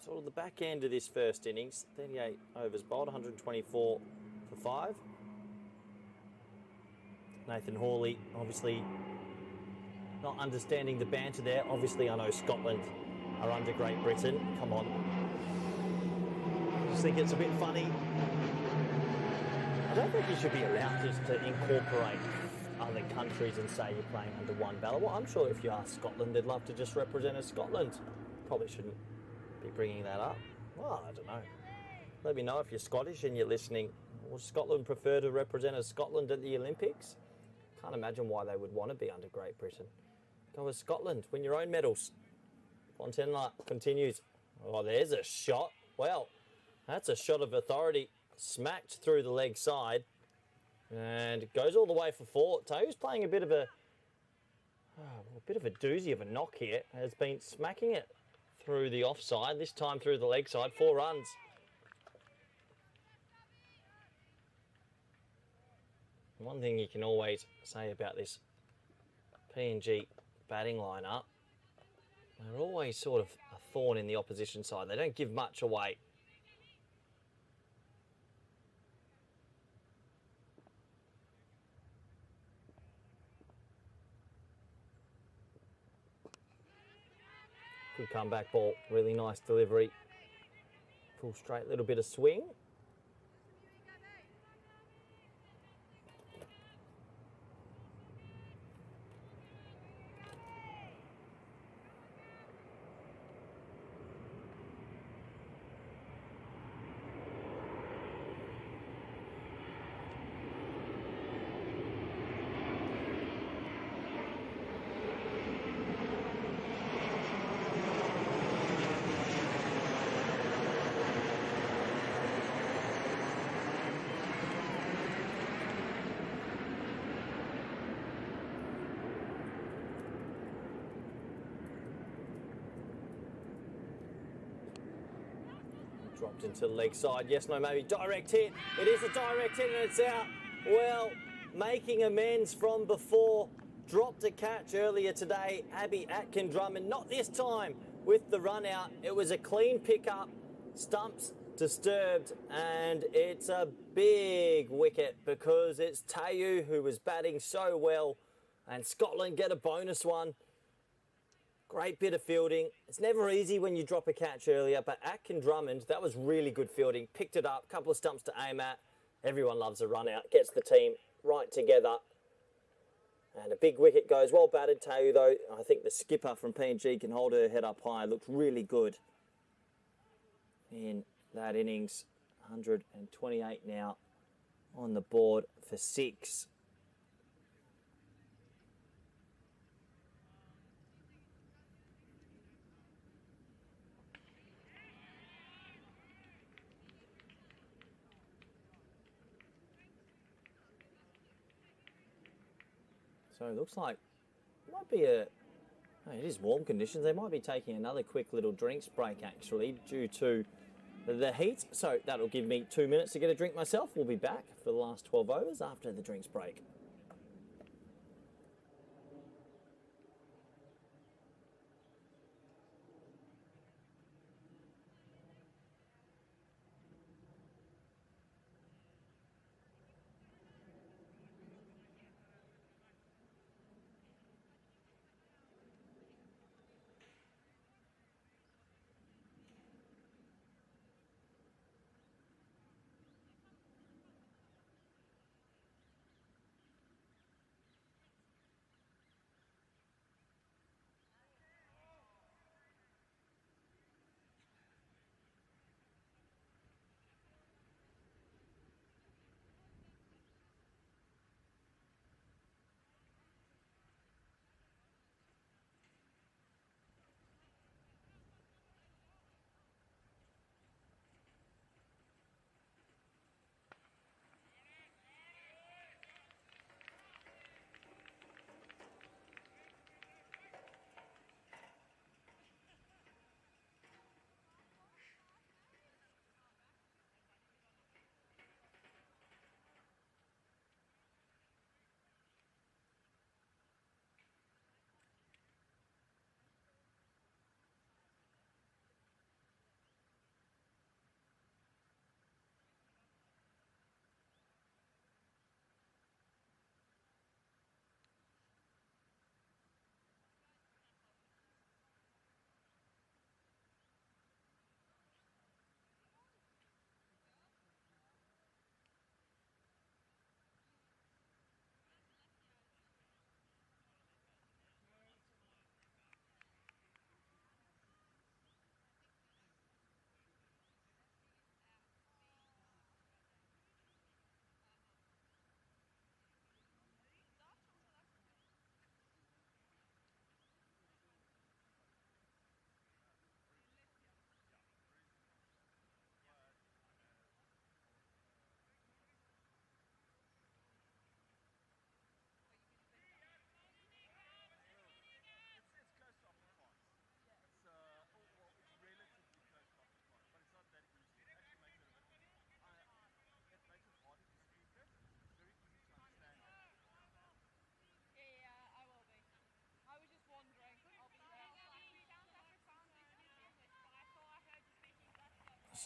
sort of the back end of this first innings. 38 overs bowled, 124 for 5. Nathan Hawley obviously not understanding the banter there. Obviously I know Scotland are under Great Britain. Come on. I just think it's a bit funny. I don't think you should be allowed just to incorporate other countries and say you're playing under one ballot. Well, I'm sure if you ask Scotland, they'd love to just represent as Scotland. Probably shouldn't be bringing that up. Well, I don't know. Let me know if you're Scottish and you're listening. Would Scotland prefer to represent as Scotland at the Olympics? Can't imagine why they would want to be under Great Britain. Go as Scotland, win your own medals. Fontenla continues. Oh, there's a shot. Well, that's a shot of authority. Smacked through the leg side. And goes all the way for 4. Tau's playing a bit of a doozy of a knock here. Has been smacking it through the offside. This time through the leg side. 4 runs. One thing you can always say about this PNG batting lineup, they're always sort of a thorn in the opposition side. They don't give much away. Good comeback ball. Really nice delivery. Full straight, little bit of swing. Dropped into the leg side. Yes, no, maybe. Direct hit. It is a direct hit and it's out. Well, making amends from before. Dropped a catch earlier today. Abby Atkin-Drummond. Not this time with the run out. It was a clean pickup. Stumps disturbed. And it's a big wicket because it's Tayu who was batting so well. And Scotland get a bonus one. Great bit of fielding. It's never easy when you drop a catch earlier, but Atkin-Drummond, that was really good fielding. Picked it up, couple of stumps to aim at. Everyone loves a run out. Gets the team right together. And a big wicket goes. Well batted, Tayu, though. I think the skipper from PNG can hold her head up high. Looked really good in that innings. 128 now on the board for 6. So it looks like it might be it is warm conditions. They might be taking another quick little drinks break actually due to the heat. So that'll give me 2 minutes to get a drink myself. We'll be back for the last 12 overs after the drinks break.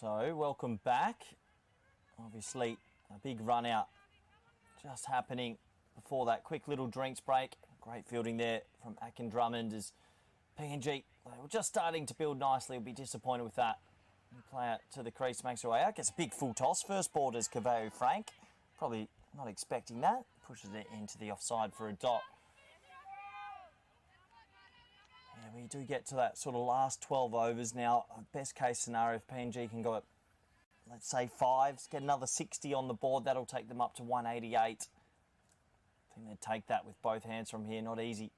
So, welcome back. Obviously, a big run out just happening before that quick little drinks break. Great fielding there from Atkin-Drummond as PNG, they were just starting to build nicely. Will be disappointed with that. New player to the crease makes her way out. Gets a big full toss. First ball is Caveo Frank. Probably not expecting that. Pushes it into the offside for a dot. Yeah, we do get to that sort of last 12 overs now. Best case scenario, if PNG can go at, let's say, 5s, get another 60 on the board, that'll take them up to 188. I think they'd take that with both hands from here. Not easy,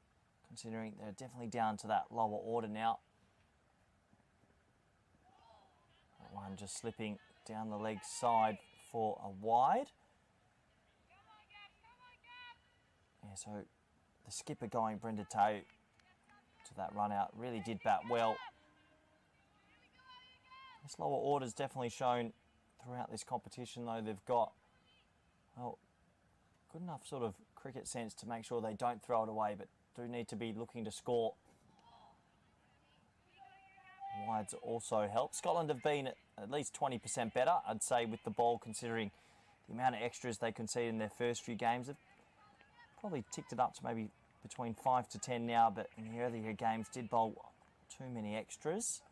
considering they're definitely down to that lower order now. That one just slipping down the leg side for a wide. Yeah, so the skipper going, Brenda Tao, to that run out, really did bat well. This lower order's definitely shown throughout this competition, though. They've got, well, good enough sort of cricket sense to make sure they don't throw it away, but do need to be looking to score. Wides also help. Scotland have been at least 20% better, I'd say, with the ball, considering the amount of extras they conceded in their first few games. They've probably ticked it up to maybe between 5 to 10 now, but in the earlier games did bowl too many extras.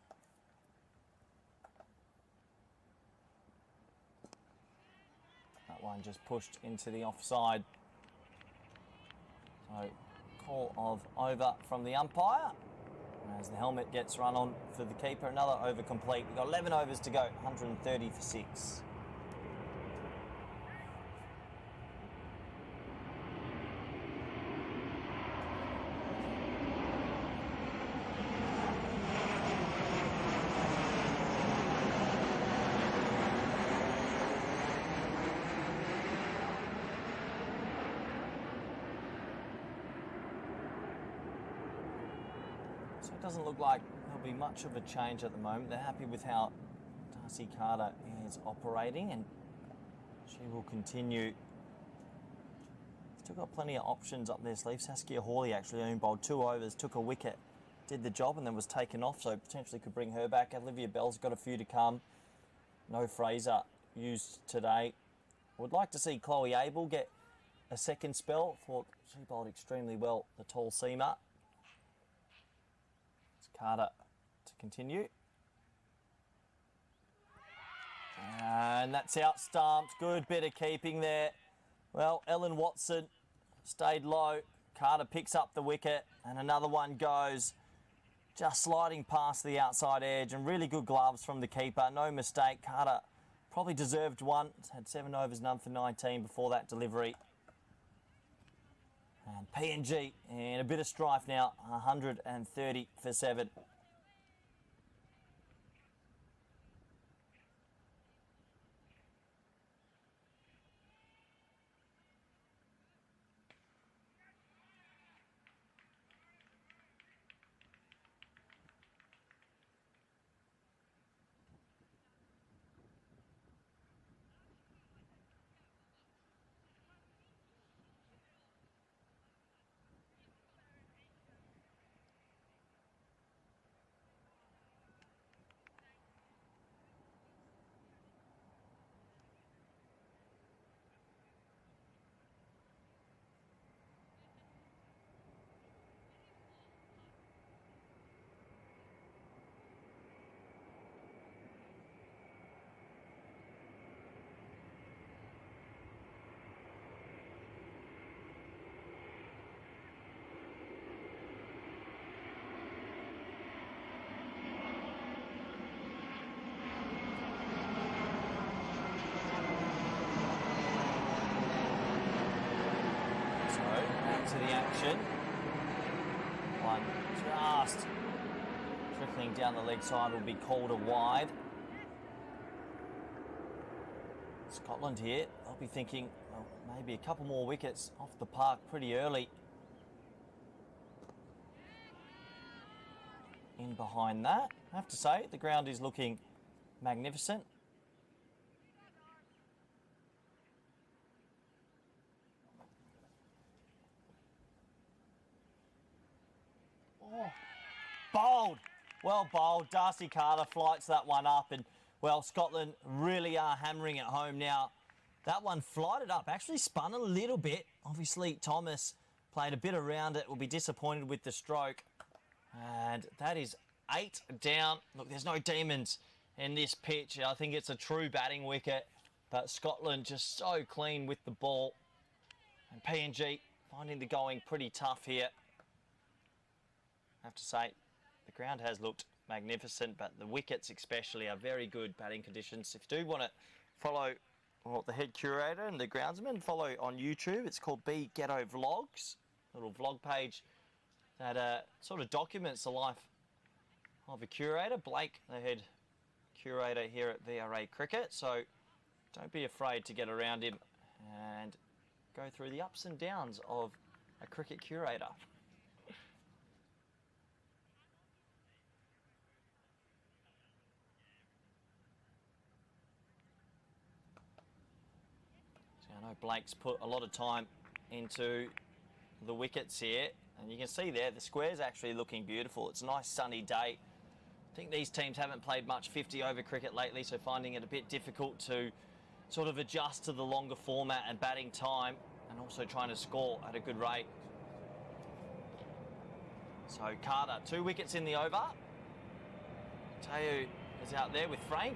That one just pushed into the offside. So, call of over from the umpire. As the helmet gets run on for the keeper, another over complete. We've got 11 overs to go, 130 for 6. Doesn't look like there'll be much of a change at the moment. They're happy with how Darcy Carter is operating, and she will continue. Still got plenty of options up their sleeve. Saskia Hawley actually only bowled 2 overs, took a wicket, did the job, and then was taken off, so potentially could bring her back. Olivia Bell's got a few to come. No Fraser used today. Would like to see Chloe Abel get a second spell. Thought she bowled extremely well, the tall seamer. Carter to continue. And that's out stumped. Good bit of keeping there. Well, Ellen Watson stayed low. Carter picks up the wicket and another one goes just sliding past the outside edge, and really good gloves from the keeper. No mistake. Carter probably deserved one. Had 7 overs, none for 19 before that delivery. And PNG and a bit of strife now, 130 for 7. One just trickling down the leg side will be called a wide. Scotland here, they'll be thinking, well, maybe a couple more wickets off the park pretty early. In behind that, I have to say, the ground is looking magnificent. Oh, bowled. Well bowled. Darcy Carter flights that one up, and, well, Scotland really are hammering it home now. That one flighted up, actually spun a little bit. Obviously, Thomas played a bit around it, will be disappointed with the stroke. And that is 8 down. Look, there's no demons in this pitch. I think it's a true batting wicket. But Scotland just so clean with the ball. And PNG finding the going pretty tough here. I have to say, the ground has looked magnificent, but the wickets especially are very good batting conditions. If you do want to follow the head curator and the groundsman, follow on YouTube. It's called B Ghetto Vlogs, a little vlog page that sort of documents the life of a curator. Blake, the head curator here at VRA Cricket, so don't be afraid to get around him and go through the ups and downs of a cricket curator. So I know Blake's put a lot of time into the wickets here, and you can see there the square's actually looking beautiful. It's a nice sunny day. I think these teams haven't played much 50 over cricket lately, so finding it a bit difficult to sort of adjust to the longer format and batting time, and also trying to score at a good rate. So Carter, 2 wickets in the over. Teo is out there with Frank.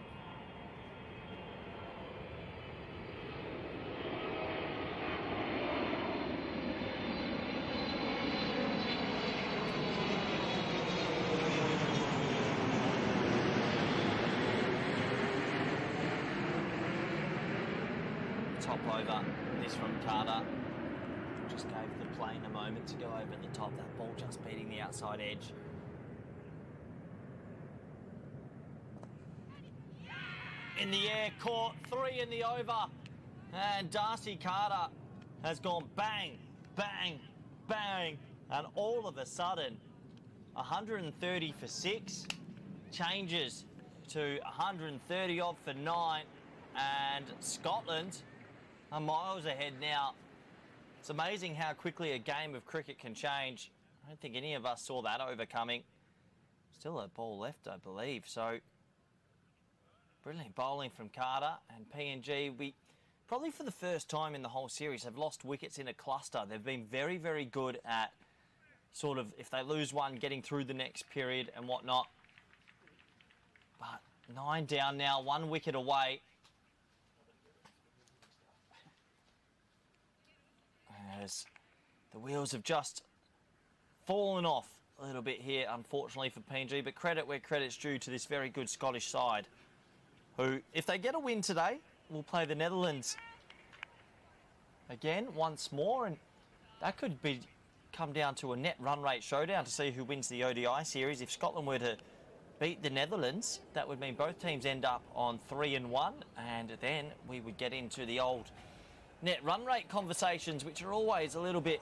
Top over, this from Carter. Just gave the plane a moment to go over the top. That ball just beating the outside edge. In the air, caught, 3 in the over. And Darcy Carter has gone bang, bang, bang. And all of a sudden, 130 for 6. Changes to 130 odd for 9. And Scotland are miles ahead now. It's amazing how quickly a game of cricket can change. I don't think any of us saw that over coming. Still a ball left, I believe. So, brilliant bowling from Carter. And PNG, we probably for the first time in the whole series have lost wickets in a cluster. They've been very, very good at sort of, if they lose one, getting through the next period and whatnot. But 9 down now, 1 wicket away. As the wheels have just fallen off a little bit here, unfortunately for PNG, but credit where credit's due to this very good Scottish side, who, if they get a win today, will play the Netherlands again once more, and that could come down to a net run rate showdown to see who wins the ODI series. If Scotland were to beat the Netherlands, that would mean both teams end up on 3-1, and then we would get into the old net run rate conversations, which are always a little bit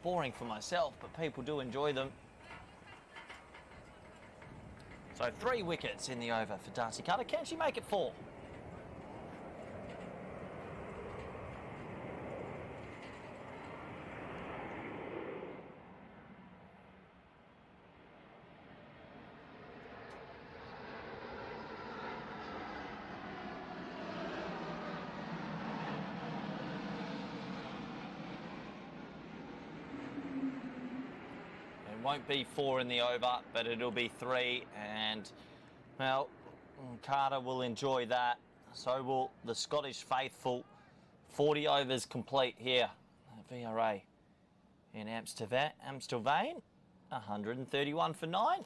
boring for myself, but people do enjoy them. So 3 wickets in the over for Darcy Carter. Can she make it 4? Won't be 4 in the over, but it'll be 3, and well, Carter will enjoy that. So will the Scottish faithful. 40 overs complete here at VRA in Amstelveen. 131 for 9.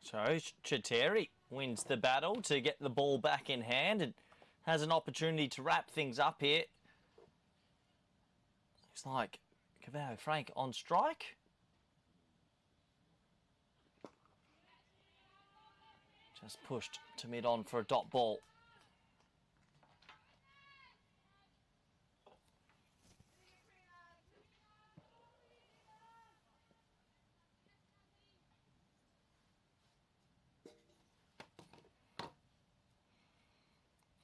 So Chateri wins the battle to get the ball back in hand and has an opportunity to wrap things up here. Looks like Cavallo Frank on strike. Just pushed to mid-on for a dot ball.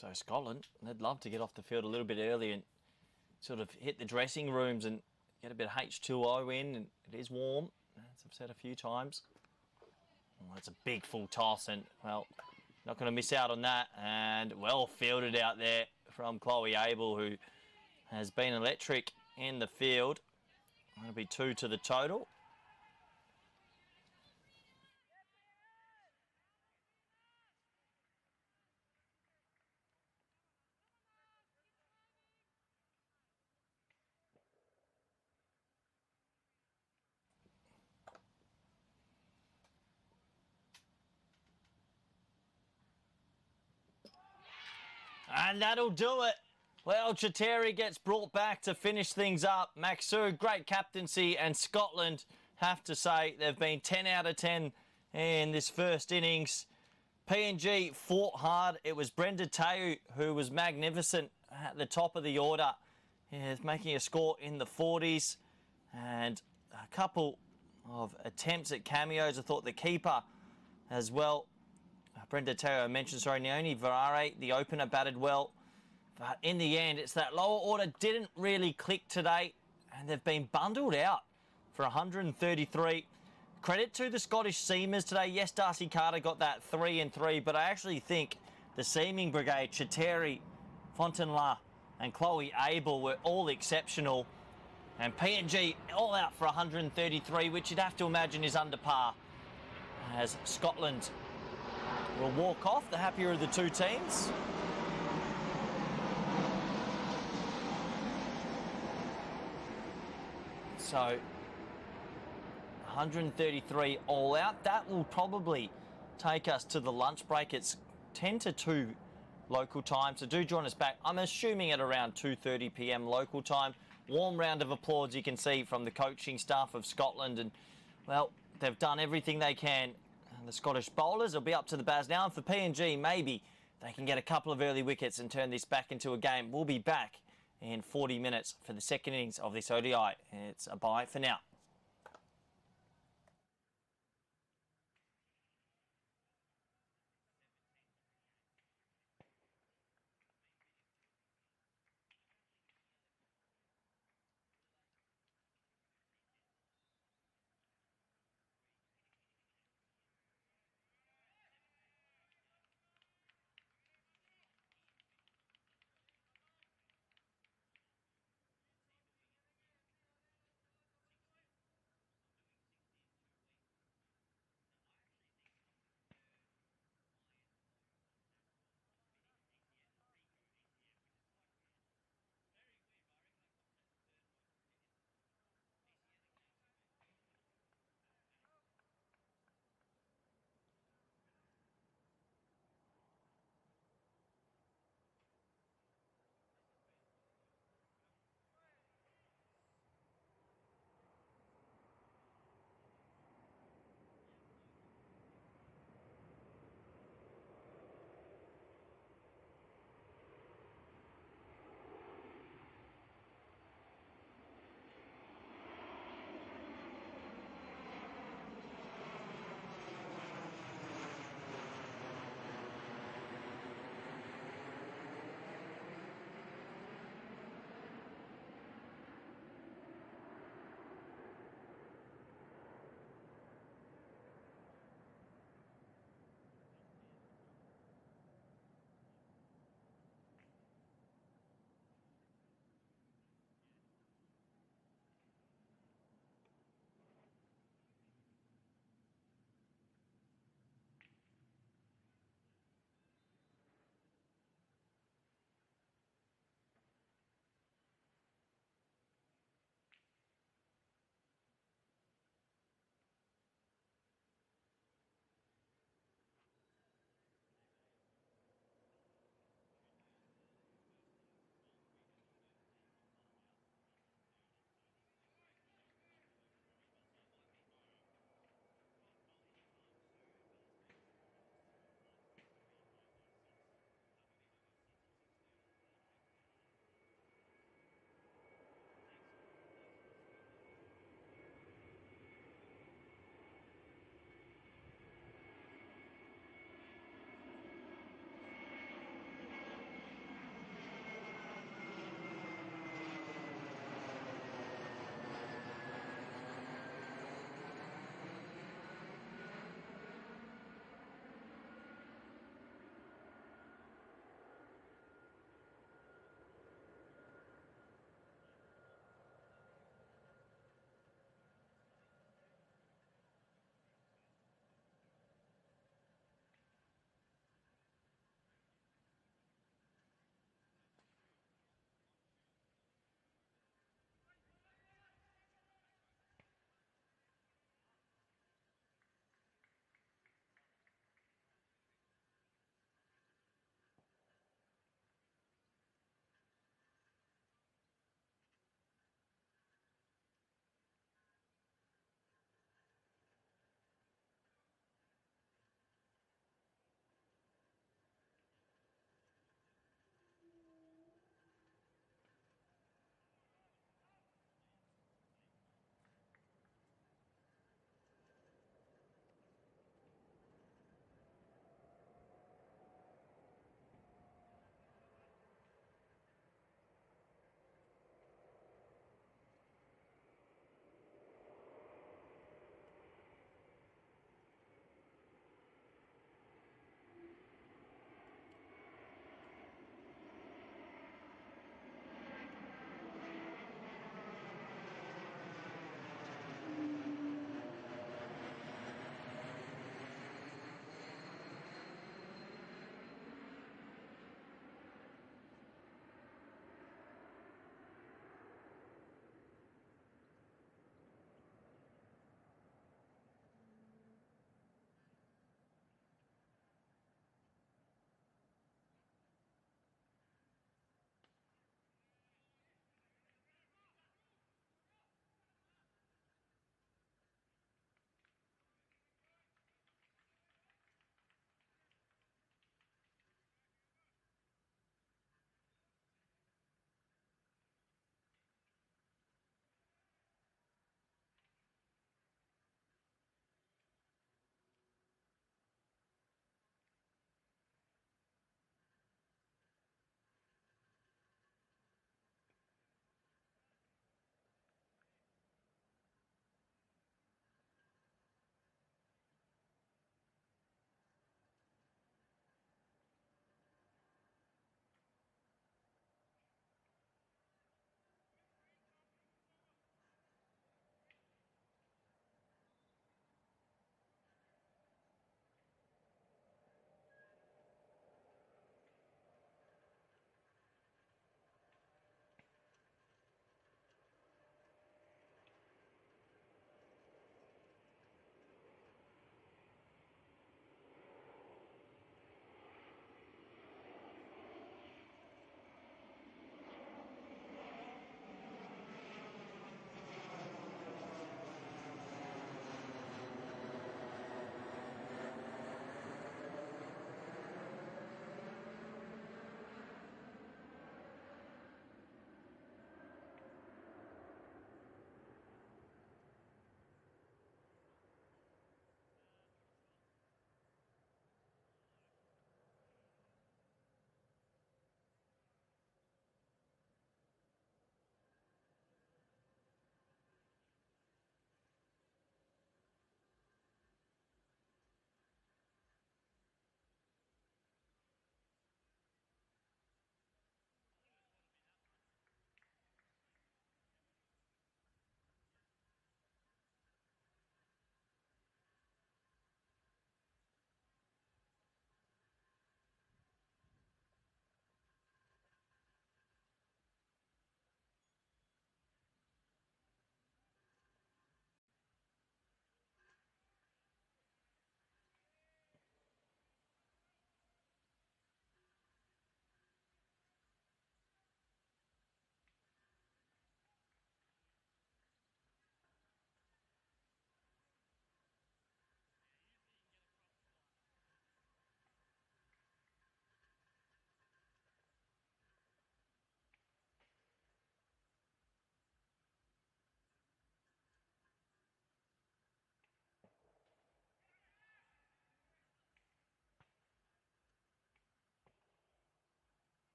So Scotland, they'd love to get off the field a little bit early and sort of hit the dressing rooms and get a bit of H2O in. And it is warm, as I've said a few times. Oh, that's a big full toss, and, well, not going to miss out on that. And well fielded out there from Chloe Abel, who has been electric in the field. That'll be 2 to the total. And that'll do it. Well, Chateri gets brought back to finish things up. Maxu, great captaincy, and Scotland, have to say, they've been 10 out of 10 in this first innings. PNG fought hard. It was Brenda Teu who was magnificent at the top of the order. He's making a score in the 40s. And a couple of attempts at cameos. I thought the keeper as well, Brenda Teu, I mentioned, sorry, Naomi Varare, the opener, batted well. But in the end, it's that lower order didn't really click today, and they've been bundled out for 133. Credit to the Scottish seamers today. Yes, Darcy Carter got that 3 and 3, but I actually think the seaming brigade, Chateri, Fontenla and Chloe Abel, were all exceptional. And PNG all out for 133, which you'd have to imagine is under par, as Scotland will walk off, the happier of the two teams. So 133 all out. That will probably take us to the lunch break. It's 10 to 2 local time, so do join us back. I'm assuming at around 2:30 p.m. local time. Warm round of applause you can see from the coaching staff of Scotland, and, well, they've done everything they can. And the Scottish bowlers will be up to the baz now, and for PNG, maybe they can get a couple of early wickets and turn this back into a game. We'll be back in 40 minutes for the second innings of this ODI. It's a bye for now.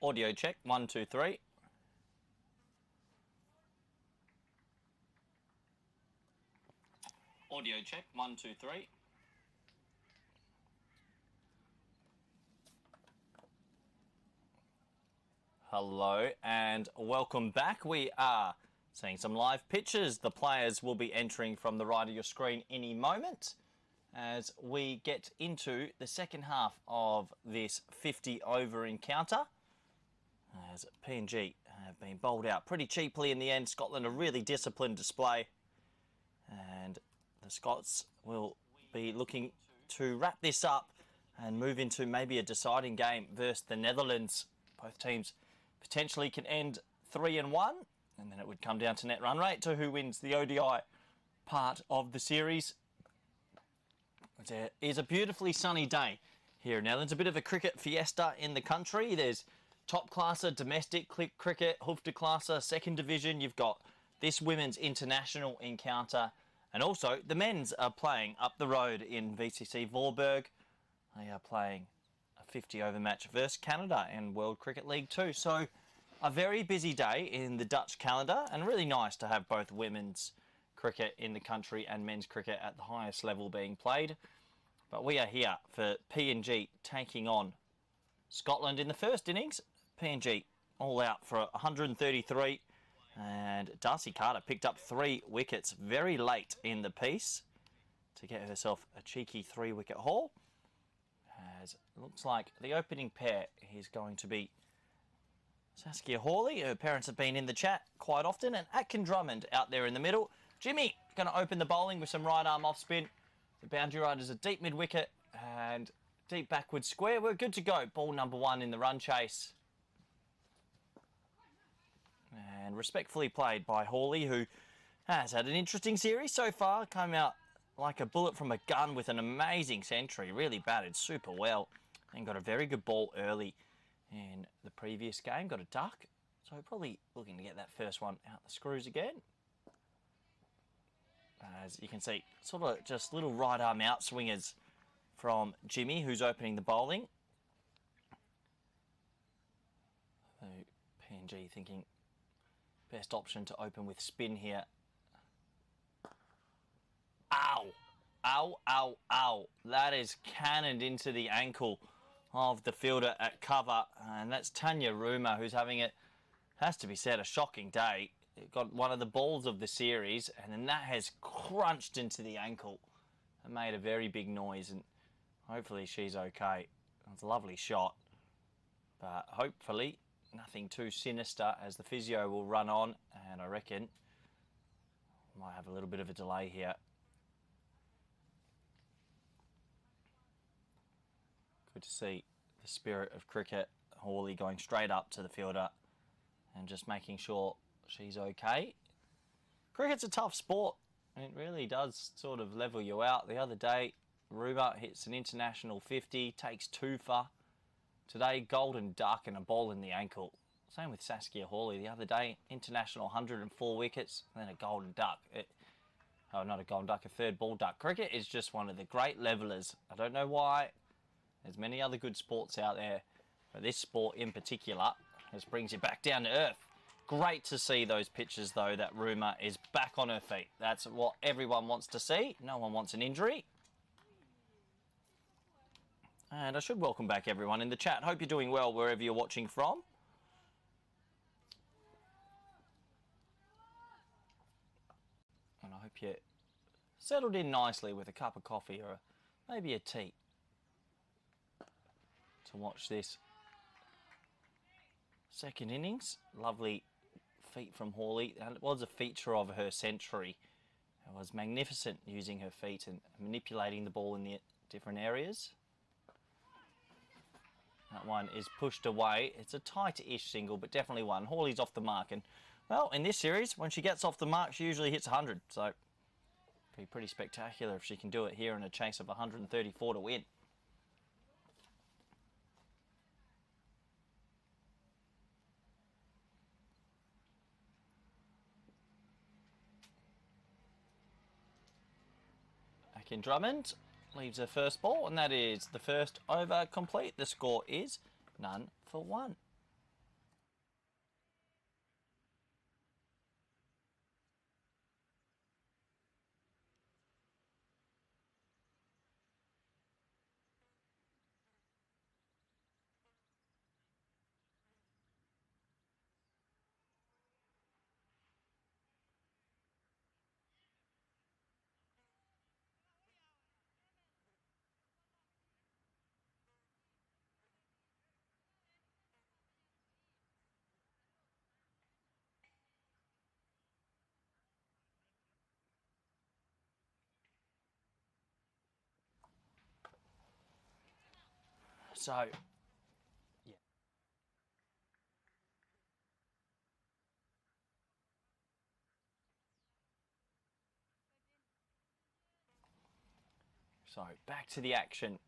Audio check, 1, 2, 3. Audio check, 1, 2, 3. Hello and welcome back. We are seeing some live pictures. The players will be entering from the right of your screen any moment as we get into the second half of this 50 over encounter. As PNG have been bowled out pretty cheaply in the end. Scotland a really disciplined display. And the Scots will be looking to wrap this up and move into maybe a deciding game versus the Netherlands. Both teams potentially can end 3-1, and then it would come down to net run rate to who wins the ODI part of the series. It is a beautifully sunny day here in Netherlands. A bit of a cricket fiesta in the country. There's top classer, domestic cricket, Hoofde classer, second division. You've got this women's international encounter. And also, the men's are playing up the road in VCC Voorburg. They are playing a 50 over match versus Canada in World Cricket League 2. So, a very busy day in the Dutch calendar, and really nice to have both women's cricket in the country and men's cricket at the highest level being played. But we are here for PNG taking on Scotland in the first innings. PNG all out for 133. And Darcy Carter picked up 3 wickets very late in the piece to get herself a cheeky 3-wicket haul. As it looks like the opening pair is going to be Saskia Hawley. Her parents have been in the chat quite often. And Atkin Drummond out there in the middle. Jimmy going to open the bowling with some right arm off spin. The boundary ride is a deep mid wicket and deep backward square. We're good to go. Ball number 1 in the run chase. And respectfully played by Hawley, who has had an interesting series so far. Came out like a bullet from a gun with an amazing century. Really batted super well. And got a very good ball early in the previous game. Got a duck. So probably looking to get that first one out the screws again. As you can see, sort of just little right arm out swingers from Jimmy, who's opening the bowling. So PNG thinking best option to open with spin here. Ow! Ow, ow, ow. That is cannoned into the ankle of the fielder at cover. And that's Tanya Ruma, who's having it, has to be said, a shocking day. It got one of the balls of the series, and then that has crunched into the ankle and made a very big noise. And hopefully she's okay. It's a lovely shot. But hopefully nothing too sinister, as the physio will run on, and I reckon might have a little bit of a delay here. Good to see the spirit of cricket. Hawley going straight up to the fielder and just making sure she's okay. Cricket's a tough sport, and it really does sort of level you out. The other day, Ruba hits an international 50, takes 2 for. Today, golden duck and a ball in the ankle. Same with Saskia Hawley. The other day, international 104 wickets, and then a golden duck. Not a golden duck, a third ball duck. Cricket is just one of the great levelers. I don't know why. There's many other good sports out there, but this sport in particular just brings you back down to earth. Great to see those pictures, though, that Ruma is back on her feet. That's what everyone wants to see. No one wants an injury. And I should welcome back everyone in the chat. Hope you're doing well wherever you're watching from. And I hope you're settled in nicely with a cup of coffee or maybe a tea to watch this second innings. Lovely feet from Hawley. And it was a feature of her century. It was magnificent using her feet and manipulating the ball in the different areas. That one is pushed away. It's a tight-ish single, but definitely one. Hawley's off the mark. And, well, in this series, when she gets off the mark, she usually hits 100. So, it'd be pretty spectacular if she can do it here in a chase of 134 to win. Atkin Drummond leaves her first ball, and that is the first over complete. The score is none for one. So, yeah. So, back to the action.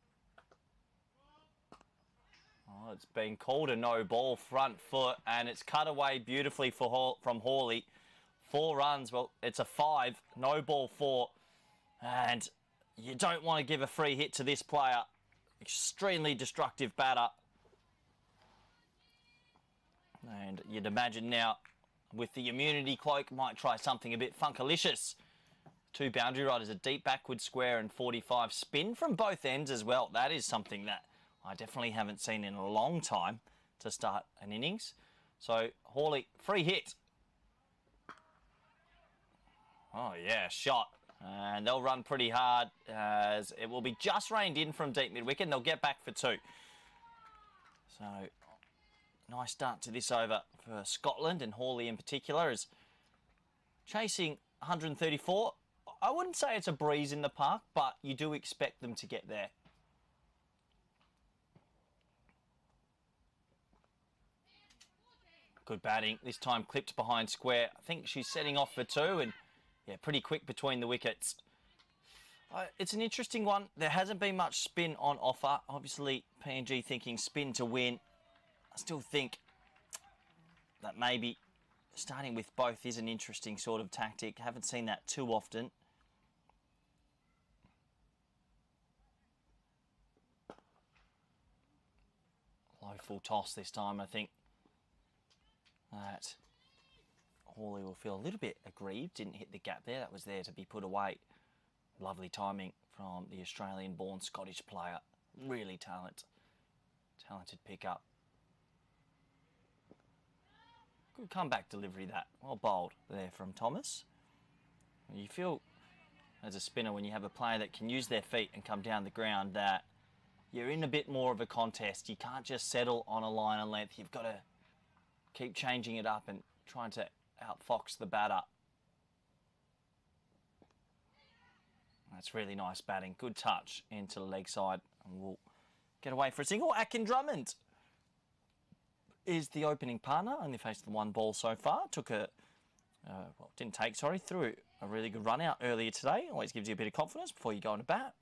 Oh, it's been called a no ball, front foot, and it's cut away beautifully from Hawley. 4 runs, well, it's a 5, no ball 4, and you don't want to give a free hit to this player. Extremely destructive batter. And you'd imagine now, with the immunity cloak, might try something a bit funkalicious. 2 boundary riders, a deep backward square and 45 spin from both ends as well. That is something that I definitely haven't seen in a long time to start an innings. So, Hawley, free hit. Oh, yeah, shot. And they'll run pretty hard as it will be just reined in from deep mid-wicket and they'll get back for 2. So, nice start to this over for Scotland, and Hawley in particular is chasing 134. I wouldn't say it's a breeze in the park, but you do expect them to get there. Good batting, this time clipped behind square. I think she's setting off for 2, and yeah, pretty quick between the wickets. It's an interesting one. There hasn't been much spin on offer. Obviously, PNG thinking spin to win. I still think that maybe starting with both is an interesting sort of tactic. Haven't seen that too often. Low full toss this time, I think. That Hawley will feel a little bit aggrieved. Didn't hit the gap there. That was there to be put away. Lovely timing from the Australian-born Scottish player. Really talented pickup. Good comeback delivery that. Well bowled there from Thomas. You feel as a spinner when you have a player that can use their feet and come down the ground that you're in a bit more of a contest. You can't just settle on a line and length. You've got to keep changing it up and trying to outfox the batter. That's really nice batting. Good touch into the leg side. And we'll get away for a single. Akin Drummond is the opening partner. Only faced the 1 ball so far. Threw a really good run out earlier today. Always gives you a bit of confidence before you go on to bat.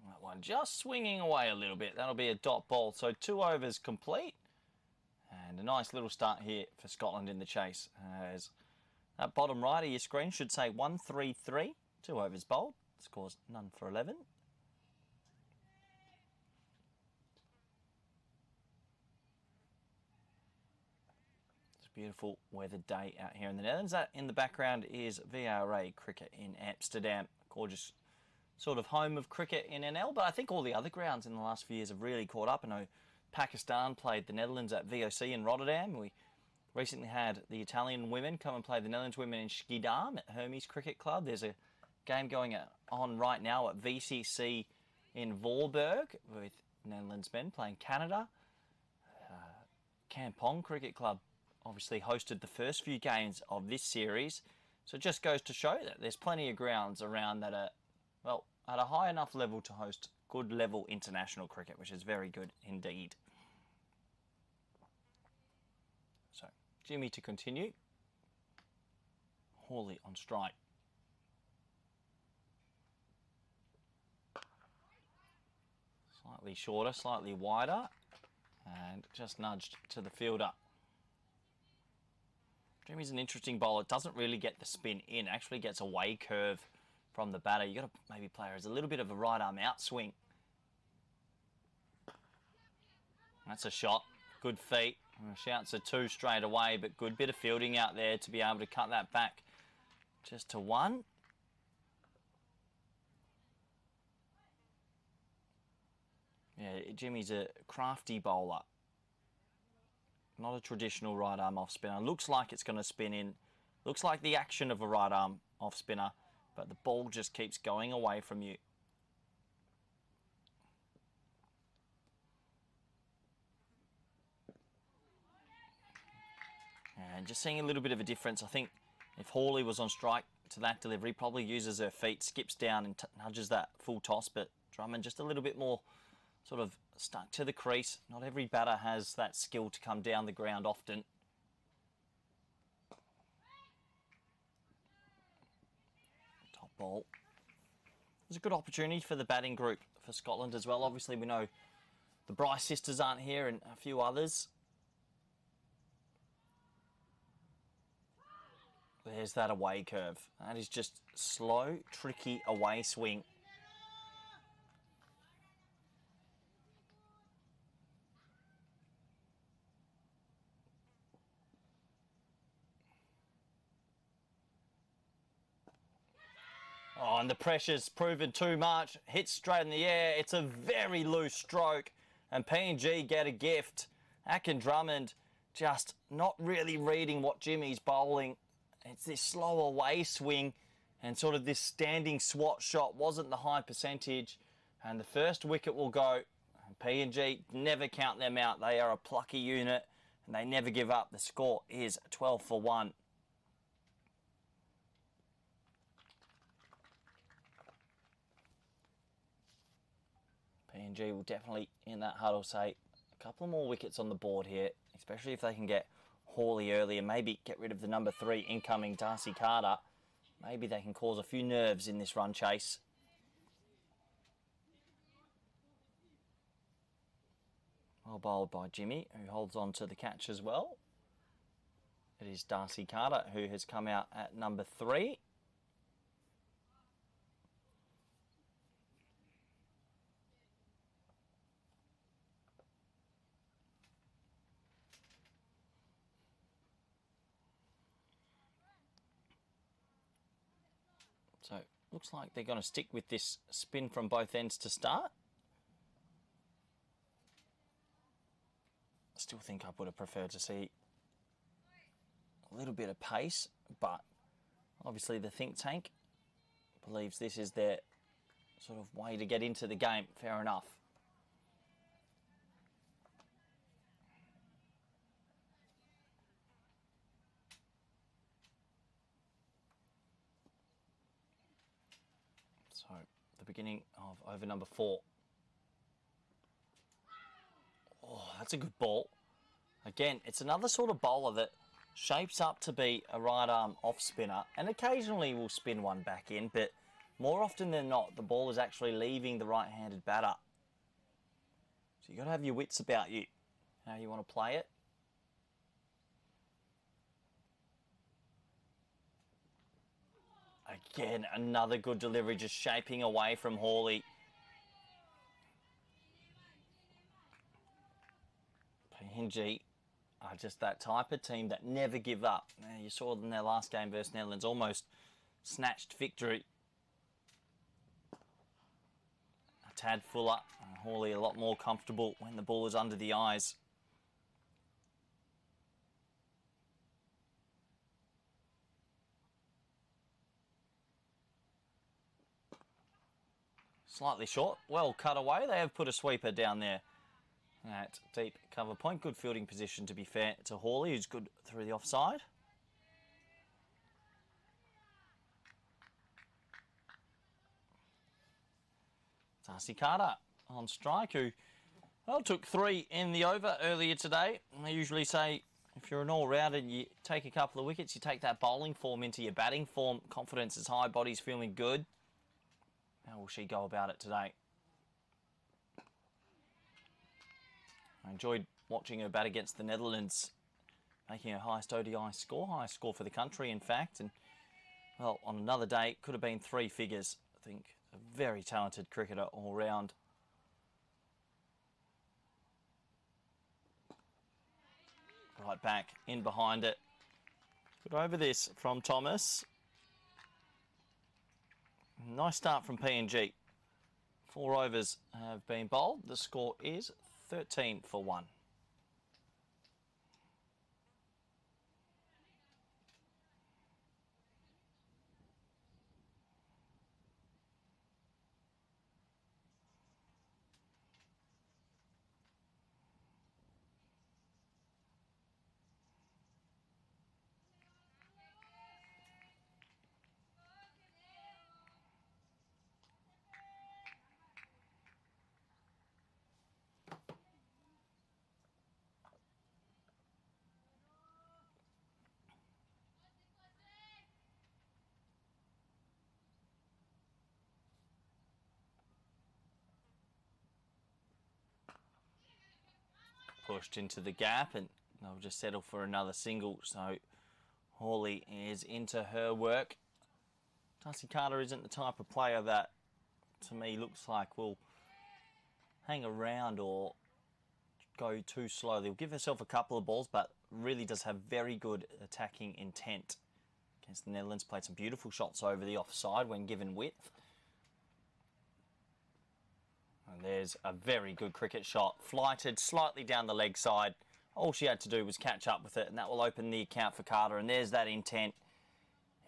That one just swinging away a little bit. That'll be a dot ball. So 2 overs complete. And a nice little start here for Scotland in the chase. As that bottom right of your screen should say 1-3-3. 2 overs bowled. Scores none for 11. It's a beautiful weathered day out here in the Netherlands. That in the background is VRA cricket in Amsterdam. Gorgeous sort of home of cricket in NL, but I think all the other grounds in the last few years have really caught up. I know Pakistan played the Netherlands at VOC in Rotterdam. We recently had the Italian women come and play the Netherlands women in Schiedam at Hermes Cricket Club. There's a game going on right now at VCC in Voorburg with Netherlands men playing Canada. Kampong Cricket Club obviously hosted the first few games of this series. So it just goes to show that there's plenty of grounds around that are, well, at a high enough level to host good level international cricket, which is very good indeed. So, Jimmy to continue. Hawley on strike. Slightly shorter, slightly wider, and just nudged to the fielder. Jimmy's an interesting bowler. Doesn't really get the spin in, actually gets away curve from the batter. You've got to maybe play her as a little bit of a right arm outswing. That's a shot. Good feet. Shouts a 2 straight away, but good bit of fielding out there to be able to cut that back just to 1. Yeah, Jimmy's a crafty bowler. Not a traditional right arm off spinner. Looks like it's going to spin in. Looks like the action of a right arm off spinner, but the ball just keeps going away from you. And just seeing a little bit of a difference. I think if Hawley was on strike, to that delivery. Probably uses her feet, skips down and nudges that full toss, but Drummond just a little bit more sort of stuck to the crease. Not every batter has that skill to come down the ground often. Top ball. There's a good opportunity for the batting group for Scotland as well. Obviously, we know the Bryce sisters aren't here and a few others. There's that away curve. That is just slow, tricky away swing. Oh, and the pressure's proven too much. Hits straight in the air. It's a very loose stroke. And PNG get a gift. Akin Drummond just not really reading what Jimmy's bowling. It's this slow away swing and sort of this standing swat shot wasn't the high percentage. And the first wicket will go. PNG, never count them out. They are a plucky unit and they never give up. The score is 12 for 1. PNG will definitely, in that huddle, say a couple more wickets on the board here, especially if they can get Hawley early and maybe get rid of the number 3 incoming Darcy Carter. Maybe they can cause a few nerves in this run chase. Well bowled by Jimmy, who holds on to the catch as well. It is Darcy Carter who has come out at number 3. So, looks like they're going to stick with this spin from both ends to start. I still think I would have preferred to see a little bit of pace, but obviously the think tank believes this is their sort of way to get into the game. Fair enough. So, the beginning of over number 4. Oh, that's a good ball. Again, it's another sort of bowler that shapes up to be a right arm off spinner and occasionally will spin one back in, but more often than not, the ball is actually leaving the right-handed batter. So you've got to have your wits about you, how you want to play it. Again, another good delivery, just shaping away from Hawley. PNG are just that type of team that never give up. You saw in their last game versus Netherlands, almost snatched victory. A tad fuller, and Hawley a lot more comfortable when the ball is under the eyes. Slightly short, well cut away. They have put a sweeper down there at deep cover point. Good fielding position, to be fair to Hawley, who's good through the offside. Darcy Carter on strike, who took 3 in the over earlier today. I usually say if you're an all-rounder and you take a couple of wickets, you take that bowling form into your batting form. Confidence is high, body's feeling good. How will she go about it today? I enjoyed watching her bat against the Netherlands, making her highest ODI score, highest score for the country, in fact. And, well, on another day, could have been 3 figures. I think a very talented cricketer all round. Right back, in behind it. Good over this from Thomas. Nice start from PNG. 4 overs have been bowled. The score is 13 for 1. pushed into the gap, and they'll just settle for another single. So Hawley is into her work. Darcy Carter isn't the type of player that, to me, looks like will hang around or go too slow. They'll give herself a couple of balls, but really does have very good attacking intent. Against the Netherlands, played some beautiful shots over the offside when given width. And there's a very good cricket shot, flighted slightly down the leg side. All she had to do was catch up with it, and that will open the account for Carter. And there's that intent.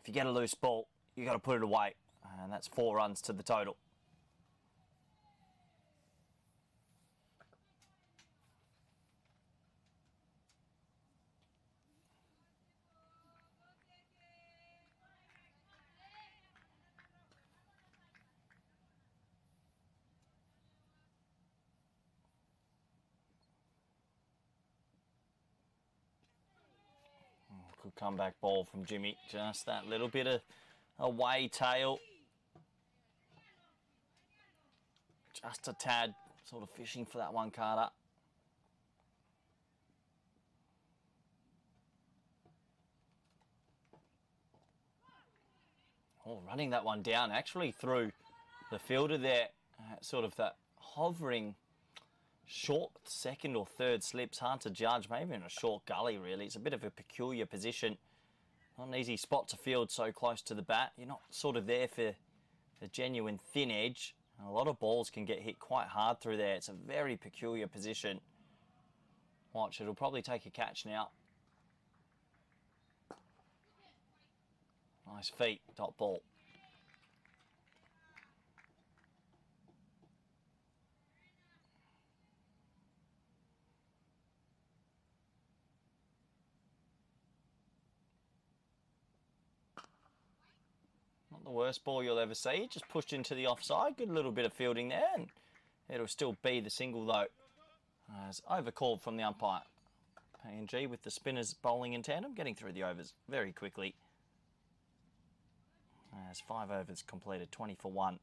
If you get a loose ball, you got to put it away, and that's 4 runs to the total. Good comeback ball from Jimmy. Just that little bit of away tail. Just a tad, sort of fishing for that one, Carter. Oh, running that one down actually through the fielder there. Sort of that hovering short second or third slips, hard to judge, maybe in a short gully really. It's a bit of a peculiar position. Not an easy spot to field so close to the bat. You're not sort of there for the genuine thin edge. And a lot of balls can get hit quite hard through there. It's a very peculiar position. Watch, it'll probably take a catch now. Nice feet, dot ball. Not the worst ball you'll ever see. Just pushed into the offside. Good little bit of fielding there. And it'll still be the single though. As overcalled from the umpire. PNG with the spinners bowling in tandem. Getting through the overs very quickly. As 5 overs completed. 20 for 1.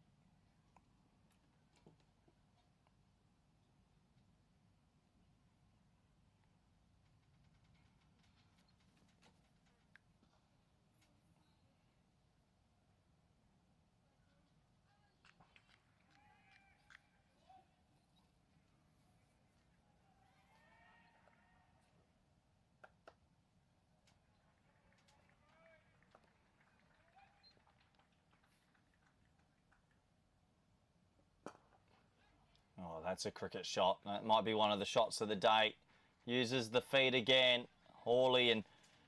Oh, that's a cricket shot. That might be one of the shots of the day. Uses the feet again. Hawley, and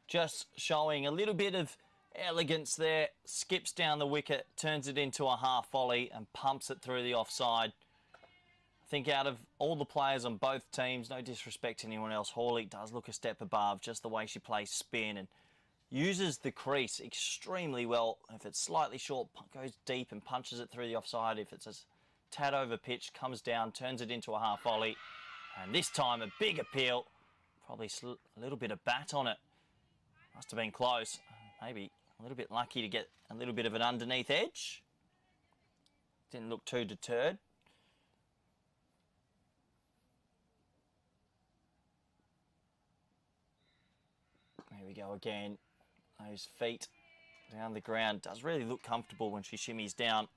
just showing a little bit of elegance there. Skips down the wicket, turns it into a half volley and pumps it through the offside. I think out of all the players on both teams, no disrespect to anyone else, Hawley does look a step above, just the way she plays spin and uses the crease extremely well. If it's slightly short, goes deep and punches it through the offside. If it's a tad over pitch, comes down, turns it into a half volley. And this time a big appeal. Probably a little bit of bat on it. Must have been close. Maybe a little bit lucky to get a little bit of an underneath edge. Didn't look too deterred. There we go again. Those feet down the ground. Does really look comfortable when she shimmies down.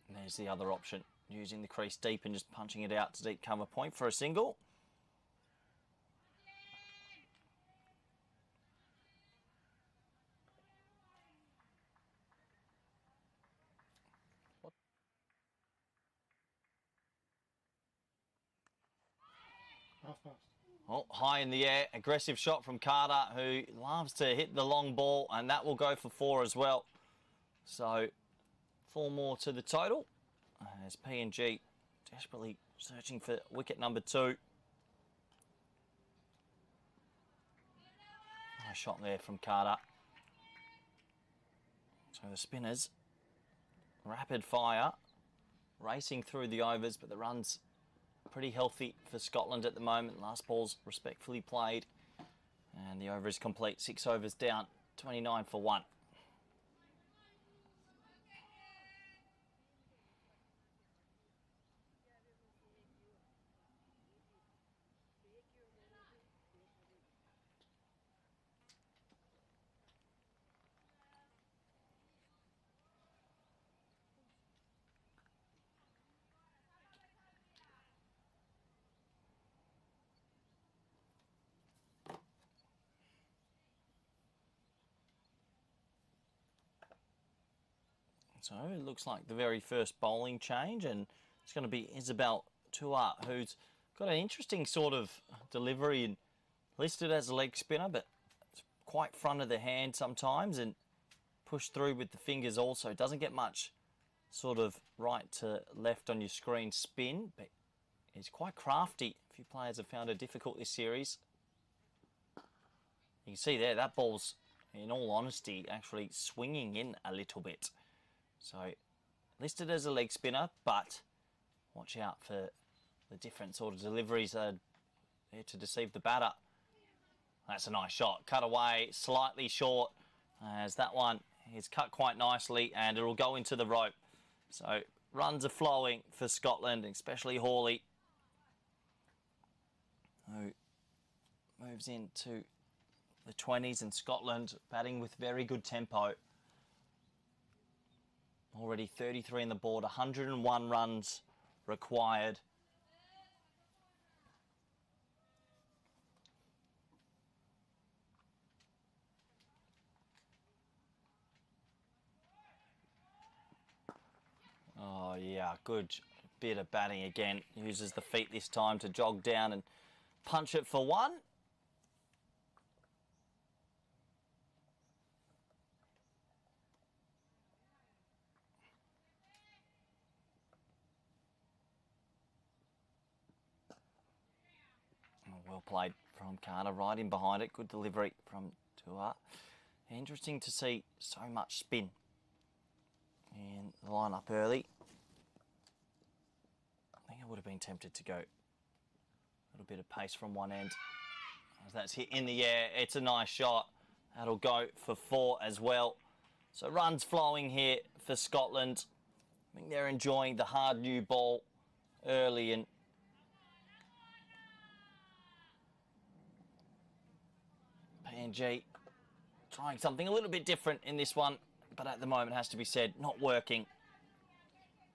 And there's the other option, using the crease deep and just punching it out to deep cover point for a single. Oh, high in the air, aggressive shot from Carter, who loves to hit the long ball, and that will go for 4 as well. So 4 more to the total, as PNG desperately searching for wicket number 2. Nice shot there from Carter. So the spinners, rapid fire, racing through the overs, but the runs pretty healthy for Scotland at the moment. Last ball's respectfully played, and the over is complete. 6 overs down, 29 for 1. So it looks like the very first bowling change, and it's going to be Isabel Tua, who's got an interesting sort of delivery and listed as a leg spinner, but it's quite front of the hand sometimes and push through with the fingers also. Doesn't get much sort of right to left on your screen spin, but is quite crafty. A few players have found it difficult this series. You can see there, that ball's, in all honesty, actually swinging in a little bit. So, listed as a leg spinner, but watch out for the different sort of deliveries that are there to deceive the batter. That's a nice shot. Cut away, slightly short, as that one is cut quite nicely, and it'll go into the rope. So, runs are flowing for Scotland, especially Hawley, who moves into the 20s, and Scotland batting with very good tempo. Already 33 on the board, 101 runs required. Oh yeah, good bit of batting again. Uses the feet this time to jog down and punch it for one. Well played from Carter, right in behind it. Good delivery from Tua. Interesting to see so much spin in the line-up early. I think I would have been tempted to go a little bit of pace from one end. As that's hit in the air, it's a nice shot. That'll go for 4 as well. So runs flowing here for Scotland. I think they're enjoying the hard new ball early, and PNG trying something a little bit different in this one, but at the moment, has to be said, not working.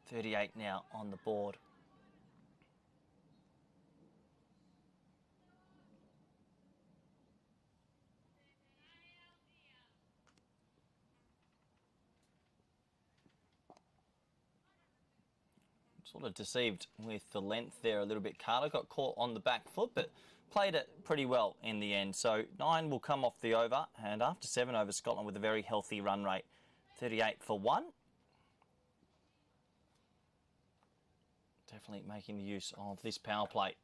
38 now on the board. Sort of deceived with the length there a little bit. Carter got caught on the back foot, but played it pretty well in the end. So 9 will come off the over, and after 7 over, Scotland with a very healthy run rate. 38 for 1. Definitely making the use of this power play.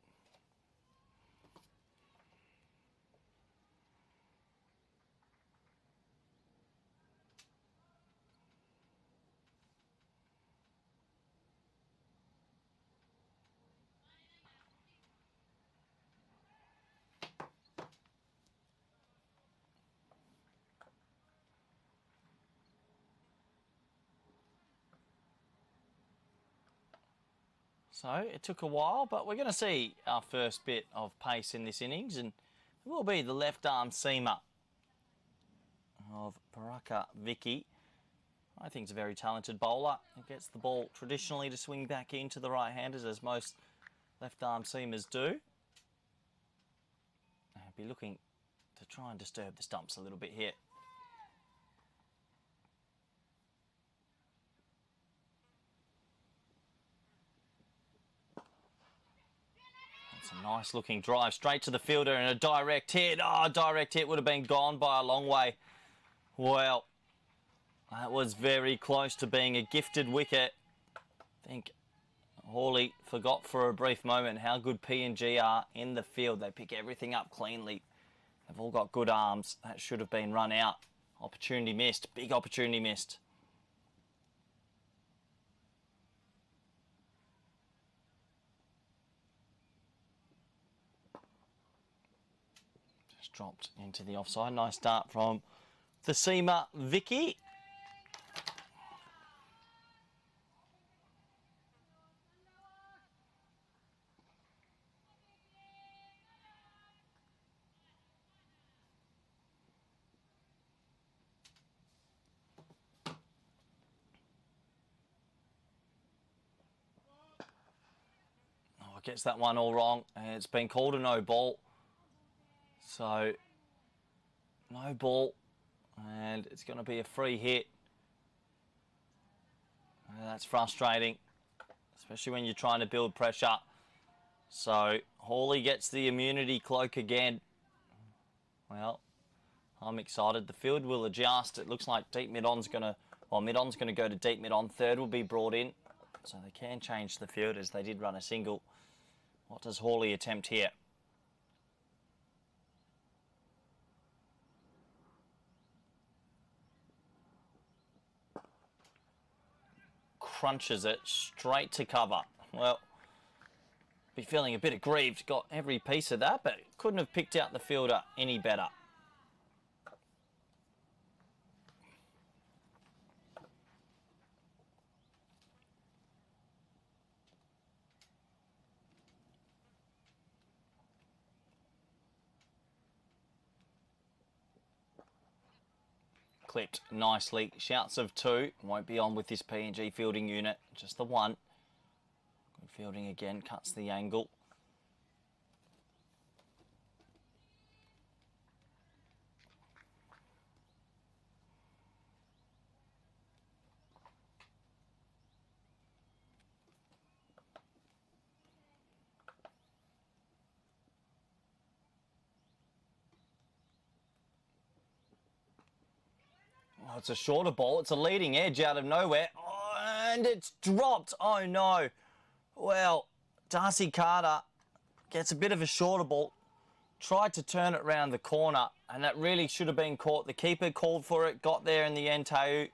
So it took a while, but we're going to see our first bit of pace in this innings, and it will be the left arm seamer of Baraka Vicky. I think he's a very talented bowler. He gets the ball traditionally to swing back into the right-handers, as most left arm seamers do. I'll be looking to try and disturb the stumps a little bit here. That's a nice looking drive straight to the fielder and a direct hit. Oh, direct hit would have been gone by a long way. Well, that was very close to being a gifted wicket. I think Hawley forgot for a brief moment how good PNG are in the field. They pick everything up cleanly. They've all got good arms. That should have been run out. Opportunity missed. Big opportunity missed. Just dropped into the offside. Nice start from the seamer, Vicky. Oh, gets that one all wrong, and it's been called a no ball. So, no ball, and it's going to be a free hit. That's frustrating, especially when you're trying to build pressure. So Hawley gets the immunity cloak again. Well, I'm excited. The field will adjust. It looks like deep mid-on's going to, well, mid-on's going to go to deep mid-on. Third will be brought in. So they can change the field as they did run a single. What does Hawley attempt here? Crunches it straight to cover. Well, be feeling a bit aggrieved. Got every piece of that, but couldn't have picked out the fielder any better. Clipped nicely. Shouts of 2. Won't be on with this PNG fielding unit. Just the 1. Good fielding again. Cuts the angle. Oh, it's a shorter ball. It's a leading edge out of nowhere. Oh, and it's dropped. Oh, no. Well, Darcy Carter gets a bit of a shorter ball. Tried to turn it round the corner, and that really should have been caught. The keeper called for it, got there in the end, Tau.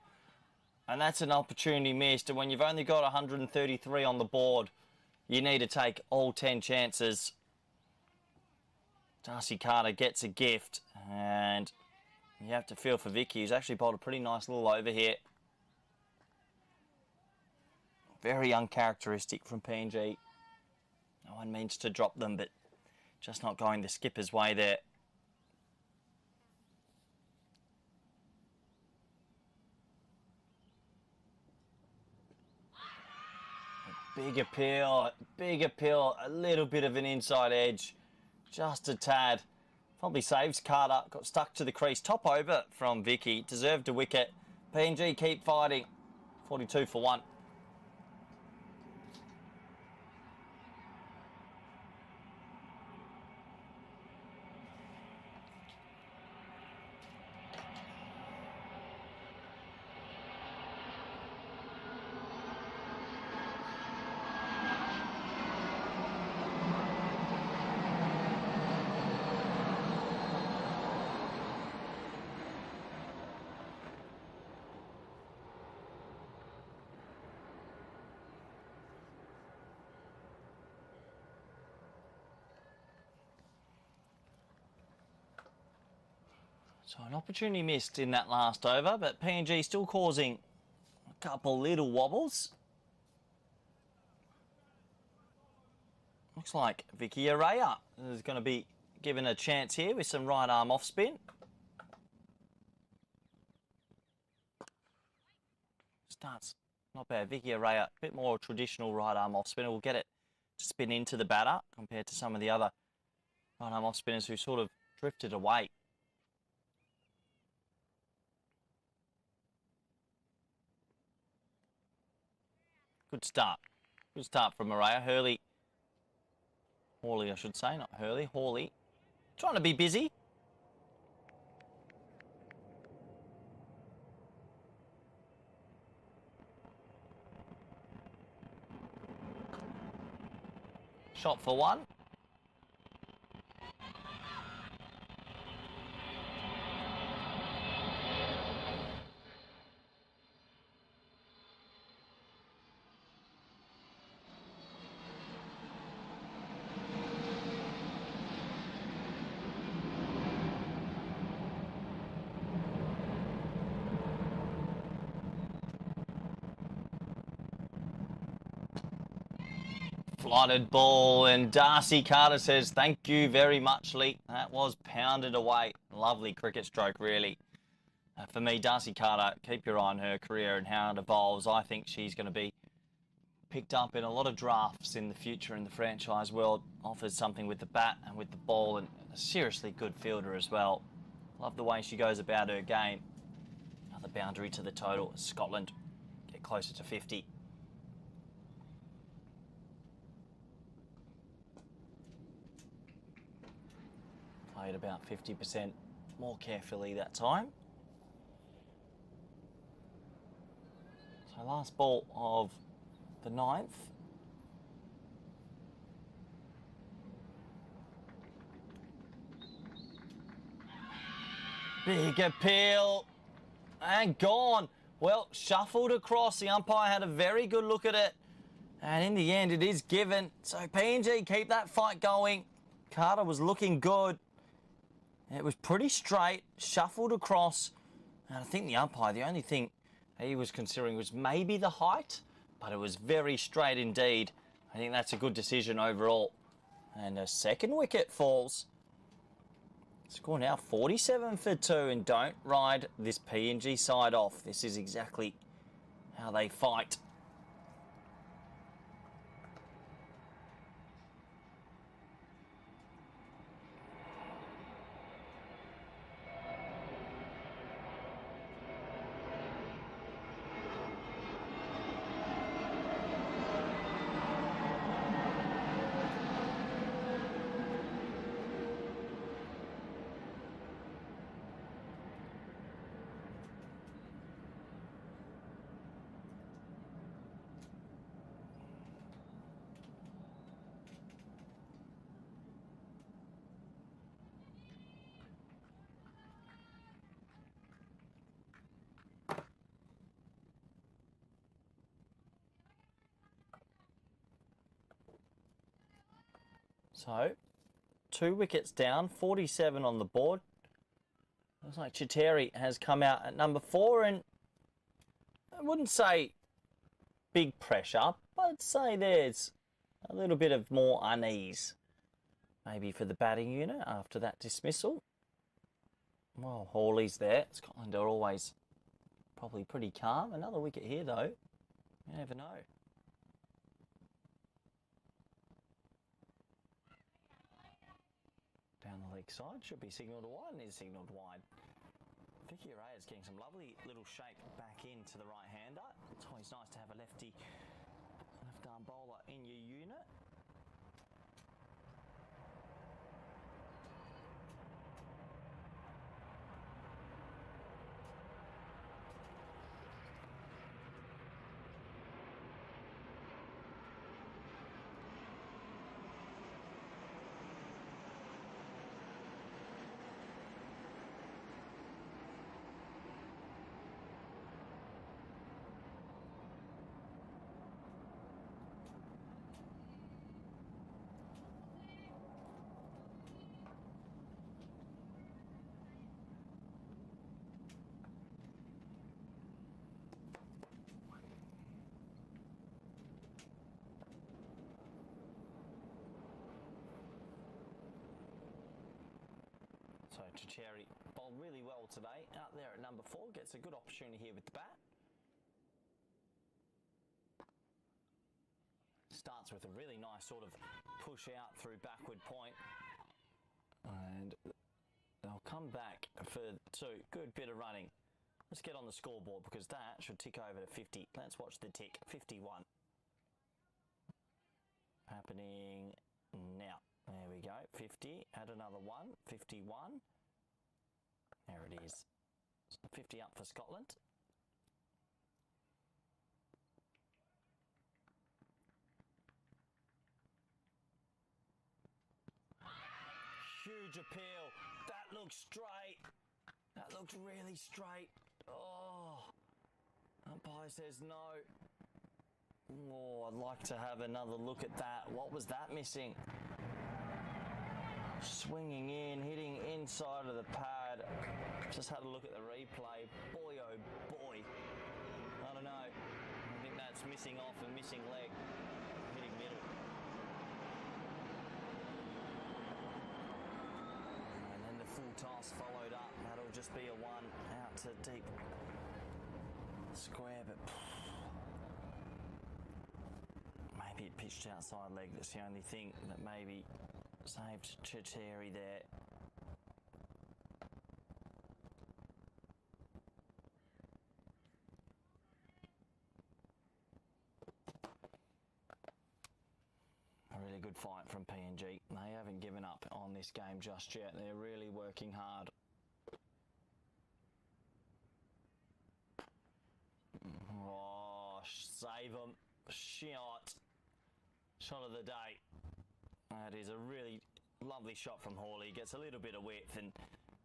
And that's an opportunity missed. And when you've only got 133 on the board, you need to take all 10 chances. Darcy Carter gets a gift, and you have to feel for Vicky, who's actually bowled a pretty nice little over here. Very uncharacteristic from PNG. No one means to drop them, but just not going the skipper's way there. Big appeal, a little bit of an inside edge, just a tad. Probably saves Carter, got stuck to the crease. Top over from Vicky, deserved a wicket. PNG keep fighting, 42 for 1. So an opportunity missed in that last over, but PNG still causing a couple little wobbles. Looks like Vicky Araya is going to be given a chance here with some right arm off spin. Starts not bad. Vicky Araya, a bit more traditional right arm off spinner. Will get it to spin into the batter compared to some of the other right arm off spinners who sort of drifted away. Good start. Good start from Araya. Hawley, I should say, not Hurley. Hawley. Trying to be busy. Shot for 1. Flooded ball, and Darcy Carter says, thank you very much, Lee. That was pounded away. Lovely cricket stroke, really. For me, Darcy Carter, keep your eye on her career and how it evolves. I think she's going to be picked up in a lot of drafts in the future in the franchise world. Offers something with the bat and with the ball, and a seriously good fielder as well. Love the way she goes about her game. Another boundary to the total. Scotland get get closer to 50. Played about 50% more carefully that time. So last ball of the 9th. Big appeal. And gone. Well, shuffled across. The umpire had a very good look at it. And in the end, it is given. So PNG keep that fight going. Carter was looking good. It was pretty straight, shuffled across. And I think the umpire, the only thing he was considering was maybe the height, but it was very straight indeed. I think that's a good decision overall. And a second wicket falls. Score now 47 for 2, and don't ride this PNG side off. This is exactly how they fight. So, 2 wickets down, 47 on the board. Looks like Chiteri has come out at number 4, and I wouldn't say big pressure, but I'd say there's a little bit of more unease, maybe for the batting unit after that dismissal. Well, Hawley's there. Scotland are always probably pretty calm. Another wicket here, though. You never know. Down the leg side, should be signalled wide, and is signalled wide. Vicky Ray is getting some lovely little shape back into the right-hander. It's always nice to have a left-arm bowler in your unit. So Chiteri bowled really well today. Out there at number 4, gets a good opportunity here with the bat. Starts with a really nice sort of push out through backward point. And they'll come back for 2. Good bit of running. Let's get on the scoreboard because that should tick over to 50. Let's watch the tick. 51. Happening now. There we go. 50. Add another 1. 51. There it is. 50 up for Scotland. Huge appeal. That looks straight. That looks really straight. Oh. Umpire says no. Oh, I'd like to have another look at that. What was that missing? Swinging in, hitting inside of the pad. Just had a look at the replay. Boy, oh boy. I don't know. I think that's missing off and missing leg. Hitting middle. And then the full toss followed up. That'll just be a 1 out to deep square, but maybe it pitched outside leg. That's the only thing that maybe saved Chiteri there. good fight from PNG. They haven't given up on this game just yet. They're really working hard. Oh, save them. Shot of the day. That is a really lovely shot from Hawley. Gets a little bit of width and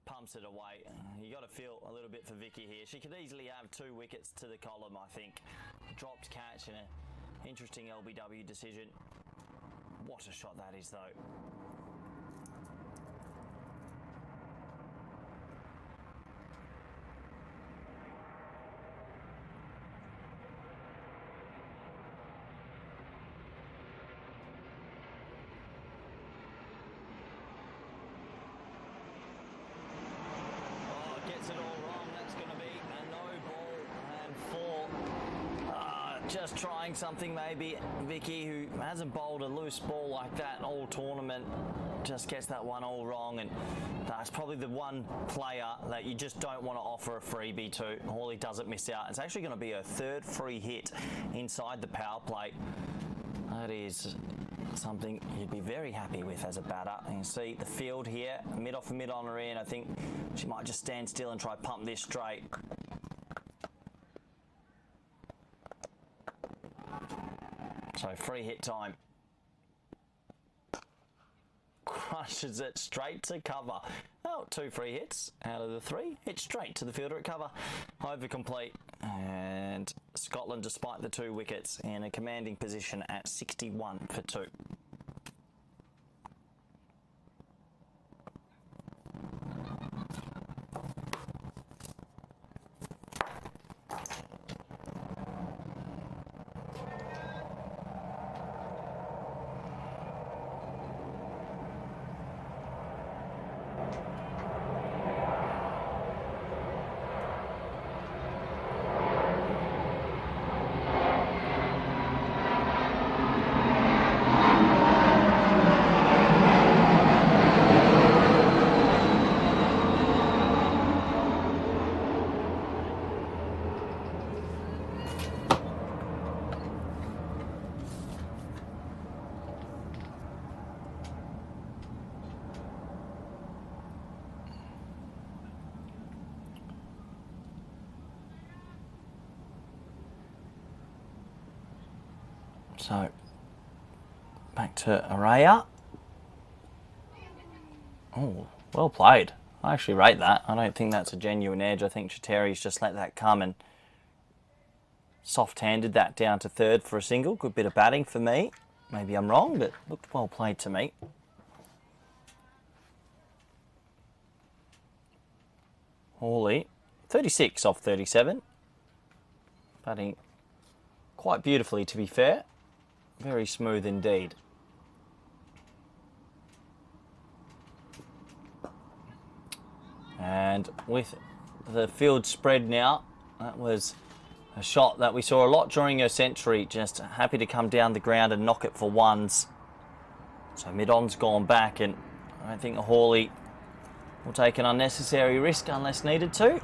pumps it away. You got to feel a little bit for Vicky here. She could easily have 2 wickets to the column, I think. Dropped catch and an interesting LBW decision. What a shot that is, though. Gets it all wrong. That's going to be a no ball and 4. Just trying something maybe. Vicky, who hasn't bowled a loose ball like that all tournament, just gets that one all wrong, and that's probably the one player that you just don't want to offer a freebie to. Hawley doesn't miss out. It's actually going to be her 3rd free hit inside the power play. That is something you'd be very happy with as a batter. You can see the field here, mid off and mid on her in. I think she might just stand still and try pump this straight. So free hit time. Crushes it straight to cover. Oh, 2 free hits out of the 3. Hit straight to the fielder at cover. Over complete. And Scotland, despite the 2 wickets, in a commanding position at 61 for 2. So, back to Araya. Oh, well played. I actually rate that. I don't think that's a genuine edge. I think Chatteri's just let that come and soft-handed that down to 3rd for a single. Good bit of batting for me. Maybe I'm wrong, but looked well played to me. Hawley, 36 off 37. Batting quite beautifully, to be fair. Very smooth indeed. And with the field spread now, that was a shot that we saw a lot during her century. Just happy to come down the ground and knock it for ones. So mid-on's gone back, and I don't think Hawley will take an unnecessary risk unless needed to.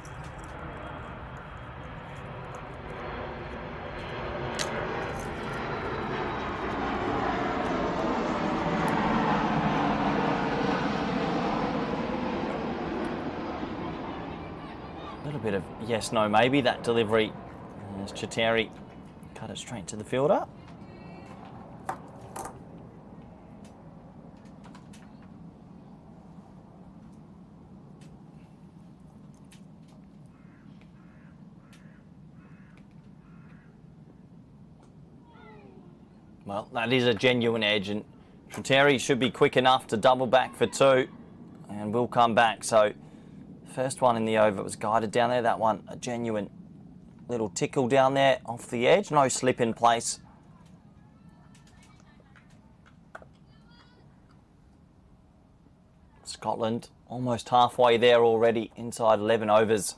Bit of yes, no, maybe that delivery as Chatteri cut it straight to the fielder. Well, that is a genuine edge, and Chatteri should be quick enough to double back for 2 and will come back. So first one in the over was guided down there. That one, a genuine little tickle down there off the edge. No slip in place. Scotland almost halfway there already inside 11 overs.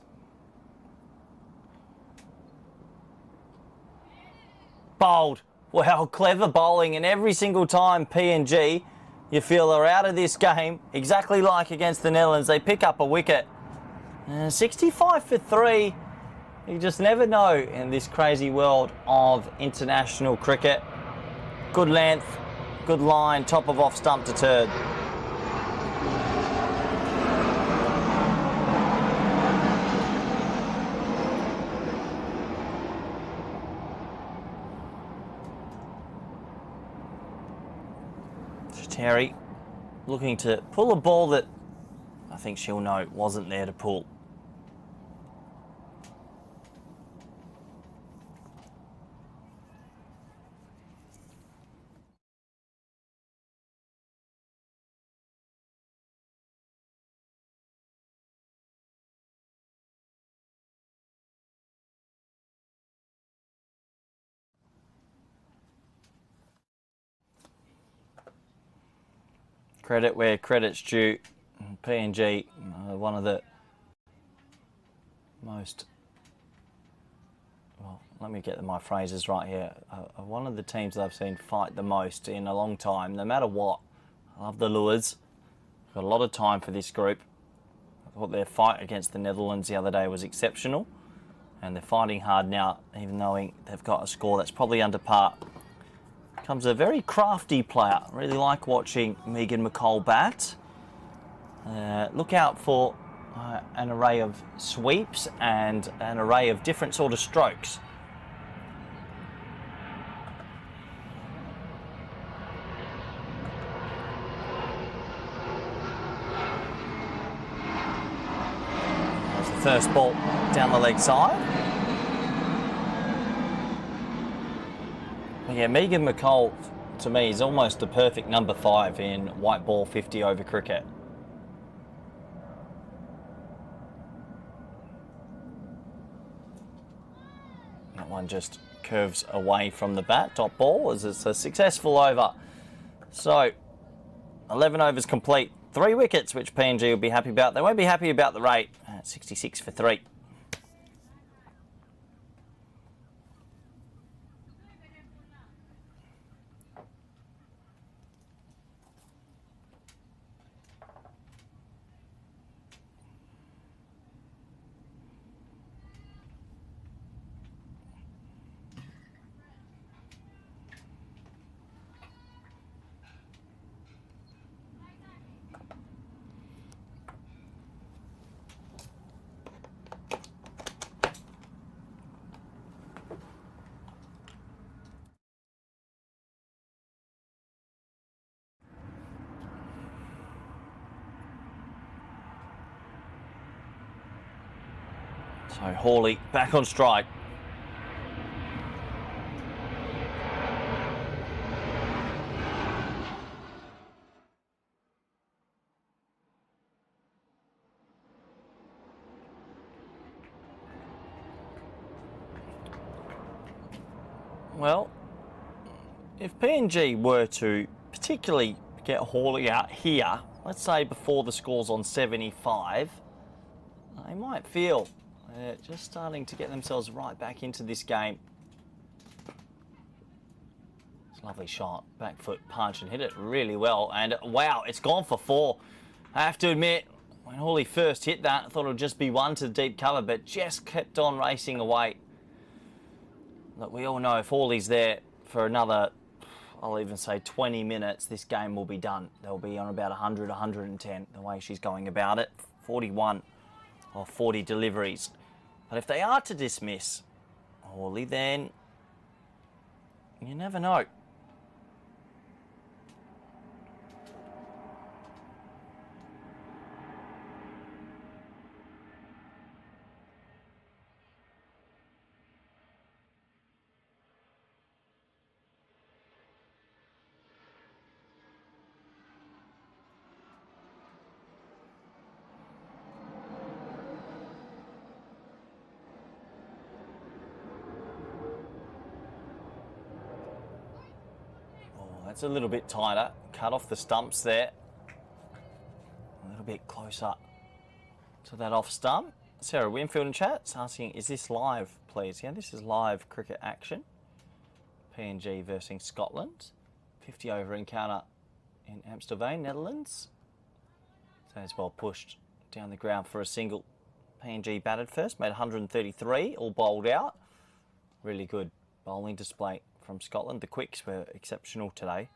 Bowled. Well, clever bowling, and every single time PNG, you feel they're out of this game, exactly like against the Netherlands, they pick up a wicket. 65 for 3. You just never know in this crazy world of international cricket. Good length, Good line, top of off stump to third. Terry looking to pull a ball that I think she'll know wasn't there to pull. Credit where credit's due. PNG, one of the most, well, let me get my phrases right here. One of the teams that I've seen fight the most in a long time, no matter what. I love the Lures. Got a lot of time for this group. I thought their fight against the Netherlands the other day was exceptional. And they're fighting hard now, even knowing they've got a score that's probably under par. Comes a very crafty player. Really like watching Megan McColl bat. Look out for an array of sweeps and an array of different sort of strokes. That's the first ball down the leg side. Yeah, Megan McColl, to me, is almost the perfect number 5 in white ball 50 over cricket. That one just curves away from the bat, top ball, as it's a successful over. So, 11 overs complete, 3 wickets, which PNG will be happy about. They won't be happy about the rate, 66 for 3. So Hawley back on strike. Well, if PNG were to particularly get Hawley out here, let's say before the score's on 75, they might feel they're just starting to get themselves right back into this game. It's a lovely shot, back foot punch, and hit it really well. And wow, it's gone for 4. I have to admit, when Hawley first hit that, I thought it would just be 1 to deep cover, but just kept on racing away. Look, we all know if Hawley's there for another, I'll even say 20 minutes, this game will be done. They'll be on about 100, 110, the way she's going about it. 41 of 40 deliveries. But if they are to dismiss Hawley, then you never know. It's a little bit tighter. Cut off the stumps there. A little bit closer to that off stump. Sarah Winfield in chat's asking, is this live, please? Yeah, this is live cricket action. PNG versus Scotland. 50 over encounter in Amstelveen, Netherlands. So it's well pushed down the ground for a single. PNG batted first, made 133, all bowled out. Really good bowling display from Scotland. The quicks were exceptional today.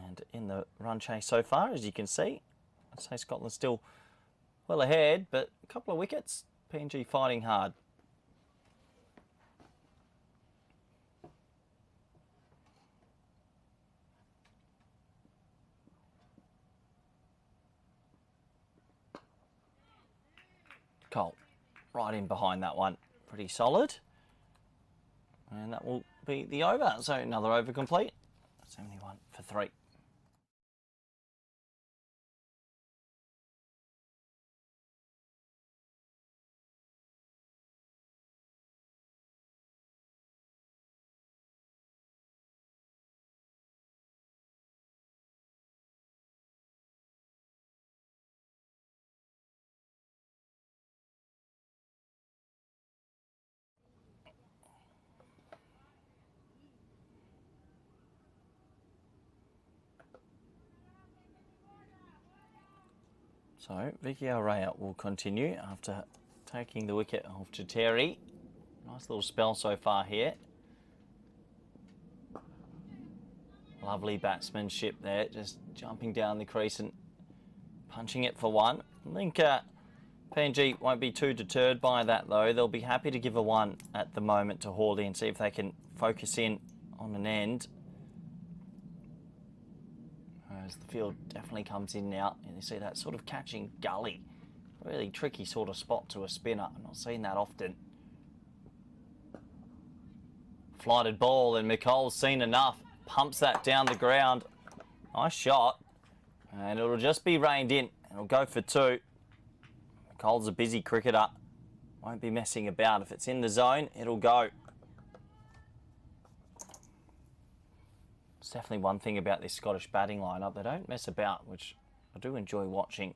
And in the run chase so far, as you can see, I'd say Scotland's still well ahead, but a couple of wickets. PNG fighting hard. Cole, right in behind that one. Pretty solid. And that will be the over. So another over complete. 71 for 3. So Vicky Araya will continue after taking the wicket off to Terry. Nice little spell so far here. Lovely batsmanship there, just jumping down the crease and punching it for one. I think PNG won't be too deterred by that though. They'll be happy to give a one at the moment to Hawley and see if they can focus in on an end. As the field definitely comes in now, and you see that sort of catching gully. Really tricky sort of spot to a spinner. I'm not seeing that often. Flighted ball, and McColl's seen enough. Pumps that down the ground. Nice shot. And it'll just be reined in. It'll go for 2. McColl's a busy cricketer. Won't be messing about. If it's in the zone, it'll go. It's definitely one thing about this Scottish batting lineup. They don't mess about, which I do enjoy watching.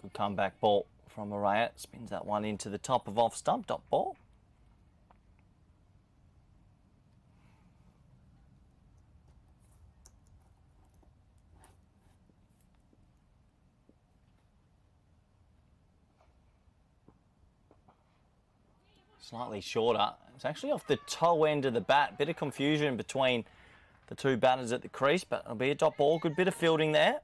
Good comeback ball from Araya. Spins that one into the top of off stump. Dot ball. Slightly shorter. It's actually off the toe end of the bat. Bit of confusion between the two batters at the crease, but it'll be a dot ball. Good bit of fielding there.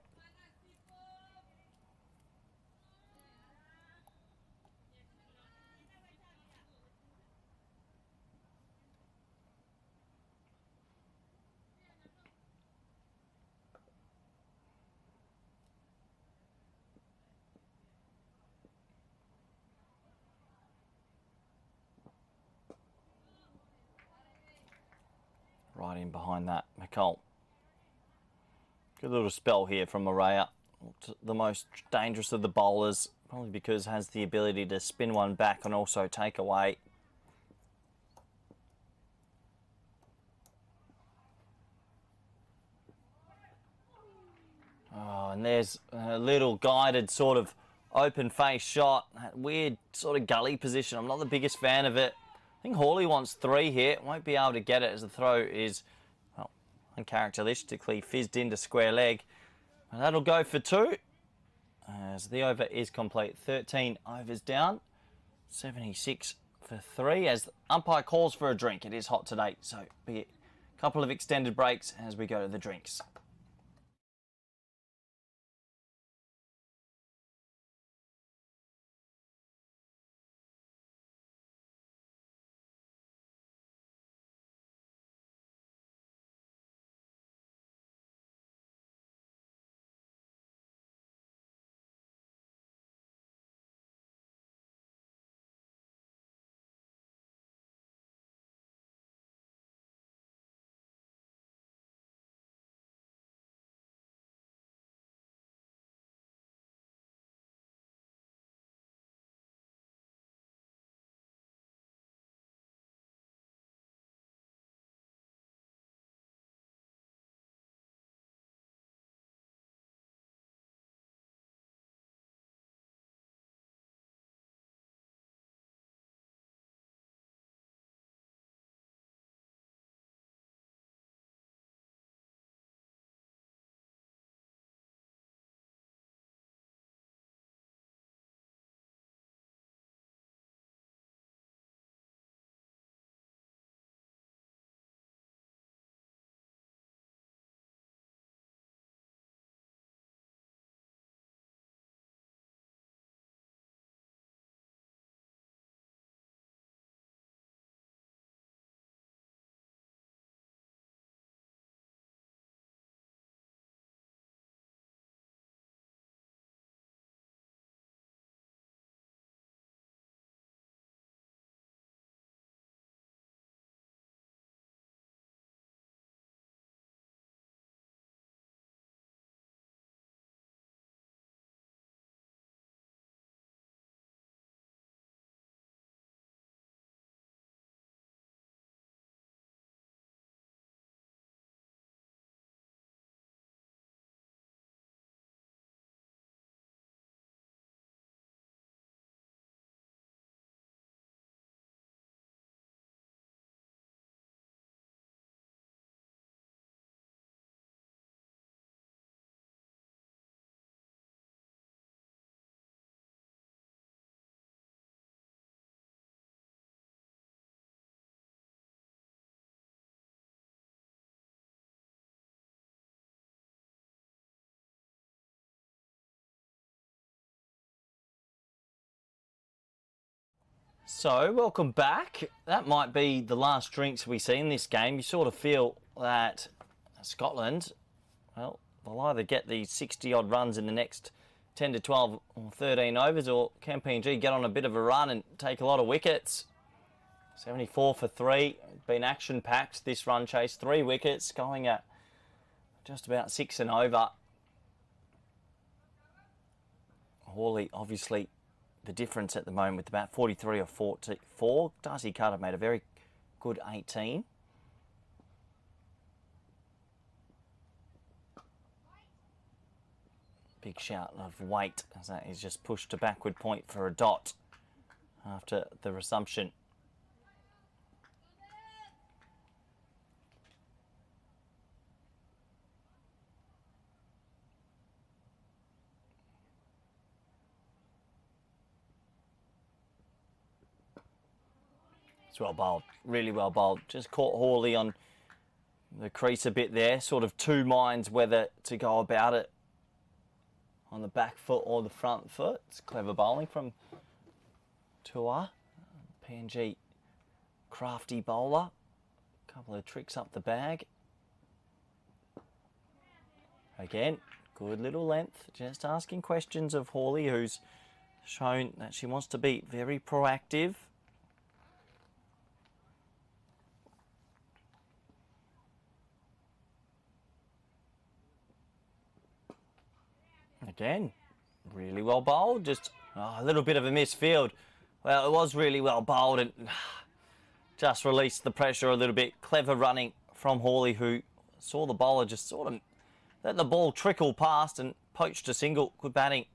Right in behind that, McColl. Good little spell here from Araya. The most dangerous of the bowlers, probably because has the ability to spin one back and also take away. Oh, and there's a little guided sort of open face shot. That weird sort of gully position. I'm not the biggest fan of it. I think Hawley wants 3 here. Won't be able to get it as the throw is, well, uncharacteristically fizzed into square leg. And that'll go for 2. As the over is complete. 13 overs down. 76 for 3. As the umpire calls for a drink. It is hot today, so be a couple of extended breaks as we go to the drinks. So, welcome back. That might be the last drinks we see in this game. You sort of feel that Scotland, well, they'll either get these 60-odd runs in the next 10 to 12 or 13 overs, or can PNG get on a bit of a run and take a lot of wickets. 74 for 3. Been action-packed, this run chase. 3 wickets, going at just about 6 and over. Hawley, obviously, the difference at the moment with about 43 or 44. Darcy Carter made a very good 18. Big shout of weight as that is just pushed to backward point for a dot after the resumption. It's well bowled, really well bowled. Just caught Hawley on the crease a bit there. Sort of two minds whether to go about it on the back foot or the front foot. It's clever bowling from Tua. PNG crafty bowler. Couple of tricks up the bag. Again, good little length. Just asking questions of Hawley, who's shown that she wants to be very proactive. Again, really well bowled, just a little bit of a misfield. Well, it was really well bowled and just released the pressure a little bit. Clever running from Hawley, who saw the bowler just sort of let the ball trickle past and poached a single. Good batting.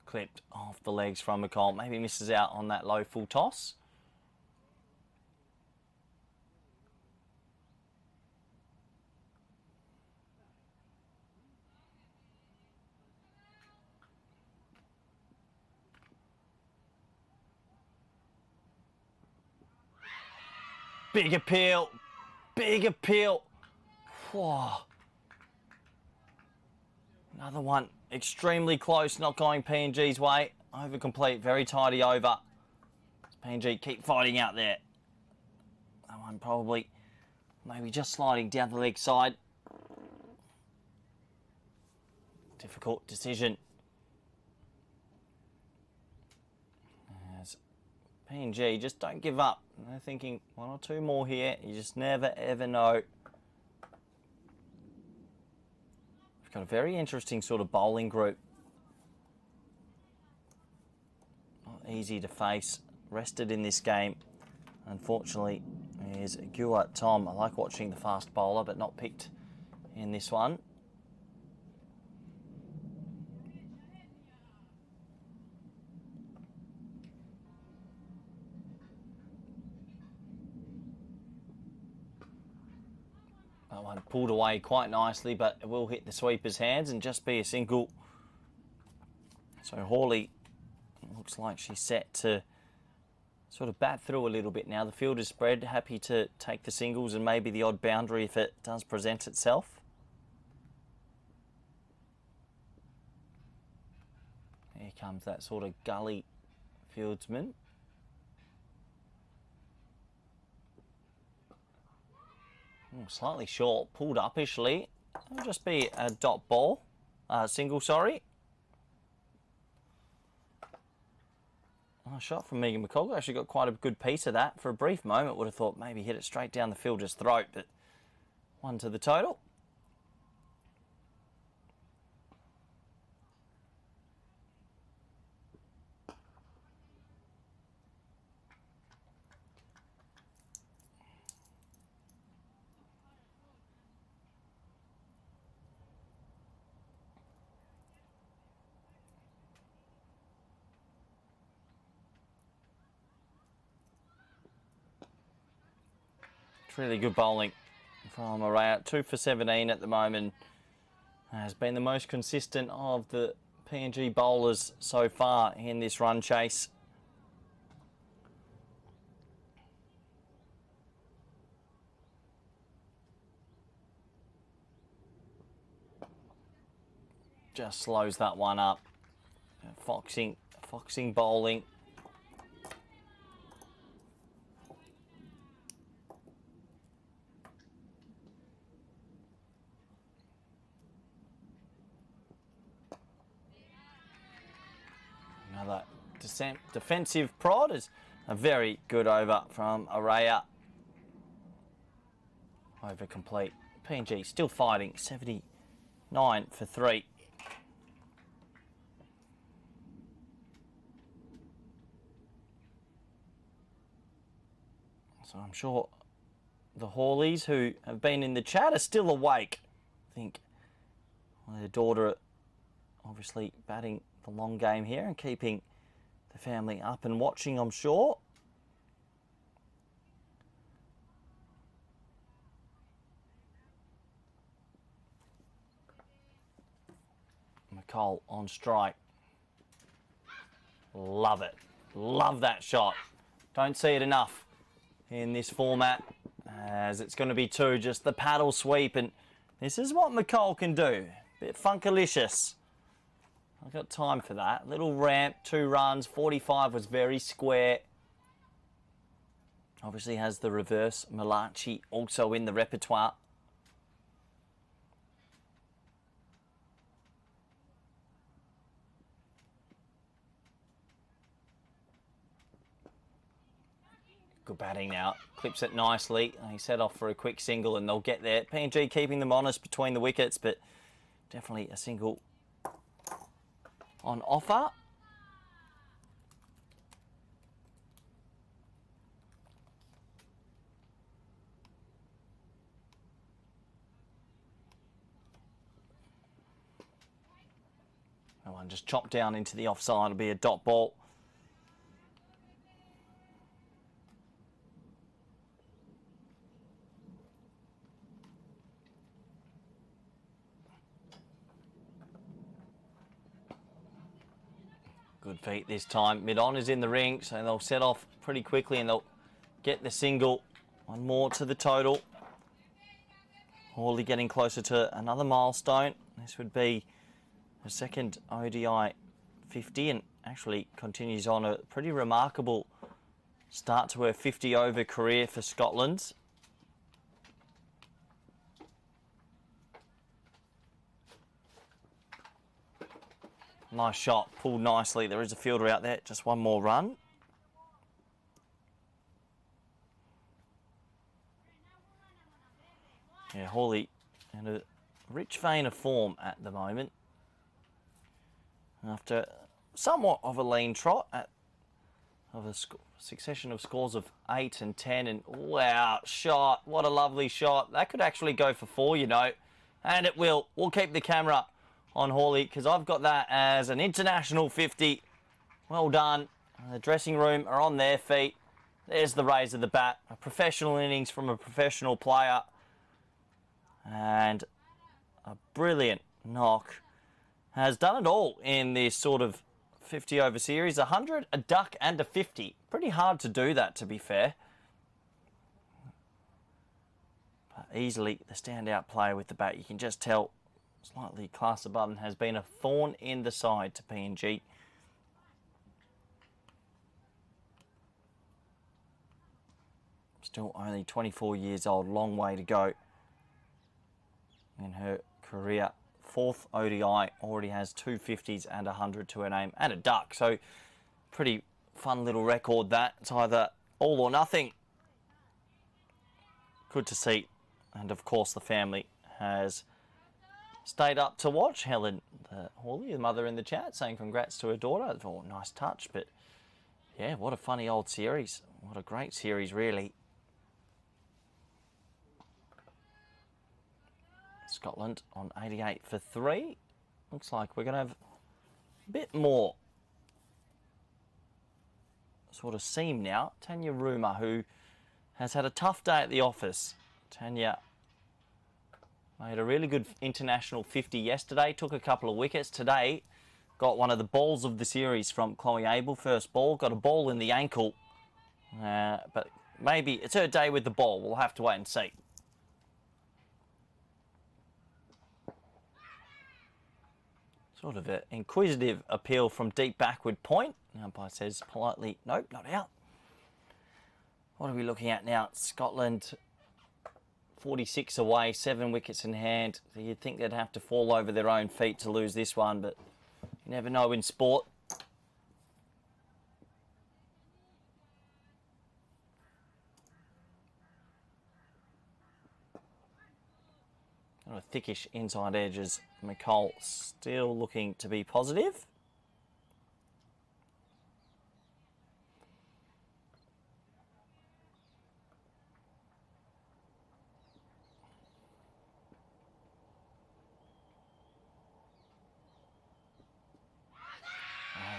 Clipped off the legs from McCall. Maybe misses out on that low full toss. Big appeal. Big appeal. Whoa. Another one. Extremely close, not going PNG's way. Over complete, very tidy over. PNG keep fighting out there. That one probably maybe just sliding down the leg side. Difficult decision. As PNG, just don't give up. They're thinking one or two more here. You just never ever know. Got a very interesting sort of bowling group. Not easy to face. Rested in this game, unfortunately, is Gua Tom. I like watching the fast bowler, but not picked in this one. That one pulled away quite nicely, but it will hit the sweeper's hands and just be a single. So Hawley looks like she's set to sort of bat through a little bit now. The field is spread, happy to take the singles and maybe the odd boundary if it does present itself. Here comes that sort of gully fieldsman. Slightly short, pulled upishly. It'll just be a dot ball, single, sorry. Oh, shot from Megan McCullough. Actually got quite a good piece of that. For a brief moment, would have thought maybe hit it straight down the fielder's throat, but one to the total. Really good bowling from Araya. 2 for 17 at the moment. Has been the most consistent of the PNG bowlers so far in this run chase. Just slows that one up. Foxing bowling. Another defensive prod is a very good over from Araya. Over complete. PNG still fighting, 79 for 3. So I'm sure the Hawleys who have been in the chat are still awake. I think their daughter obviously batting the long game here and keeping the family up and watching, I'm sure. McCall on strike. Love it. Love that shot. Don't see it enough in this format, as it's going to be 2, just the paddle sweep, and this is what McCall can do. Bit funkalicious. I've got time for that. Little ramp, 2 runs, 45 was very square. Obviously has the reverse Malachi also in the repertoire. Good batting now. Clips it nicely. He set off for a quick single and they'll get there. PNG keeping them honest between the wickets, but definitely a single on offer. That one just chopped down into the offside. It'll be a dot ball. Good feet this time. Mid-on is in the ring, so they'll set off pretty quickly and they'll get the single. One more to the total. Hawley getting closer to another milestone. This would be a second ODI 50 and actually continues on a pretty remarkable start to her 50-over career for Scotland. Nice shot, pulled nicely. There is a fielder out there. Just one more run. Yeah, Hawley in a rich vein of form at the moment. After somewhat of a lean trot of a succession of scores of 8 and 10. And wow, shot. What a lovely shot. That could actually go for 4, you know. And it will. We'll keep the camera on Hawley because I've got that as an international 50. Well done. The dressing room are on their feet. There's the raise of the bat. A professional innings from a professional player. And a brilliant knock. Has done it all in this sort of 50-over series. 100, a duck and a 50. Pretty hard to do that, to be fair. But easily the standout player with the bat. You can just tell slightly class above and has been a thorn in the side to PNG. Still only 24 years old, long way to go in her career. 4th ODI, already has 2 50s and 100 to her name and a duck. So pretty fun little record that. It's either all or nothing. Good to see. And of course the family has stayed up to watch. Helen Hawley, the mother in the chat, saying congrats to her daughter. Oh, nice touch, but yeah, what a funny old series. What a great series, really. Scotland on 88 for 3. Looks like we're going to have a bit more sort of seam now. Tanya Rumer, who has had a tough day at the office. Tanya made a really good international 50 yesterday, took a couple of wickets. Today, got one of the balls of the series from Chloe Abel. First ball, got a ball in the ankle. But maybe it's her day with the ball. We'll have to wait and see. Sort of an inquisitive appeal from deep backward point. Umpire says politely, nope, not out. What are we looking at now? Scotland 46 away, 7 wickets in hand. You'd think they'd have to fall over their own feet to lose this one, but you never know in sport. Got a thickish inside edges. McCall still looking to be positive.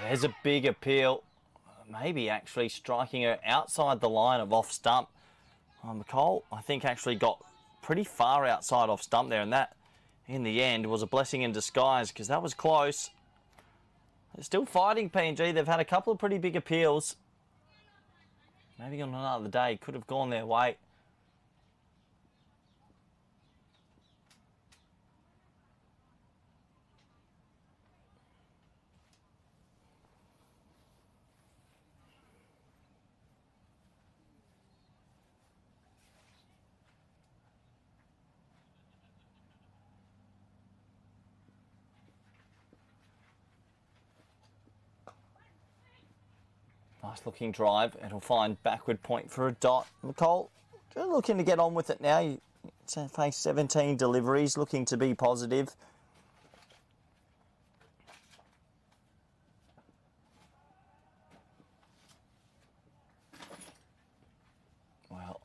There's a big appeal. Maybe actually striking her outside the line of off stump. McCall, I think, actually got pretty far outside off stump there, and that in the end was a blessing in disguise because that was close. They're still fighting, PNG. They've had a couple of pretty big appeals. Maybe on another day could have gone their way. Nice looking drive. It'll find backward point for a dot. McCall just looking to get on with it now. You face 17 deliveries, looking to be positive. Well,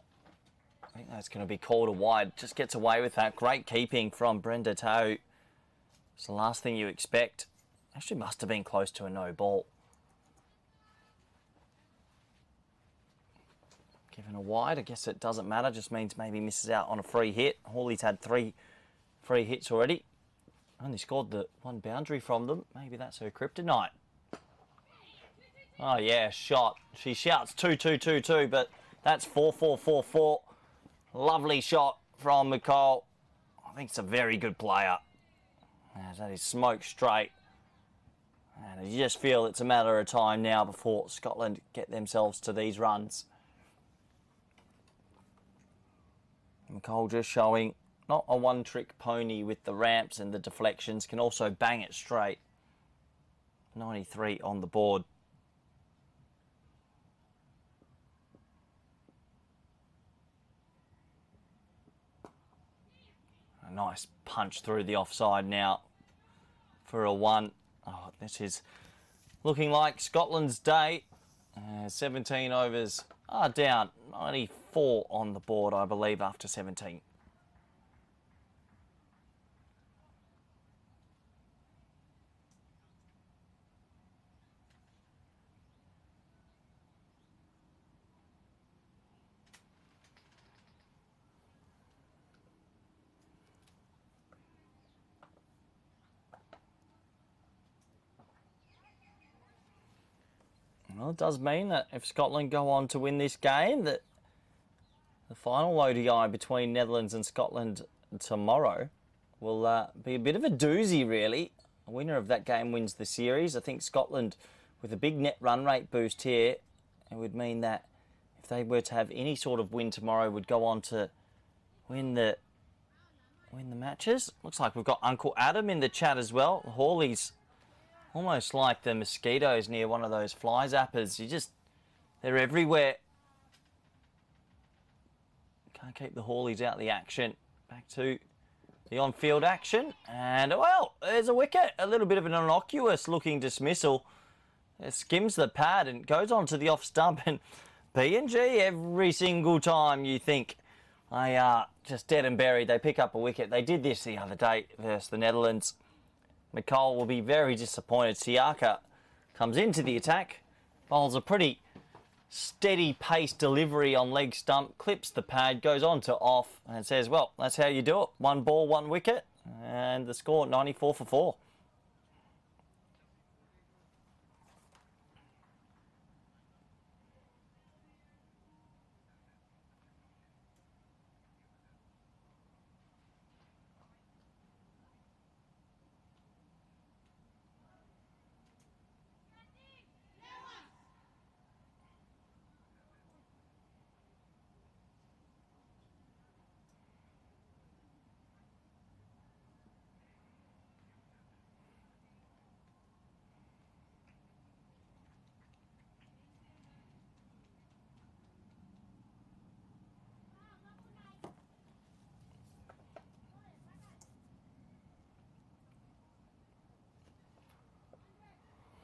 I think that's going to be called a wide. Just gets away with that. Great keeping from Brenda Tau. It's the last thing you expect. Actually must have been close to a no ball. Given a wide, I guess it doesn't matter, just means maybe misses out on a free hit. Hawley's had 3 free hits already. Only scored the 1 boundary from them. Maybe that's her kryptonite. Oh yeah, shot. She shouts 2-2-2-2, but that's 4-4-4-4. Lovely shot from McCall. I think it's a very good player. That is smoke straight. And you just feel it's a matter of time now before Scotland get themselves to these runs. McCall just showing not a one-trick pony with the ramps and the deflections, can also bang it straight. 93 on the board. A nice punch through the offside now for a 1. Oh, this is looking like Scotland's day. 17 overs are down. 94 on the board, I believe, after 17. Well, it does mean that if Scotland go on to win this game, that the final ODI between Netherlands and Scotland tomorrow will be a bit of a doozy, really. A winner of that game wins the series. I think Scotland, with a big net run rate boost here, it would mean that if they were to have any sort of win tomorrow, would go on to win the matches. Looks like we've got Uncle Adam in the chat as well. Hawley's almost like the mosquitoes near one of those fly zappers. They're everywhere. Can't keep the Hawleys out of the action. Back to the on-field action. And, well, there's a wicket. A little bit of an innocuous-looking dismissal. It skims the pad and goes on to the off-stump. And PNG, every single time you think they are just dead and buried, they pick up a wicket. They did this the other day versus the Netherlands. McCall will be very disappointed. Siaka comes into the attack, bowls a pretty steady pace delivery on leg stump, clips the pad, goes on to off and says, well, that's how you do it. 1 ball, 1 wicket, and the score 94 for 4.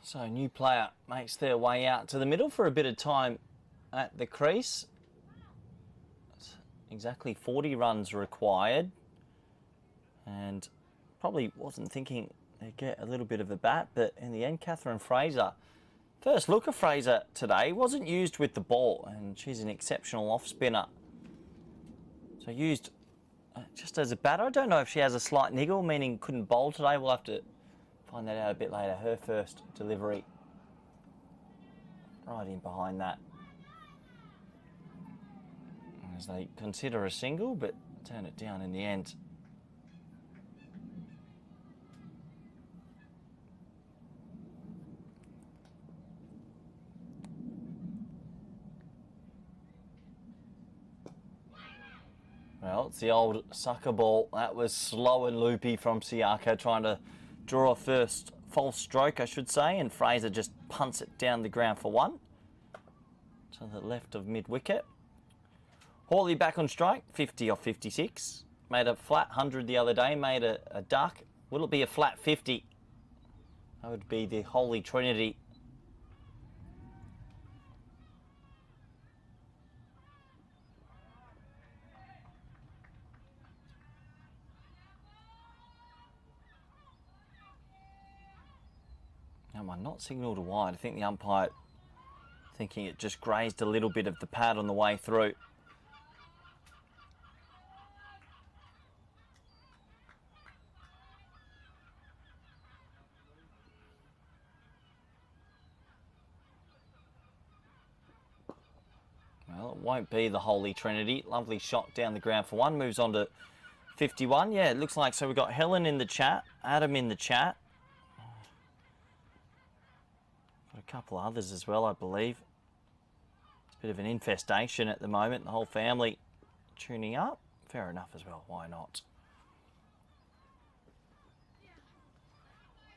So new player makes their way out to the middle for a bit of time at the crease. Exactly 40 runs required, and probably wasn't thinking they'd get a little bit of a bat, but in the end, Catherine Fraser, first look of Fraser today, wasn't used with the ball, and she's an exceptional off spinner. So used just as a batter. I don't know if she has a slight niggle, meaning couldn't bowl today. We'll have to find that out a bit later. Her first delivery right in behind that, as they consider a single, but turn it down in the end. Well, it's the old sucker ball. That was slow and loopy from Siaka, trying to draw a first false stroke, I should say, and Fraser just punts it down the ground for one to the left of mid-wicket. Hawley back on strike, 50 off 56. Made a flat 100 the other day, made a duck. Will it be a flat 50? That would be the Holy Trinity. Now, am I not signalled wide? I think the umpire thinking it just grazed a little bit of the pad on the way through. Well, it won't be the Holy Trinity. Lovely shot down the ground for one. Moves on to 51. Yeah, it looks like so. We've got Helen in the chat, Adam in the chat. Got a couple of others as well, I believe. It's a bit of an infestation at the moment. The whole family tuning up. Fair enough as well. Why not?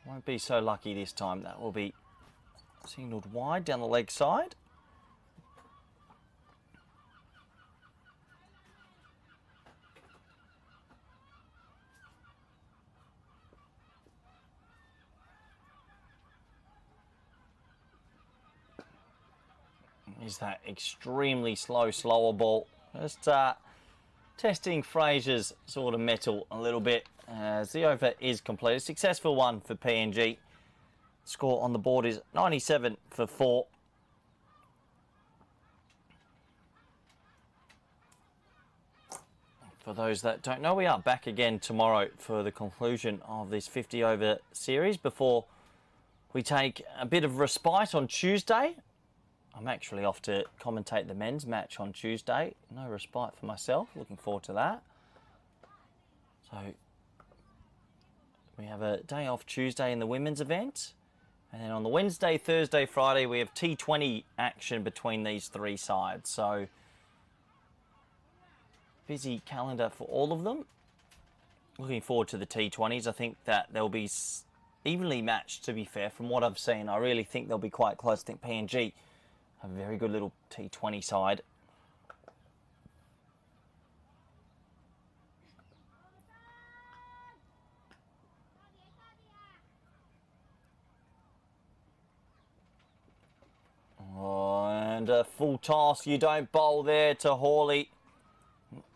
Won't be so lucky this time. That will be signalled wide down the leg side. Is that extremely slower ball. Just testing Fraser's sort of mettle a little bit as the over is completed. Successful one for PNG. Score on the board is 97 for 4. For those that don't know, we are back again tomorrow for the conclusion of this 50 over series before we take a bit of respite on Tuesday. I'm actually off to commentate the men's match on Tuesday. No respite for myself. Looking forward to that. So we have a day off Tuesday in the women's event. And then on the Wednesday, Thursday, Friday, we have T20 action between these three sides. So busy calendar for all of them. Looking forward to the T20s. I think that they'll be evenly matched, to be fair, from what I've seen. I really think they'll be quite close. I think PNG a very good little T20 side. Oh, and a full toss. You don't bowl there to Hawley.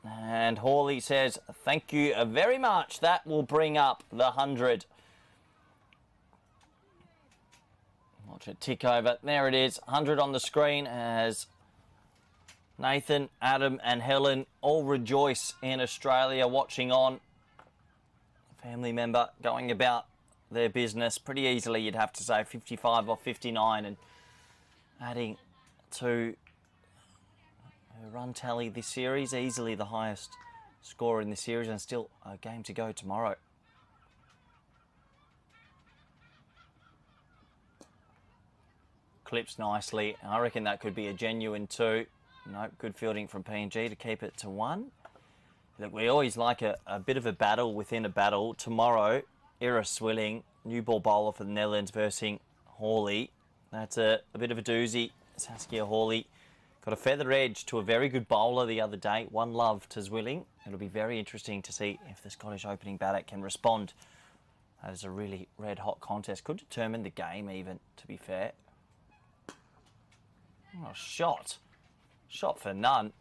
And Hawley says, thank you very much. That will bring up the 100. Watch it tick over. There it is. 100 on the screen as Nathan, Adam and Helen all rejoice in Australia watching on. Family member going about their business pretty easily, you'd have to say. 55 or 59 and adding to her run tally this series. Easily the highest scorer in the series and still a game to go tomorrow. Clips nicely. I reckon that could be a genuine 2. Nope, good fielding from PNG to keep it to 1. Look, we always like a bit of a battle within a battle. Tomorrow, Ira Swilling, new ball bowler for the Netherlands versus Hawley. That's a bit of a doozy. Saskia Hawley got a feather edge to a very good bowler the other day. 1 love to Zwilling. It'll be very interesting to see if the Scottish opening batter can respond That is a really red-hot contest. Could determine the game even, to be fair. Oh, shot. Shot for none.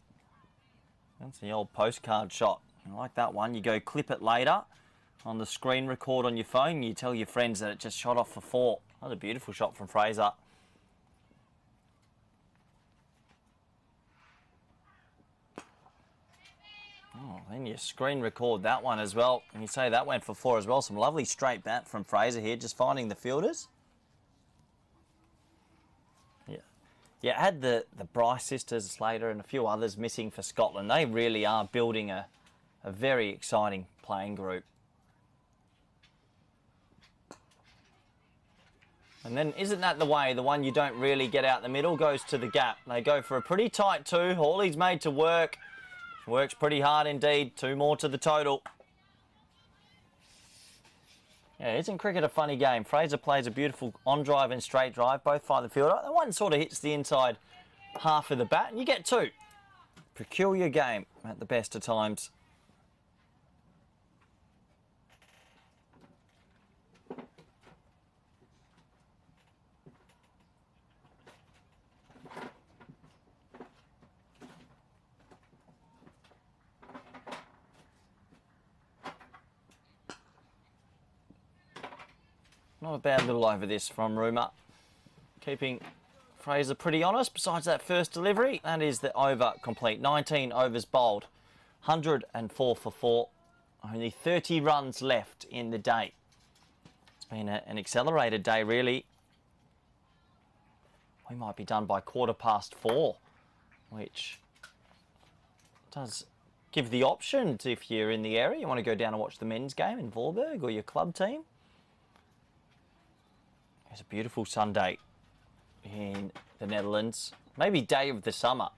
That's the old postcard shot. I like that one. You go clip it later on the screen record on your phone. You tell your friends that it just shot off for 4. That's a beautiful shot from Fraser. Oh, then you screen record that one as well. And you say that went for 4 as well. Some lovely straight bat from Fraser here, just finding the fielders. Yeah, had the Bryce sisters, Slater, and a few others missing for Scotland. They really are building a very exciting playing group. And then, isn't that the way? The one you don't really get out the middle goes to the gap. They go for a pretty tight 2. Hawley's made to work. Works pretty hard indeed. 2 more to the total. Yeah, isn't cricket a funny game? Fraser plays a beautiful on-drive and straight drive. Both find the fielder. The one sort of hits the inside half of the bat, and you get 2. Peculiar game at the best of times. Not a bad little over this from Rumour. Keeping Fraser pretty honest. Besides that first delivery, that is the over complete. 19 overs bowled. 104 for 4. Only 30 runs left in the day. It's been an accelerated day, really. We might be done by 4:15, which does give the option to, if you're in the area, you want to go down and watch the men's game in Voorburg or your club team. It's a beautiful Sunday in the Netherlands. Maybe day of the summer.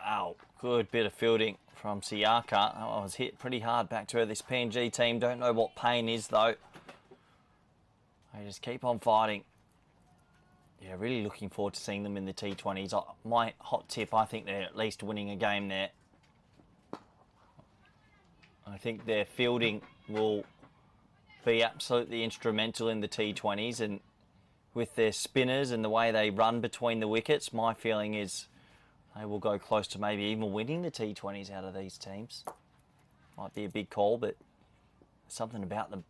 Wow, good bit of fielding from Siaka. That one was hit pretty hard back to her. This PNG team don't know what pain is, though. They just keep on fighting. Yeah, really looking forward to seeing them in the T20s. My hot tip, I think they're at least winning a game there. I think their fielding will be absolutely instrumental in the T20s, and with their spinners and the way they run between the wickets, my feeling is they will go close to maybe even winning the T20s out of these teams. Might be a big call, but something about them.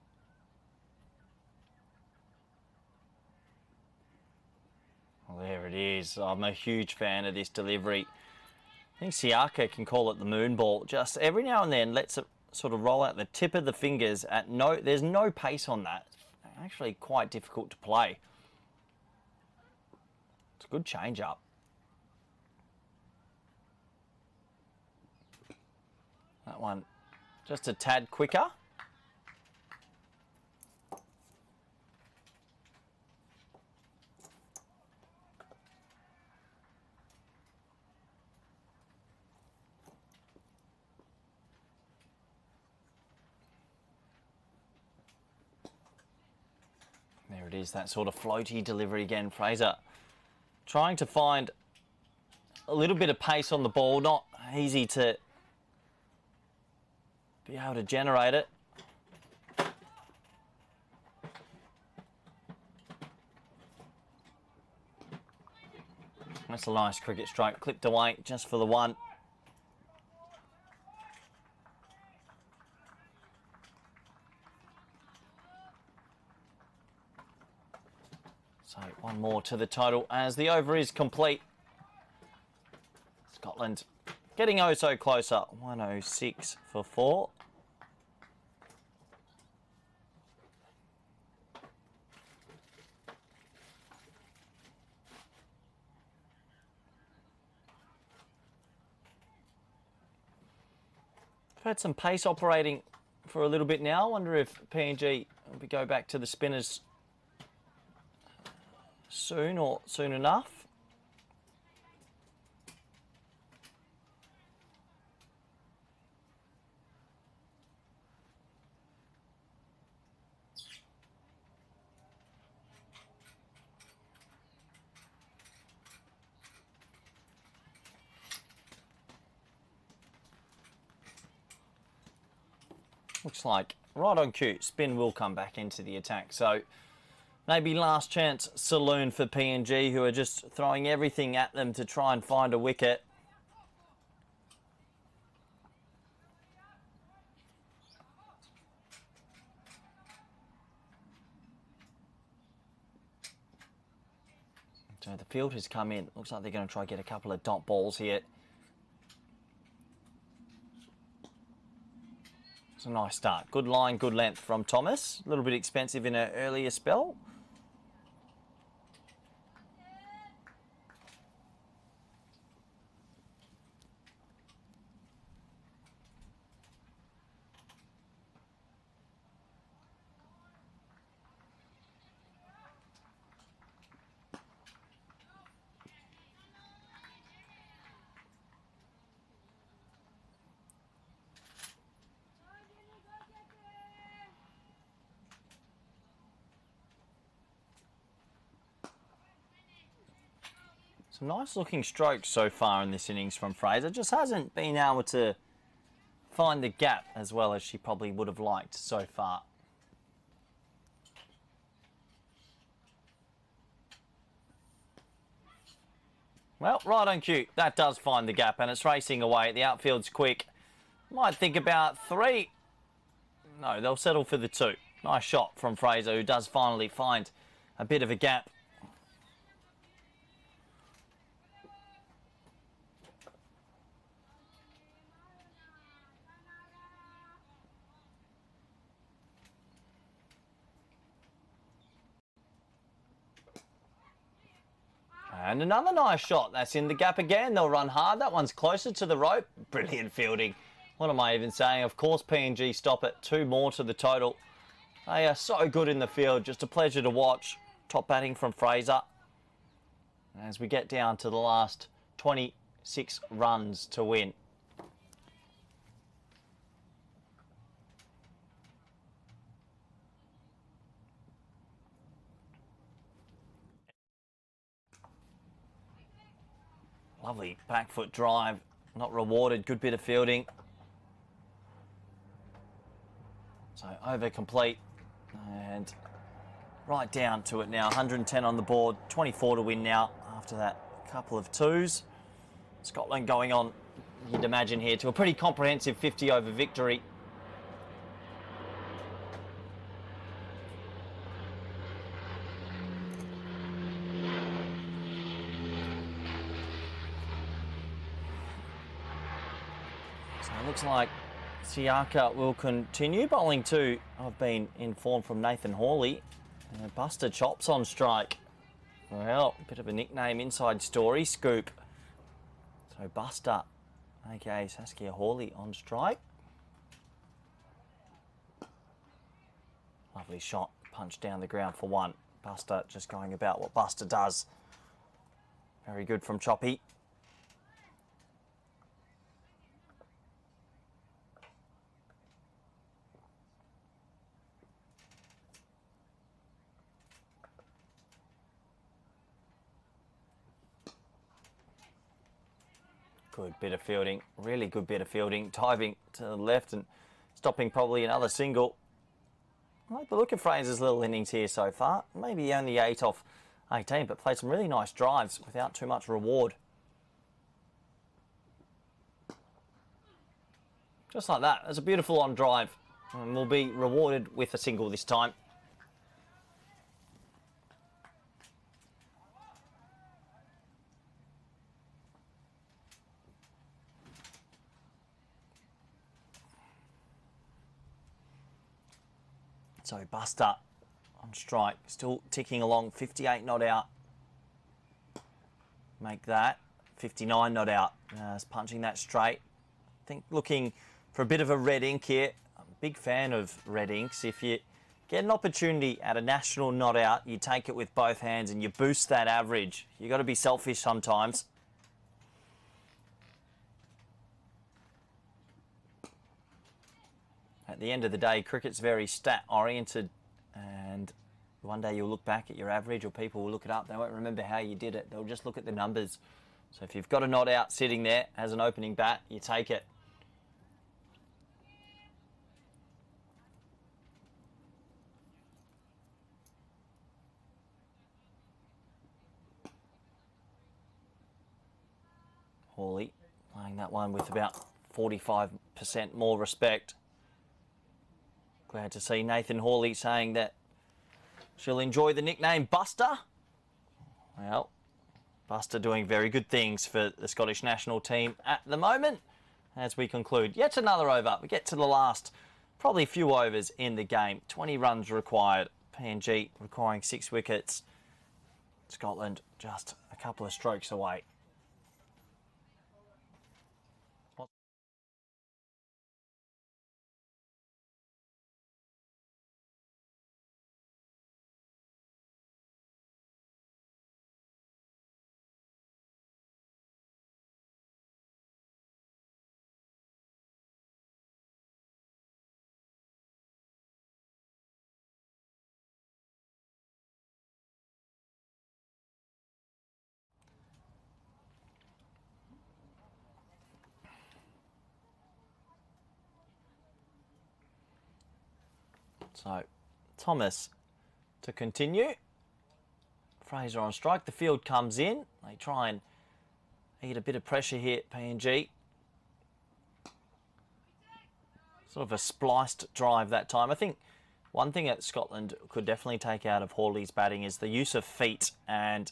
Well, there it is. I'm a huge fan of this delivery. I think Siaka can call it the moon ball. Just every now and then lets it sort of roll out the tip of the fingers. There's no pace on that. It's actually quite difficult to play. It's a good change-up. That one just a tad quicker. There it is, that sort of floaty delivery again. Fraser trying to find a little bit of pace on the ball. Not easy to be able to generate it. That's a nice cricket stroke, clipped away just for the 1. So 1 more to the total as the over is complete. Scotland getting oh so closer. 106 for 4. We've had some pace operating for a little bit now. I wonder if PNG will go back to the spinners soon or soon enough. Looks like right on cue, spin will come back into the attack. So maybe last chance saloon for PNG, who are just throwing everything at them to try and find a wicket. So the field has come in. Looks like they're going to try and get a couple of dot balls here. It's a nice start. Good line, good length from Thomas. A little bit expensive in an earlier spell. Some nice looking strokes so far in this innings from Fraser. Just hasn't been able to find the gap as well as she probably would have liked so far. Well, right on cue. That does find the gap and it's racing away. The outfield's quick. Might think about 3. No, they'll settle for the 2. Nice shot from Fraser, who does finally find a bit of a gap. And another nice shot. That's in the gap again. They'll run hard. That one's closer to the rope. Brilliant fielding. What am I even saying? Of course, PNG stop it. 2 more to the total. They are so good in the field. Just a pleasure to watch. Top batting from Fraser. As we get down to the last 26 runs to win. Lovely back foot drive, not rewarded, good bit of fielding. So over complete and right down to it now, 110 on the board, 24 to win now after that couple of 2s. Scotland going on, you'd imagine here, to a pretty comprehensive 50 over victory. So it looks like Siaka will continue bowling too. I've been informed from Nathan Hawley. Buster Chops on strike. Well, a bit of a nickname inside story, Scoop. So Buster, aka Saskia Hawley, on strike. Lovely shot, punch down the ground for 1. Buster just going about what Buster does. Very good from Choppy. Good bit of fielding, really good bit of fielding, diving to the left and stopping probably another single. I like the look of Fraser's little innings here so far. Maybe only 8 off 18, but played some really nice drives without too much reward. Just like that, that's a beautiful on drive and will be rewarded with a single this time. So Buster on strike, still ticking along, 58 not out. Make that, 59 not out. It's punching that straight. I think looking for a bit of a red ink here. I'm a big fan of red inks. If you get an opportunity at a national not out, you take it with both hands and you boost that average. You've got to be selfish sometimes. At the end of the day, cricket's very stat-oriented, and one day you'll look back at your average, or people will look it up. They won't remember how you did it. They'll just look at the numbers. So if you've got a not out sitting there as an opening bat, you take it. Hawley playing that one with about 45% more respect. Glad to see Nathan Hawley saying that she'll enjoy the nickname Buster. Well, Buster doing very good things for the Scottish national team at the moment. As we conclude yet another over, we get to the last, probably a few overs in the game. 20 runs required. PNG requiring 6 wickets. Scotland just a couple of strokes away. So, Thomas to continue. Fraser on strike. The field comes in. They try and eat a bit of pressure here, PNG. Sort of a spliced drive that time. I think one thing that Scotland could definitely take out of Hawley's batting is the use of feet. And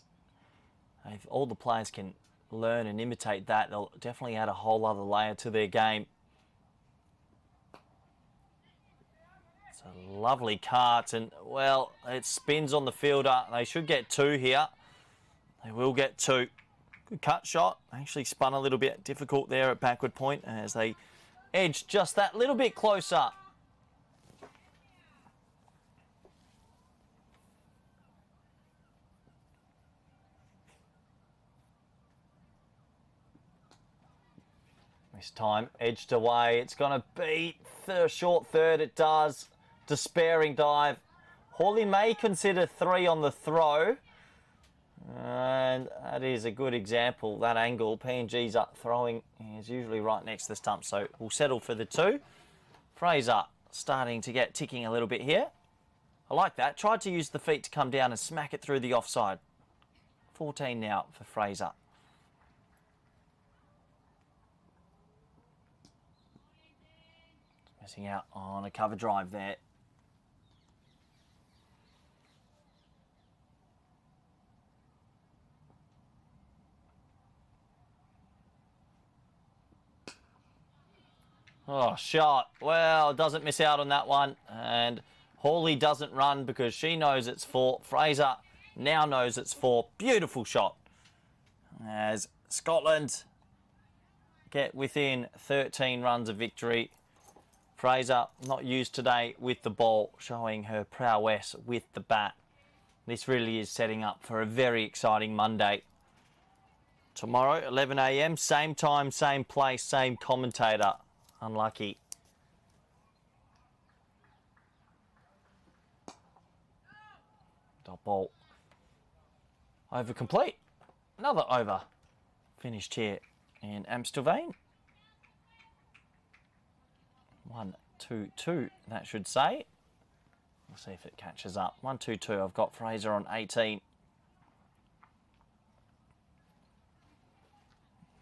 if all the players can learn and imitate that, they'll definitely add a whole other layer to their game. A lovely cart, and well, it spins on the fielder. They should get 2 here. They will get 2. Good cut shot. Actually spun a little bit difficult there at backward point as they edged just that little bit closer. This time edged away. It's going to be short third. It does. Despairing dive. Hawley may consider 3 on the throw. And that is a good example. That angle, PNG's up throwing is usually right next to the stump. So we'll settle for the 2. Fraser starting to get ticking a little bit here. I like that. Tried to use the feet to come down and smack it through the offside. 14 now for Fraser. Missing out on a cover drive there. Oh, shot. Well, doesn't miss out on that one. And Hawley doesn't run because she knows it's 4. Fraser now knows it's 4. Beautiful shot. As Scotland get within 13 runs of victory. Fraser not used today with the ball, showing her prowess with the bat. This really is setting up for a very exciting Monday. Tomorrow, 11 a.m, same time, same place, same commentator. Unlucky. Dot ball. Over complete. Another over. Finished here in Amstelveen. 1, 2, 2, that should say. We'll see if it catches up. 1, 2, 2. I've got Fraser on 18.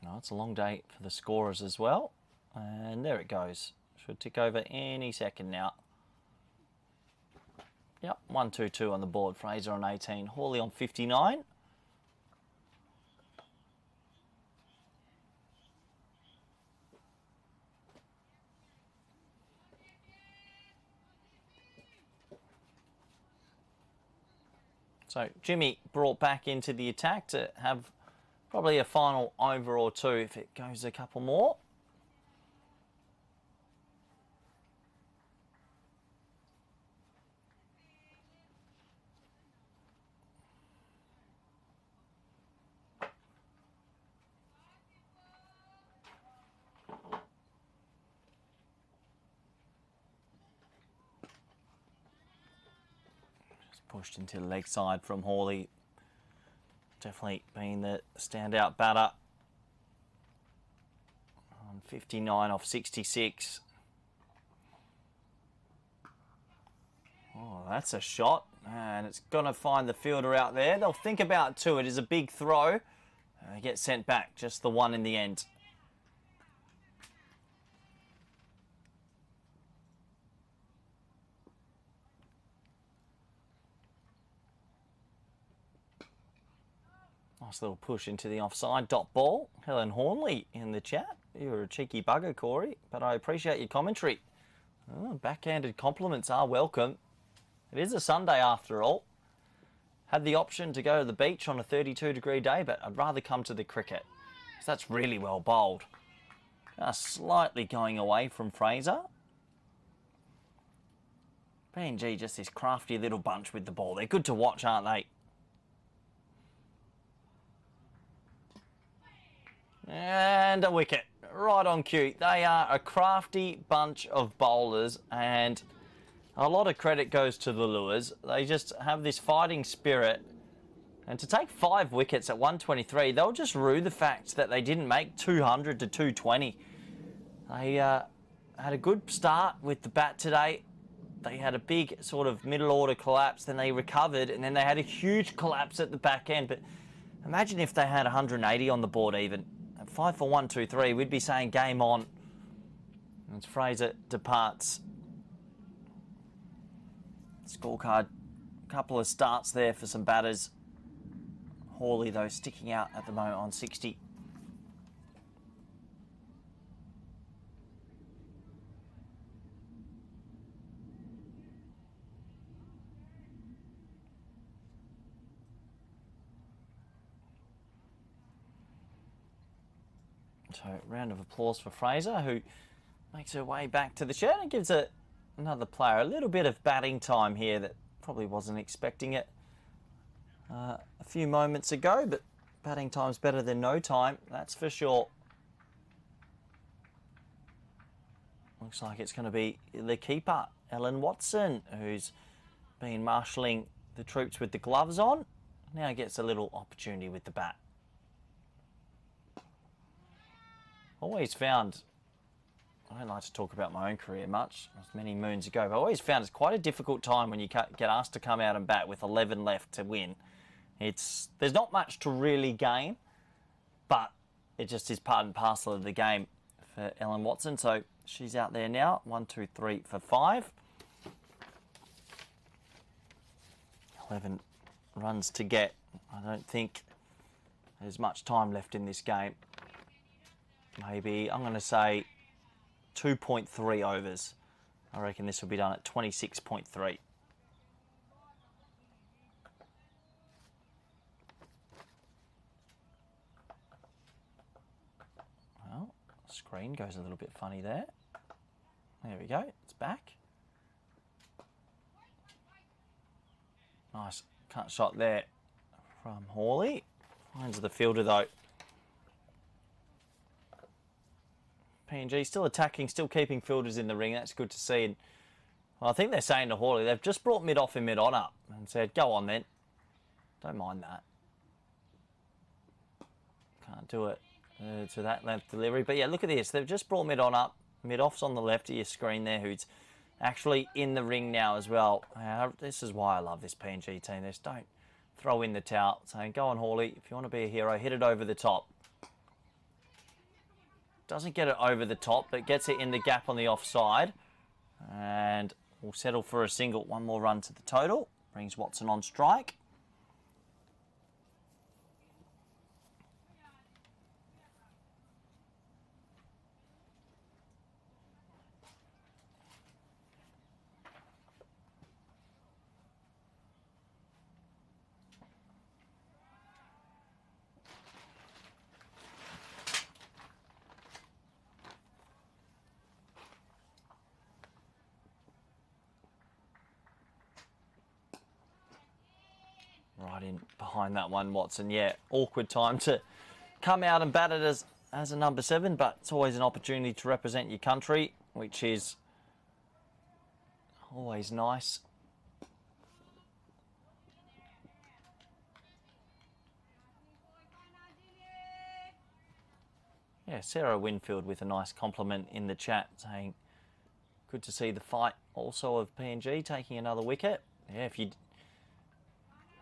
No, it's a long day for the scorers as well. And there it goes. Should tick over any second now. Yep, 1, 2, 2 on the board. Fraser on 18. Hawley on 59. So Jimmy brought back into the attack to have probably a final over or 2 if it goes a couple more. Pushed into the leg side from Hawley. Definitely been the standout batter. On 59 off 66. Oh, that's a shot. And it's going to find the fielder out there. They'll think about 2. It is a big throw. They get sent back, just the one in the end. Nice little push into the offside. Dot ball. Helen Hornley in the chat. You're a cheeky bugger, Corey, but I appreciate your commentary. Oh, backhanded compliments are welcome. It is a Sunday after all. Had the option to go to the beach on a 32-degree day, but I'd rather come to the cricket. So that's really well bowled. Slightly going away from Fraser. PNG just this crafty little bunch with the ball. They're good to watch, aren't they? And a wicket. Right on cue. They are a crafty bunch of bowlers, and a lot of credit goes to the Lures. They just have this fighting spirit. And to take 5 wickets at 123, they'll just rue the fact that they didn't make 200 to 220. They had a good start with the bat today. They had a big sort of middle order collapse, then they recovered, and then they had a huge collapse at the back end. But imagine if they had 180 on the board even. At 5 for 1, 2, 3, we'd be saying game on. As Fraser departs. Scorecard, a couple of starts there for some batters. Hawley, though, sticking out at the moment on 60. So, round of applause for Fraser, who makes her way back to the shed and gives another player a little bit of batting time here that probably wasn't expecting it a few moments ago, but batting time's better than no time, that's for sure. Looks like it's going to be the keeper, Ellen Watson, who's been marshalling the troops with the gloves on. Now gets a little opportunity with the bat. Always found, I don't like to talk about my own career much, it was many moons ago, but I always found it's quite a difficult time when you get asked to come out and bat with 11 left to win. There's not much to really gain, but it just is part and parcel of the game for Ellen Watson. So she's out there now, 1, 2, 3 for 5. 11 runs to get. I don't think there's much time left in this game. Maybe, I'm going to say 2.3 overs. I reckon this will be done at 26.3. Well, screen goes a little bit funny there. There we go, it's back. Nice cut shot there from Hawley. Finds the fielder though. PNG still attacking, still keeping fielders in the ring. That's good to see. And well, I think they're saying to Hawley, they've just brought mid-off and mid-on up and said, go on then. Don't mind that. Can't do it to that length delivery. But yeah, look at this. They've just brought mid-on up. Mid-off's on the left of your screen there, who's actually in the ring now as well. This is why I love this PNG team. They just don't throw in the towel, saying, go on Hawley, if you want to be a hero, hit it over the top. Doesn't get it over the top, but gets it in the gap on the offside. And we'll settle for a single. One more run to the total. Brings Watson on strike. Right in behind that one, Watson. Yeah, awkward time to come out and bat it as a number 7, but it's always an opportunity to represent your country, which is always nice. Yeah, Sarah Winfield with a nice compliment in the chat saying, good to see the fight also of PNG taking another wicket. Yeah, if you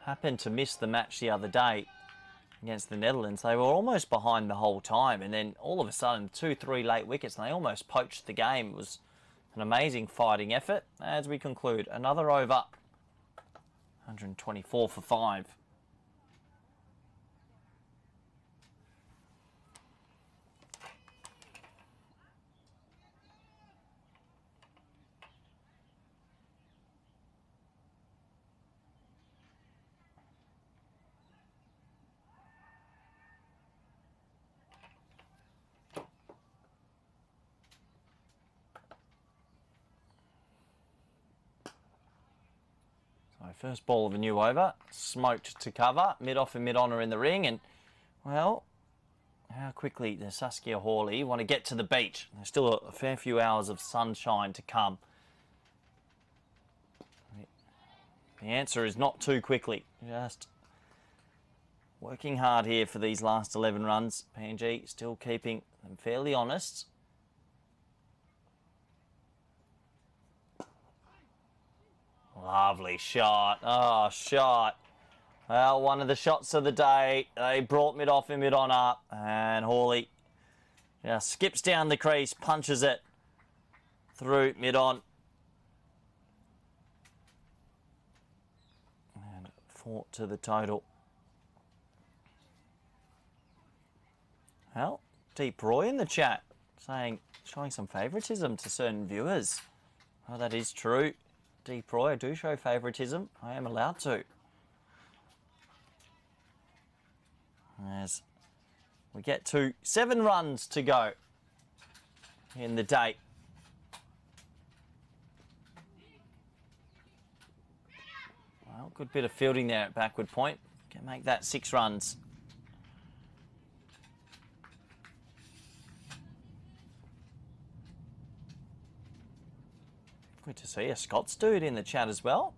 happened to miss the match the other day, against the Netherlands. They were almost behind the whole time, and then all of a sudden 2-3 late wickets, and they almost poached the game. It was an amazing fighting effort. As we conclude another over, 124 for 5. So first ball of a new over, smoked to cover, mid-off and mid-on are in the ring, and, well, how quickly does Saskia Hawley want to get to the beach? There's still a fair few hours of sunshine to come. The answer is not too quickly, just working hard here for these last 11 runs. PNG still keeping them fairly honest. Lovely shot. Oh, shot. Well, one of the shots of the day. They brought mid-off and mid-on up. And Hawley just skips down the crease, punches it through mid-on. And 4 to the total. Well, Deep Roy in the chat showing some favouritism to certain viewers. Oh, that is true. Deep Roy, I do show favouritism. I am allowed to. As we get to 7 runs to go in the day. Well, good bit of fielding there at backward point. Can make that 6 runs. Good to see a Scots dude in the chat as well.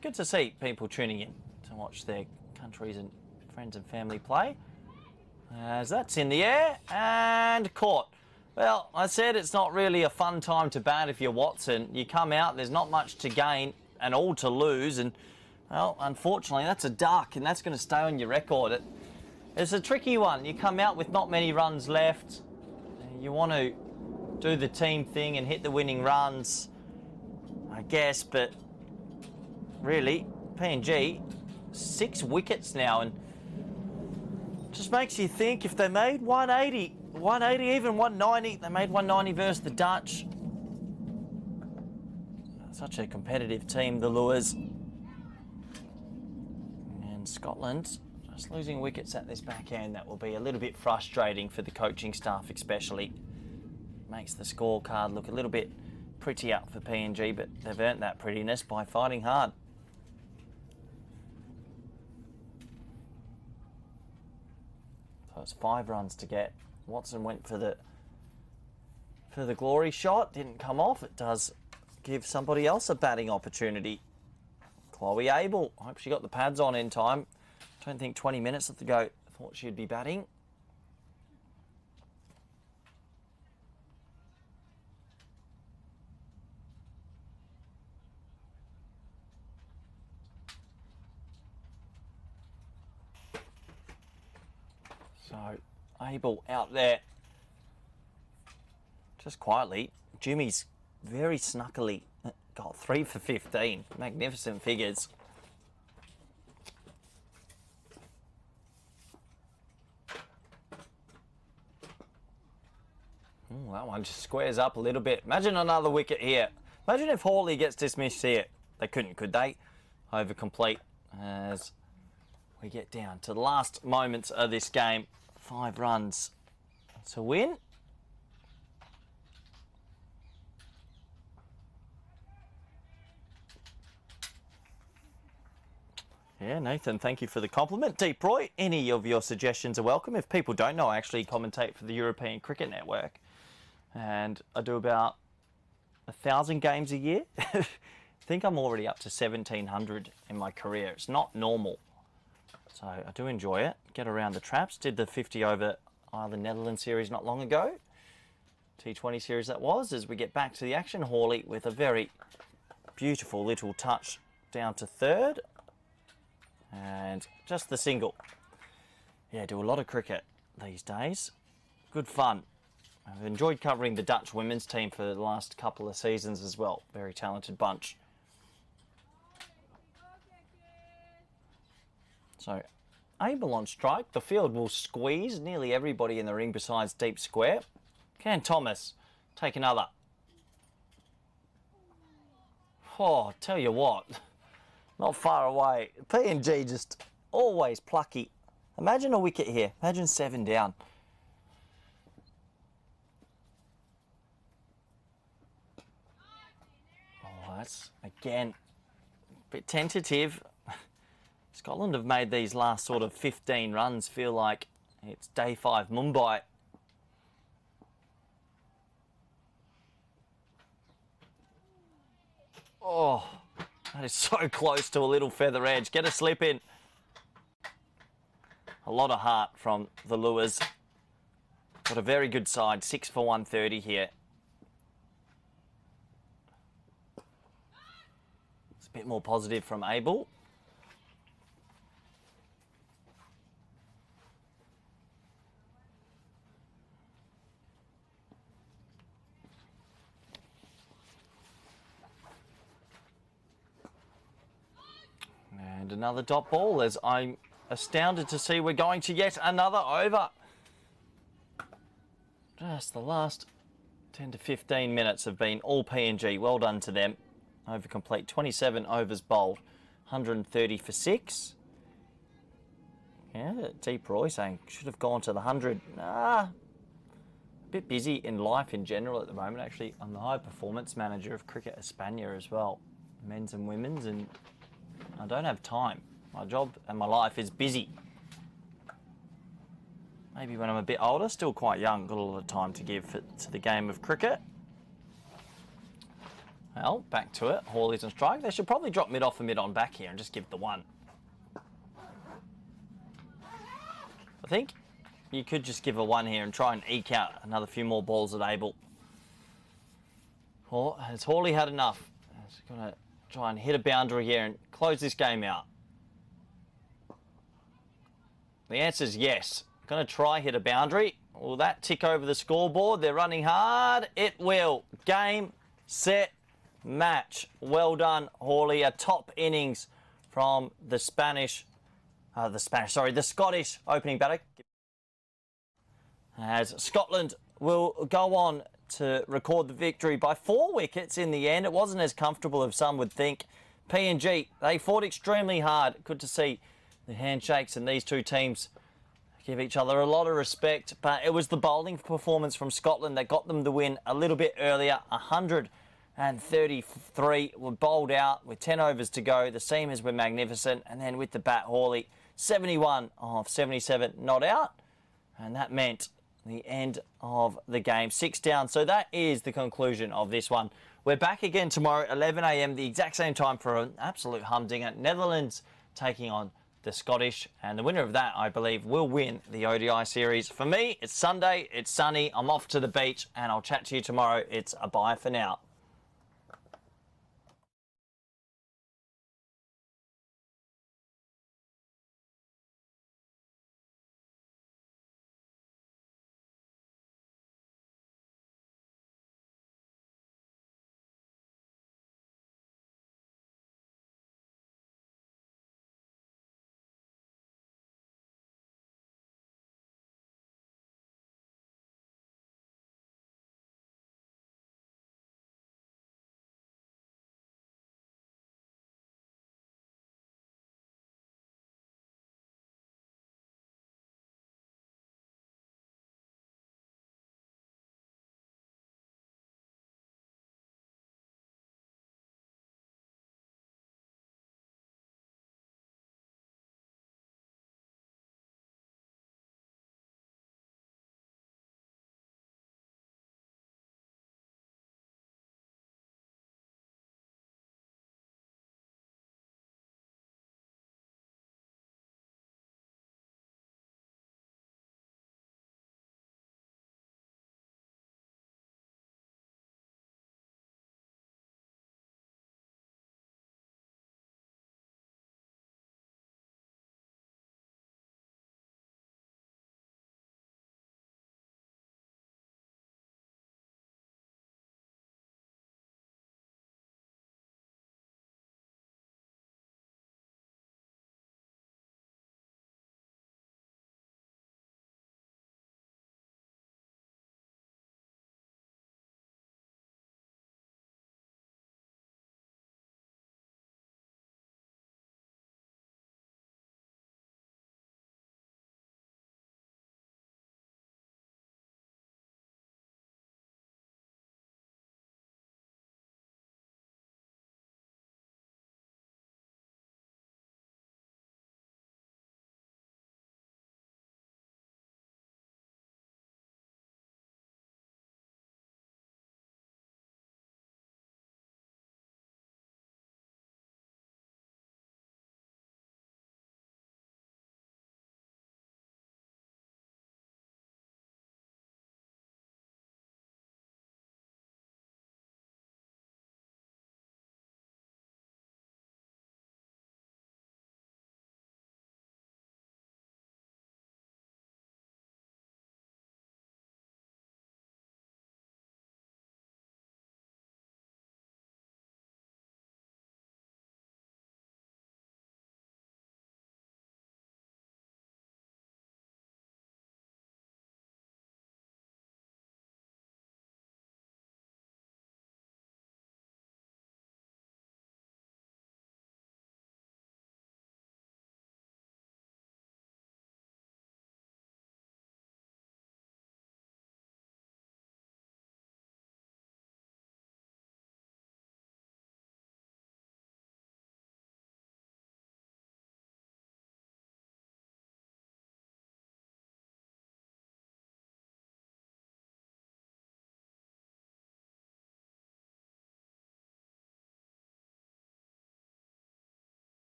Good to see people tuning in to watch their countries and friends and family play. As that's in the air and caught. Well, I said it's not really a fun time to bat if you're Watson. You come out, there's not much to gain and all to lose. And, well, unfortunately, that's a duck and that's going to stay on your record. It's a tricky one. You come out with not many runs left. You want to do the team thing and hit the winning runs, I guess, but really, PNG, 6 wickets now, and just makes you think if they made 180, even 190, they made 190 versus the Dutch. Such a competitive team, the Lures. And Scotland just losing wickets at this backhand, that will be a little bit frustrating for the coaching staff especially. Makes the scorecard look a little bit prettier for PNG, but they've earned that prettiness by fighting hard. So it's 5 runs to get. Watson went for the glory shot, didn't come off. It does give somebody else a batting opportunity. Chloe Abel, I hope she got the pads on in time. Don't think 20 minutes to go, thought she'd be batting. So, Abel out there, just quietly. Jimmy's very snuckily got 3 for 15. Magnificent figures. Ooh, that one just squares up a little bit. Imagine another wicket here. Imagine if Hawley gets dismissed here. They couldn't, could they? Over complete as we get down to the last moments of this game. 5 runs to win. Yeah, Nathan, thank you for the compliment. Deep Roy, any of your suggestions are welcome. If people don't know, I actually commentate for the European Cricket Network. And I do about 1,000 games a year. I think I'm already up to 1,700 in my career. It's not normal. So I do enjoy it. Get around the traps. Did the 50 over Ireland Netherlands series not long ago. T20 series that was. As we get back to the action, Hawley with a very beautiful little touch down to third. And just the single. Yeah, do a lot of cricket these days. Good fun. I've enjoyed covering the Dutch women's team for the last couple of seasons as well. Very talented bunch. So, Abel on strike. The field will squeeze nearly everybody in the ring besides deep square. Can Thomas take another? Oh, tell you what, not far away. PNG just always plucky. Imagine a wicket here. Imagine 7 down. Oh, that's, again, a bit tentative. Scotland have made these last sort of 15 runs feel like it's day 5 Mumbai. Oh, that is so close to a little feather edge. Get a slip in. A lot of heart from the Lures. Got a very good side, 6 for 130 here. It's a bit more positive from Abel. And another dot ball as I'm astounded to see we're going to yet another over. Just the last 10 to 15 minutes have been all PNG. Well done to them. Over complete, 27 overs bowled, 130 for 6. Yeah, Deep Roy saying should have gone to the 100. A bit busy in life in general at the moment. Actually, I'm the high performance manager of Cricket Espana as well, men's and women's, and I don't have time. My job and my life is busy. Maybe when I'm a bit older, still quite young, got a lot of time to give to the game of cricket. Well, back to it. Hawley's on strike. They should probably drop mid off and mid on back here and just give the 1. I think you could just give a 1 here and try and eke out another few more balls at Abel. Or has Hawley had enough? He's going to try and hit a boundary here and close this game out. The answer is yes. Going to try hit a boundary. Will that tick over the scoreboard? They're running hard. It will. Game, set, match. Well done, Hawley. A top innings from the Scottish opening batter. As Scotland will go on to record the victory by 4 wickets in the end. It wasn't as comfortable as some would think. PNG, they fought extremely hard. Good to see the handshakes and these two teams give each other a lot of respect, but it was the bowling performance from Scotland that got them the win a little bit earlier. 133 were bowled out with 10 overs to go. The seamers were magnificent, and then with the bat, Hawley, 71 of 77 not out, and that meant the end of the game. 6 down, so that is the conclusion of this one. We're back again tomorrow, 11 a.m, the exact same time for an absolute humdinger. Netherlands taking on the Scottish, and the winner of that, I believe, will win the ODI series. For me, it's Sunday, it's sunny, I'm off to the beach, and I'll chat to you tomorrow. It's a bye for now.